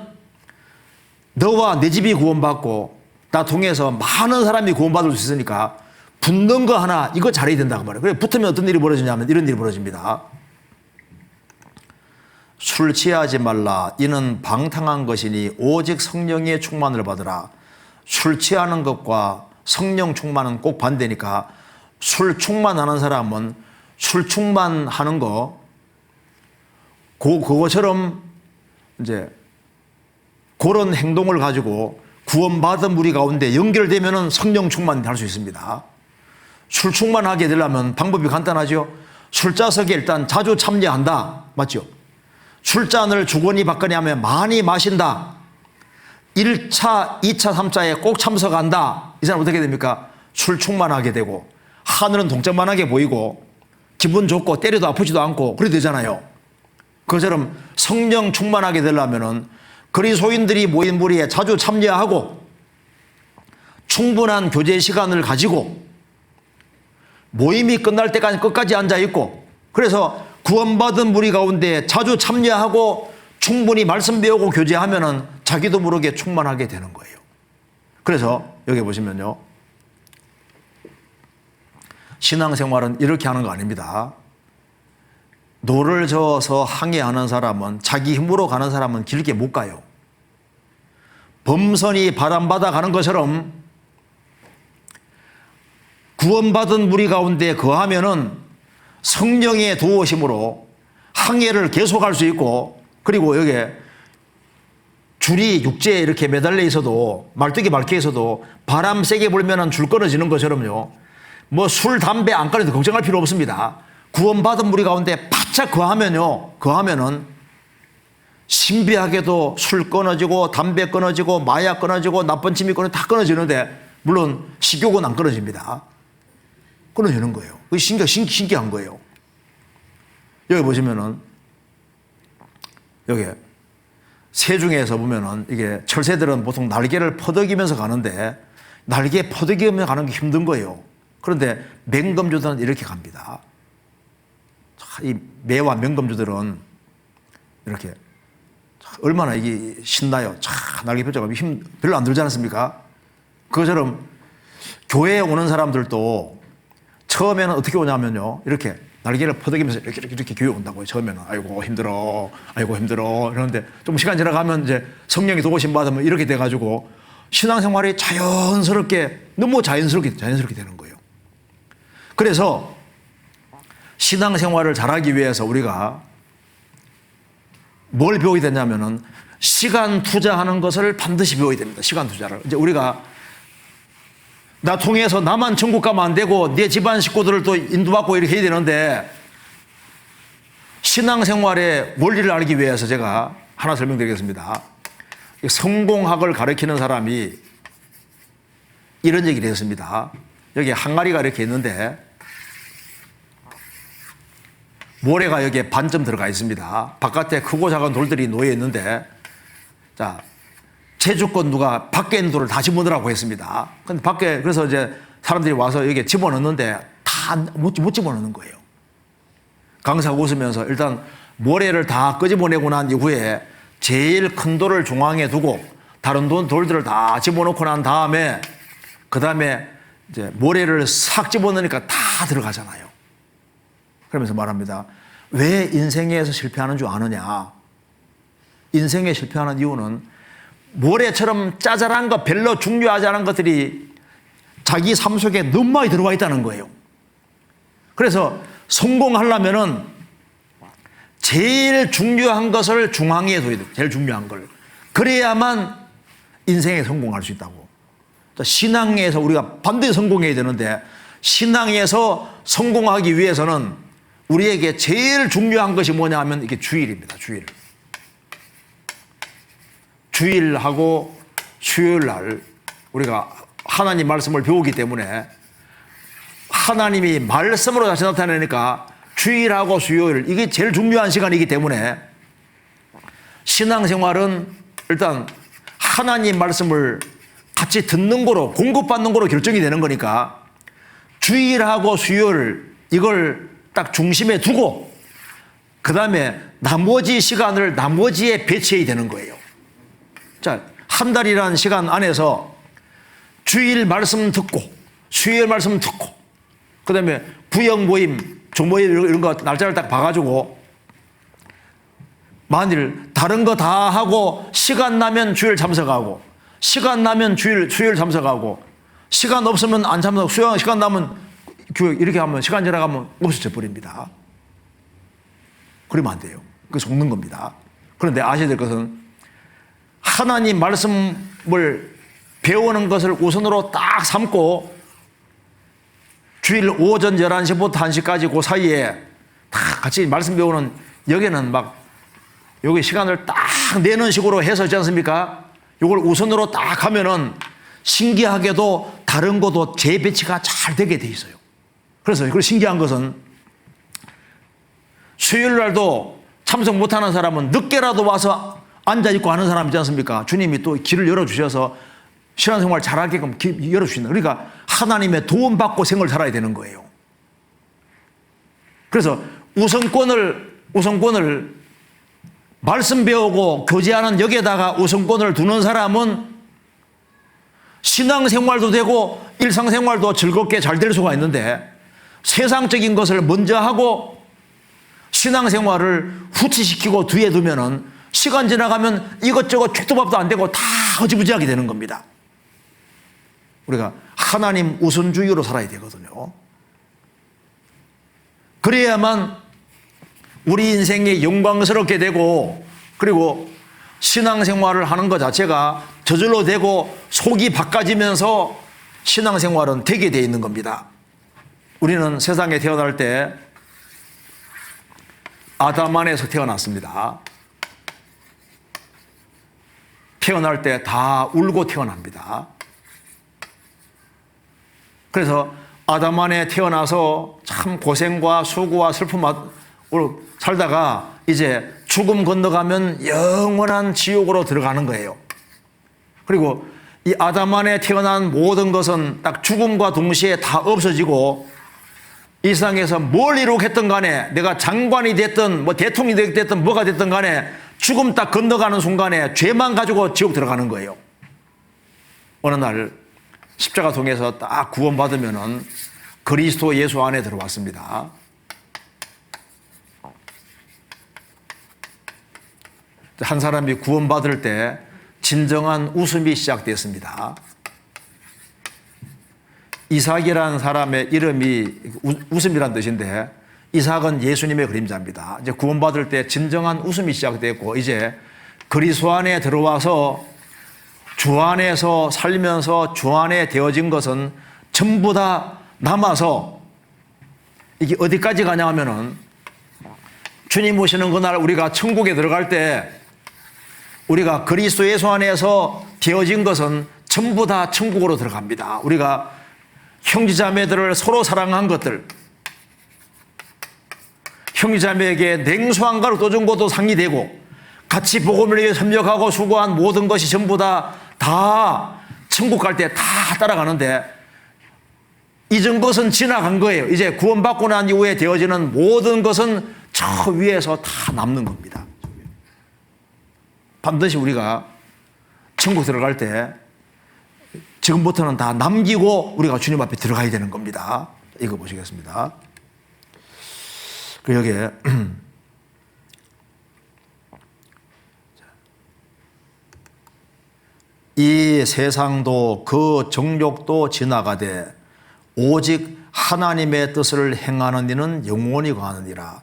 너와 내 집이 구원받고 나 통해서 많은 사람이 구원받을 수 있으니까 붙는 거 하나 이거 잘해야 된다고 말해요. 그래 붙으면 어떤 일이 벌어지냐면 이런 일이 벌어집니다. 술 취하지 말라. 이는 방탕한 것이니 오직 성령의 충만을 받으라. 술 취하는 것과 성령 충만은 꼭 반대니까 술 충만하는 사람은 술 충만하는 거 그거처럼 이제 그런 행동을 가지고 구원받은 무리 가운데 연결되면은 성령 충만이 할 수 있습니다. 술 충만하게 되려면 방법이 간단하죠. 술자석에 일단 자주 참여한다. 맞죠? 술잔을 주거니 받거니 하면 많이 마신다. 1차, 2차, 3차에 꼭 참석한다. 이 사람 어떻게 됩니까? 술 충만하게 되고 하늘은 동짝만하게 보이고 기분 좋고 때려도 아프지도 않고 그래야 되잖아요. 그처럼 성령 충만하게 되려면은 그리스도인들이 모인 무리에 자주 참여하고 충분한 교제 시간을 가지고 모임이 끝날 때까지 끝까지 앉아 있고, 그래서 구원받은 무리 가운데 자주 참여하고 충분히 말씀 배우고 교제하면은 자기도 모르게 충만하게 되는 거예요. 그래서 여기 보시면요, 신앙생활은 이렇게 하는 거 아닙니다. 노를 저어서 항해하는 사람은, 자기 힘으로 가는 사람은 길게 못 가요. 범선이 바람받아 가는 것처럼 구원받은 무리 가운데 거하면은 성령의 도우심으로 항해를 계속할 수 있고, 그리고 여기에 줄이 육지에 이렇게 매달려 있어도, 말뚝이 박혀 있어도 바람 세게 불면은 줄 끊어지는 것처럼요, 뭐 술, 담배 안 끊어도 걱정할 필요 없습니다. 구원받은 무리 가운데 바짝 거하면은 신비하게도 술 끊어지고 담배 끊어지고 마약 끊어지고 나쁜 침이 끊어지고 다 끊어지는데, 물론 식욕은 안 끊어집니다. 끊어지는 거예요. 그게 신기한 거예요. 여기 보시면은, 여기 새 중에서 보면은 이게 철새들은 보통 날개를 퍼덕이면서 가는데 날개 퍼덕이면서 가는 게 힘든 거예요. 그런데 맹금주들은 이렇게 갑니다. 이 매와 맹금주들은 이렇게 얼마나 이게 신나요. 날개 펴져가면 힘 별로 안 들지 않습니까? 그것처럼 교회에 오는 사람들도 처음에는 어떻게 오냐면요. 이렇게 날개를 퍼덕이면서 이렇게 교회 온다고요. 처음에는 아이고 힘들어 이러는데 좀 시간 지나가면 이제 성령이 도우심 받으면 이렇게 돼가지고 신앙생활이 자연스럽게 너무 자연스럽게 되는 거예요. 그래서 신앙생활을 잘하기 위해서 우리가 뭘 배우게 되냐면은 시간 투자하는 것을 반드시 배워야 됩니다. 시간 투자를. 이제 우리가 나 통해서 나만 천국 가면 안 되고 내 집안 식구들을 또 인도받고 이렇게 해야 되는데 신앙생활의 원리를 알기 위해서 제가 하나 설명드리겠습니다. 성공학을 가르치는 사람이 이런 얘기를 했습니다. 여기 항아리가 이렇게 있는데 모래가 여기에 반점 들어가 있습니다. 바깥에 크고 작은 돌들이 놓여 있는데 자 제주권 누가 밖에 있는 돌을 다 집어넣으라고 했습니다. 근데 밖에 그래서 이제 사람들이 와서 여기에 집어넣는데 다 못 집어넣는 거예요. 강사가 웃으면서 일단 모래를 다 끄집어내고 난 이후에 제일 큰 돌을 중앙에 두고 다른 돌들을 다 집어넣고 난 다음에 그 다음에 이제 모래를 싹 집어넣으니까 다 들어가잖아요. 그러면서 말합니다. 왜 인생에서 실패하는 줄 아느냐? 인생에 실패하는 이유는 모래처럼 짜잘한 것, 별로 중요하지 않은 것들이 자기 삶 속에 너무 많이 들어와 있다는 거예요. 그래서 성공하려면은 제일 중요한 것을 중앙에 둬야 돼요. 제일 중요한 걸. 그래야만 인생에 성공할 수 있다고. 신앙에서 우리가 반드시 성공해야 되는데 신앙에서 성공하기 위해서는 우리에게 제일 중요한 것이 뭐냐 하면 이게 주일입니다. 주일하고 수요일 날 우리가 하나님 말씀을 배우기 때문에 하나님이 말씀으로 다시 나타내니까 주일하고 수요일 이게 제일 중요한 시간이기 때문에 신앙생활은 일단 하나님 말씀을 같이 듣는 거로 공급받는 거로 결정이 되는 거니까 주일하고 수요일 이걸 딱 중심에 두고 그 다음에 나머지 시간을 나머지에 배치해야 되는 거예요. 자, 한 달이라는 시간 안에서 주일 말씀 듣고 수요일 말씀 듣고 그 다음에 부영 모임, 조모임 이런 거 날짜를 딱 봐가지고 만일 다른 거 다 하고 시간 나면 주일 참석하고 시간 나면 수요일 참석하고 시간 없으면 안 참석, 시간 나면 교회 이렇게 하면 시간 지나가면 없어져 버립니다. 그러면 안 돼요. 그게 속는 겁니다. 그런데 아셔야 될 것은 하나님 말씀을 배우는 것을 우선으로 딱 삼고 주일 오전 11시부터 1시까지 그 사이에 다 같이 말씀 배우는 여기는 막 여기 시간을 딱 내는 식으로 해서 있지 않습니까? 이걸 우선으로 딱 하면은 신기하게도 다른 것도 재배치가 잘 되게 돼 있어요. 그래서 그 신기한 것은 수요일 날도 참석 못하는 사람은 늦게라도 와서 앉아있고 하는 사람 있지 않습니까? 주님이 또 길을 열어주셔서 신앙생활 잘하게끔 열어주신다. 그러니까 하나님의 도움받고 생을 살아야 되는 거예요. 그래서 우선권을 말씀 배우고 교제하는 여기에다가 우선권을 두는 사람은 신앙생활도 되고 일상생활도 즐겁게 잘 될 수가 있는데 세상적인 것을 먼저 하고 신앙생활을 후치시키고 뒤에 두면은 시간 지나가면 이것저것 최토밥도 안 되고 다 허지부지하게 되는 겁니다. 우리가 하나님 우선주의로 살아야 되거든요. 그래야만 우리 인생이 영광스럽게 되고 그리고 신앙생활을 하는 것 자체가 저절로 되고 속이 바꿔지면서 신앙생활은 되게 돼 있는 겁니다. 우리는 세상에 태어날 때 아담 안에서 태어났습니다. 태어날 때 다 울고 태어납니다. 그래서 아담 안에 태어나서 참 고생과 수고와 슬픔으로 살다가 이제 죽음 건너가면 영원한 지옥으로 들어가는 거예요. 그리고 이 아담 안에 태어난 모든 것은 딱 죽음과 동시에 다 없어지고 이 세상에서 뭘 이룩했던 간에 내가 장관이 됐든 뭐 대통령이 됐든 뭐가 됐든 간에 죽음 딱 건너가는 순간에 죄만 가지고 지옥 들어가는 거예요. 어느 날 십자가 통해서 딱 구원받으면은 그리스도 예수 안에 들어왔습니다. 한 사람이 구원받을 때 진정한 웃음이 시작됐습니다. 이삭이라는 사람의 이름이 웃음이란 뜻인데 이삭은 예수님의 그림자입니다. 이제 구원받을 때 진정한 웃음이 시작됐고 이제 그리스도 안에 들어와서 주 안에서 살면서 주 안에 되어진 것은 전부 다 남아서 이게 어디까지 가냐 하면은 주님 오시는 그날 우리가 천국에 들어갈 때 우리가 그리스도 예수 안에서 되어진 것은 전부 다 천국으로 들어갑니다. 우리가 형제자매들을 서로 사랑한 것들, 형제자매에게 냉수한 가루 떠준 것도 상이 되고 같이 복음을 위해 협력하고 수고한 모든 것이 전부 다 천국 갈 때 다 따라가는데 이전 것은 지나간 거예요. 이제 구원받고 난 이후에 되어지는 모든 것은 저 위에서 다 남는 겁니다. 반드시 우리가 천국 들어갈 때 지금부터는 다 남기고 우리가 주님 앞에 들어가야 되는 겁니다. 이거 보시겠습니다. 그 여기에 이 세상도 그 정욕도 지나가되 오직 하나님의 뜻을 행하는 이는 영원히 가느니라.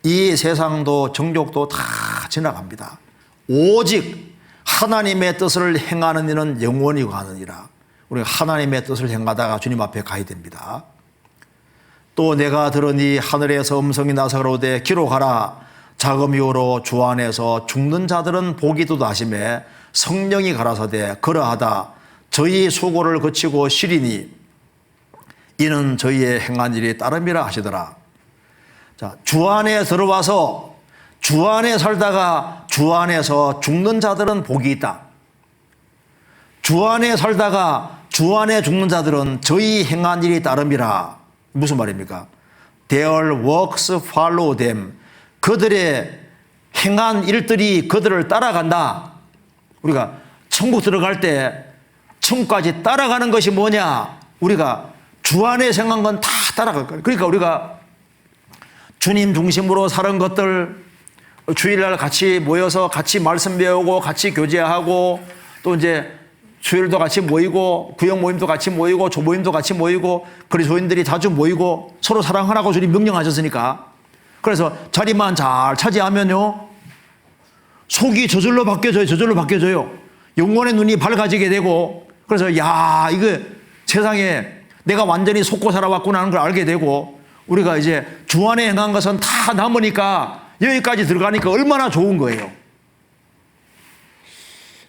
이 세상도 정욕도 다 지나갑니다. 오직 하나님의 뜻을 행하는 이는 영원히 가느니라. 우리가 하나님의 뜻을 행하다가 주님 앞에 가야 됩니다. 또 내가 들으니 하늘에서 음성이 나서 가로되 기록하라. 자금이오로 주 안에서 죽는 자들은 복이 있도다 하시매 성령이 가라사대 그러하다. 저희 수고를 거치고 쉬리니 이는 저희의 행한 일이 따름이라 하시더라. 자, 주 안에 들어와서 주 안에 살다가 주 안에서 죽는 자들은 복이 있다. 주 안에 살다가 주 안에 죽는 자들은 저희 행한 일이 따름이라. 무슨 말입니까? Their works follow them. 그들의 행한 일들이 그들을 따라간다. 우리가 천국 들어갈 때 천국까지 따라가는 것이 뭐냐? 우리가 주 안에 생각한 건 다 따라갈 거예요. 그러니까 우리가 주님 중심으로 사는 것들, 주일날 같이 모여서 같이 말씀 배우고 같이 교제하고 또 이제 수요일도 같이 모이고 구역 모임도 같이 모이고 조모임도 같이 모이고 그리스도인들이 자주 모이고 서로 사랑하라고 주님 명령하셨으니까 그래서 자리만 잘 차지하면요 속이 저절로 바뀌어져요. 영혼의 눈이 밝아지게 되고 그래서 야 이거 세상에 내가 완전히 속고 살아왔구나 하는 걸 알게 되고 우리가 이제 주 안에 행한 것은 다 남으니까 여기까지 들어가니까 얼마나 좋은 거예요.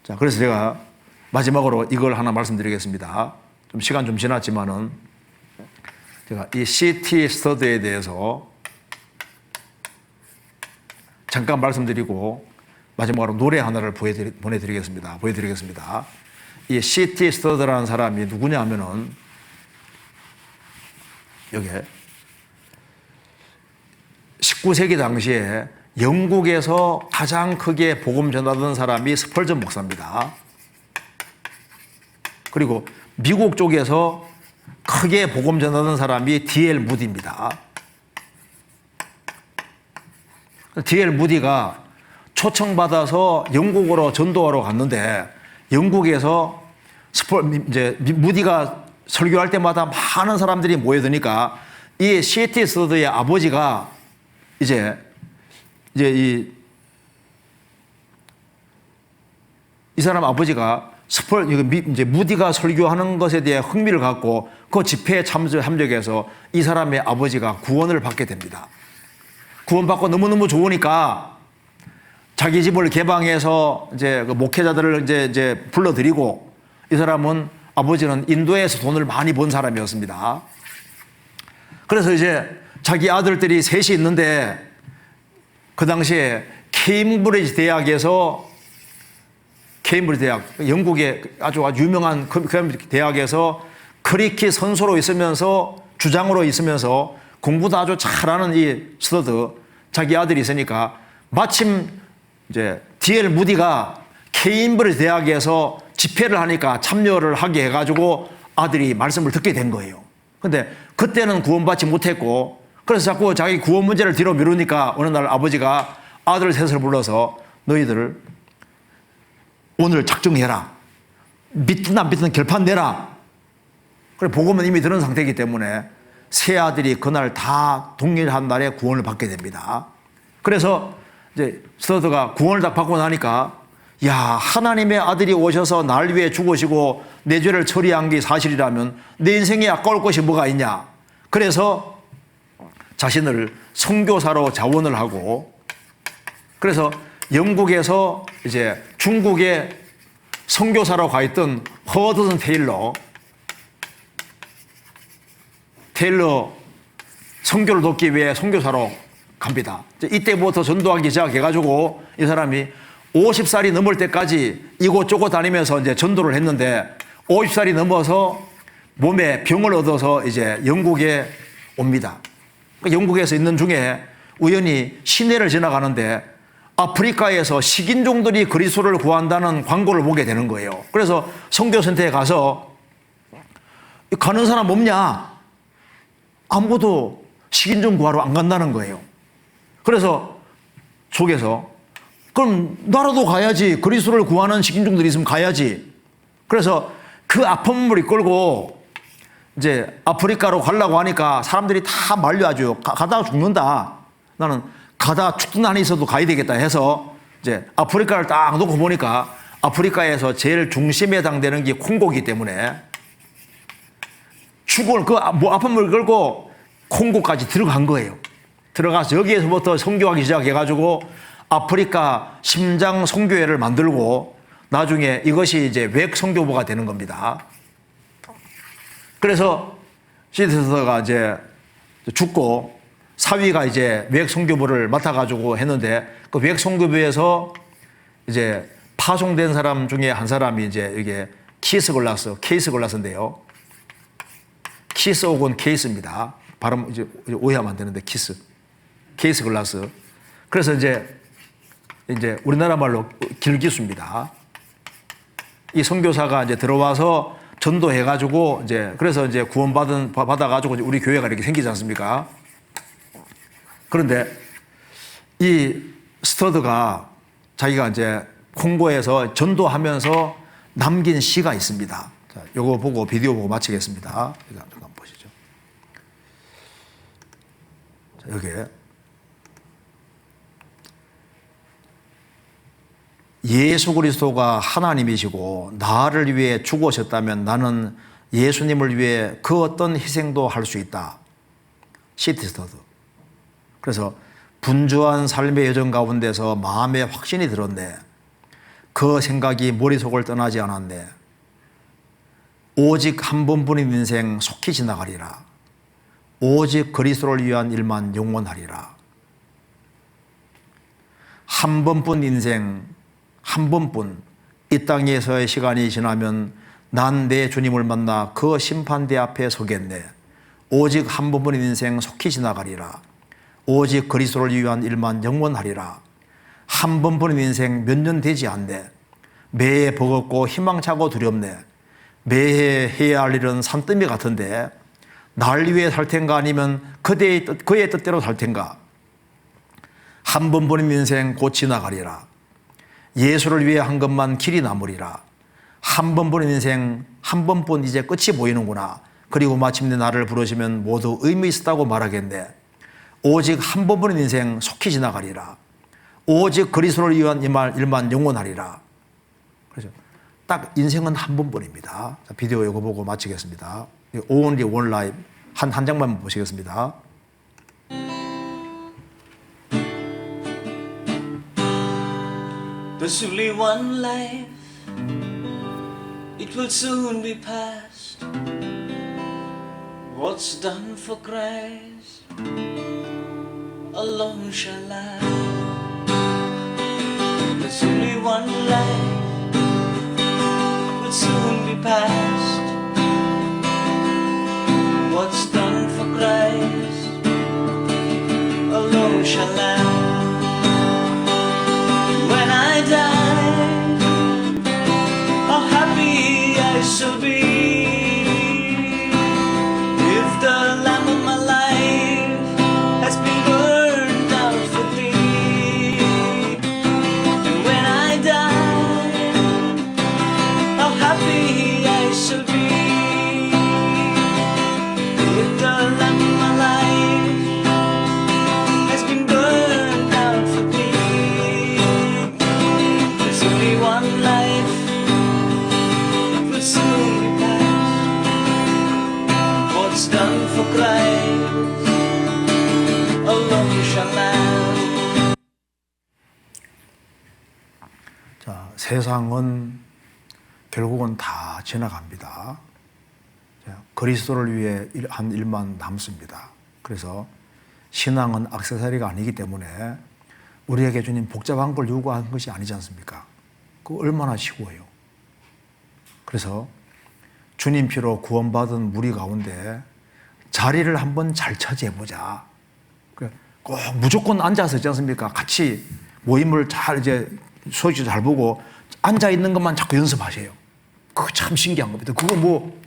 자, 그래서 제가 마지막으로 이걸 하나 말씀드리겠습니다. 좀 시간 좀 지났지만은 제가 이 CT 스터디에 대해서 잠깐 말씀드리고 마지막으로 노래 하나를 보여드리겠습니다. 이 CT 스터디라는 사람이 누구냐 하면은 여기에 19세기 당시에 영국에서 가장 크게 복음 전하던 사람이 스펄전 목사입니다. 그리고 미국 쪽에서 크게 복음 전하던 사람이 D.L. 무디입니다. D.L. 무디가 초청받아서 영국으로 전도하러 갔는데 영국에서 무디가 설교할 때마다 많은 사람들이 모여드니까 이 C.T. 스터드의 아버지가 이제 이 사람 아버지가 이제 무디가 설교하는 것에 대해 흥미를 갖고 그 집회에 참석해서 이 사람의 아버지가 구원을 받게 됩니다. 구원받고 너무너무 좋으니까 자기 집을 개방해서 이제 그 목회자들을 이제 불러들이고 이 사람은 아버지는 인도에서 돈을 많이 번 사람이었습니다. 그래서 이제 자기 아들들이 셋이 있는데 그 당시에 케임브리지 대학에서 케임브리지 대학, 영국의 아주 유명한 그 대학에서 크리켓 선수로 있으면서 주장으로 있으면서 공부도 아주 잘하는 이 스터드 자기 아들이 있으니까 마침 이제 D.L. 무디가 케임브리지 대학에서 집회를 하니까 참여를 하게 해가지고 아들이 말씀을 듣게 된 거예요. 근데 그때는 구원받지 못했고 그래서 자꾸 자기 구원 문제를 뒤로 미루니까 어느 날 아버지가 아들 셋을 불러서 너희들 오늘 작정해라. 믿든 안 믿든 결판 내라. 그래 복음은 이미 들은 상태이기 때문에 세 아들이 그날 다 동일한 날에 구원을 받게 됩니다. 그래서 이제 스터드가 구원을 딱 받고 나니까 야 하나님의 아들이 오셔서 날 위해 죽으시고 내 죄를 처리한 게 사실이라면 내 인생에 아까울 것이 뭐가 있냐. 그래서 자신을 선교사로 자원을 하고 그래서 영국에서 이제 중국에 선교사로 가 있던 허드슨 테일러 선교를 돕기 위해 선교사로 갑니다. 이때부터 전도하기 시작해가지고 이 사람이 50살이 넘을 때까지 이곳저곳 다니면서 이제 전도를 했는데 50살이 넘어서 몸에 병을 얻어서 이제 영국에 옵니다. 영국에서 있는 중에 우연히 시내를 지나가는데 아프리카에서 식인종들이 그리스도를 구한다는 광고를 보게 되는 거예요. 그래서 선교센터에 가서 가는 사람 없냐? 아무도 식인종 구하러 안 간다는 거예요. 그래서 속에서 그럼 나라도 가야지. 그리스도를 구하는 식인종들이 있으면 가야지. 그래서 그 아픈 몸을 이끌고 이제 아프리카로 가려고 하니까 사람들이 다 말려하죠. 가다가 죽는다. 나는 가다 죽든 안에 있어도 가야 되겠다 해서 이제 아프리카를 딱 놓고 보니까 아프리카에서 제일 중심에 해당되는 게 콩고이기 때문에 죽을 그 아픈 몸을 끌고 콩고까지 들어간 거예요. 들어가서 여기에서부터 선교하기 시작해가지고 아프리카 심장 선교회를 만들고 나중에 이것이 이제 외국 선교부가 되는 겁니다. 그래서 시드스터가 이제 죽고 사위가 이제 외국 선교부를 맡아가지고 했는데 그 외국 선교부에서 이제 파송된 사람 중에 한 사람이 이제 이게 케이스 글라스인데요. 키스 혹은 케이스입니다. 발음 이제 오해하면 안 되는데 케이스 글라스. 그래서 이제 우리나라 말로 길기수입니다. 이 선교사가 이제 들어와서 전도해가지고 이제 그래서 이제 받아가지고 우리 교회가 이렇게 생기지 않습니까? 그런데 이 스터드가 자기가 이제 콩고에서 전도하면서 남긴 시가 있습니다. 자, 요거 보고 비디오 보고 마치겠습니다. 잠깐 보시죠. 자, 여기에 예수 그리스도가 하나님이시고 나를 위해 죽으셨다면 나는 예수님을 위해 그 어떤 희생도 할 수 있다. 시티스터드. 그래서 분주한 삶의 여정 가운데서 마음에 확신이 들었네. 그 생각이 머릿속을 떠나지 않았네. 오직 한 번뿐인 인생 속히 지나가리라. 오직 그리스도를 위한 일만 영원하리라. 한 번뿐 인생, 한 번뿐 이 땅에서의 시간이 지나면 난 내 주님을 만나 그 심판대 앞에 서겠네. 오직 한 번뿐인 인생 속히 지나가리라. 오직 그리스도를 위한 일만 영원하리라. 한 번뿐인 인생 몇 년 되지 않네. 매해 버겁고 희망차고 두렵네. 매해 해야 할 일은 산더미 같은데 날 위해 살 텐가 아니면 그의 뜻대로 살 텐가. 한 번뿐인 인생 곧 지나가리라. 예수를 위해 한 것만 길이 남으리라. 한 번뿐인 인생 한 번뿐 이제 끝이 보이는구나. 그리고 마침내 나를 부르시면 모두 의미 있었다고 말하겠네. 오직 한 번뿐인 인생 속히 지나가리라. 오직 그리스도를 위한 일만 영원하리라. 그렇죠. 딱 인생은 한 번뿐입니다. 자, 비디오 이거 보고 마치겠습니다. Only one life 한 장만 보시겠습니다. There's only one life, it will soon be past. What's done for Christ alone shall last. There's only one life will soon be past. What's done for Christ alone shall last. When I die, how happy I shall be if the lamp of my life has been burned out for thee. And when I die, how happy I shall be if the lamp of my life has been burned out for thee. There's only one life, it will soon be past. What's done for Christ alone shall last. 자, 세상은 결국은 다 지나갑니다. 자, 그리스도를 위해 한 일만 남습니다. 그래서 신앙은 액세서리가 아니기 때문에 우리에게 주님 복잡한 걸 요구하는 것이 아니지 않습니까? 그거 얼마나 쉬워요. 그래서 주님 피로 구원받은 무리 가운데 자리를 한번 잘 차지해보자. 꼭 무조건 앉아서 있지 않습니까? 같이 모임을 잘 소식 잘 보고 앉아 있는 것만 자꾸 연습하세요. 그거 참 신기한 겁니다. 그거 뭐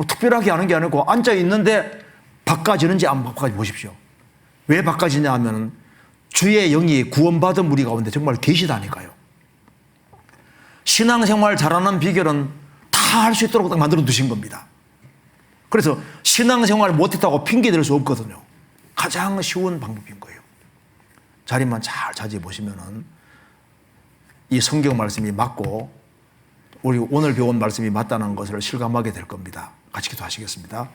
특별하게 하는 게 아니고 앉아 있는데 바꿔지는지 안 바꿔지 보십시오. 왜 바꿔지냐 하면 주의 영이 구원받은 무리 가운데 정말 계시다니까요. 신앙생활 잘하는 비결은 다 할 수 있도록 딱 만들어 두신 겁니다. 그래서 신앙생활 못했다고 핑계 댈 수 없거든요. 가장 쉬운 방법인 거예요. 자리만 잘 차지해 보시면은 이 성경 말씀이 맞고 우리 오늘 배운 말씀이 맞다는 것을 실감하게 될 겁니다. 같이 기도하시겠습니다.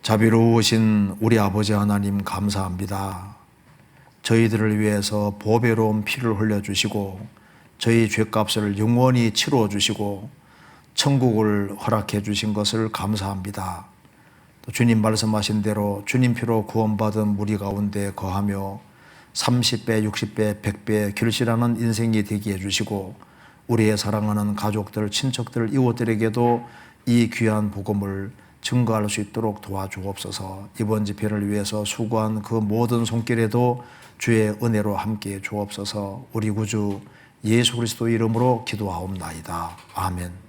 자비로우신 우리 아버지 하나님 감사합니다. 저희들을 위해서 보배로운 피를 흘려주시고 저희 죄값을 영원히 치루어 주시고 천국을 허락해 주신 것을 감사합니다. 또 주님 말씀하신 대로 주님 피로 구원받은 무리 가운데 거하며 30배, 60배, 100배 결실하는 인생이 되게 해주시고 우리의 사랑하는 가족들, 친척들, 이웃들에게도 이 귀한 복음을 증거할 수 있도록 도와주옵소서. 이번 집회를 위해서 수고한 그 모든 손길에도 주의 은혜로 함께해 주옵소서. 우리 구주 예수 그리스도 이름으로 기도하옵나이다. 아멘.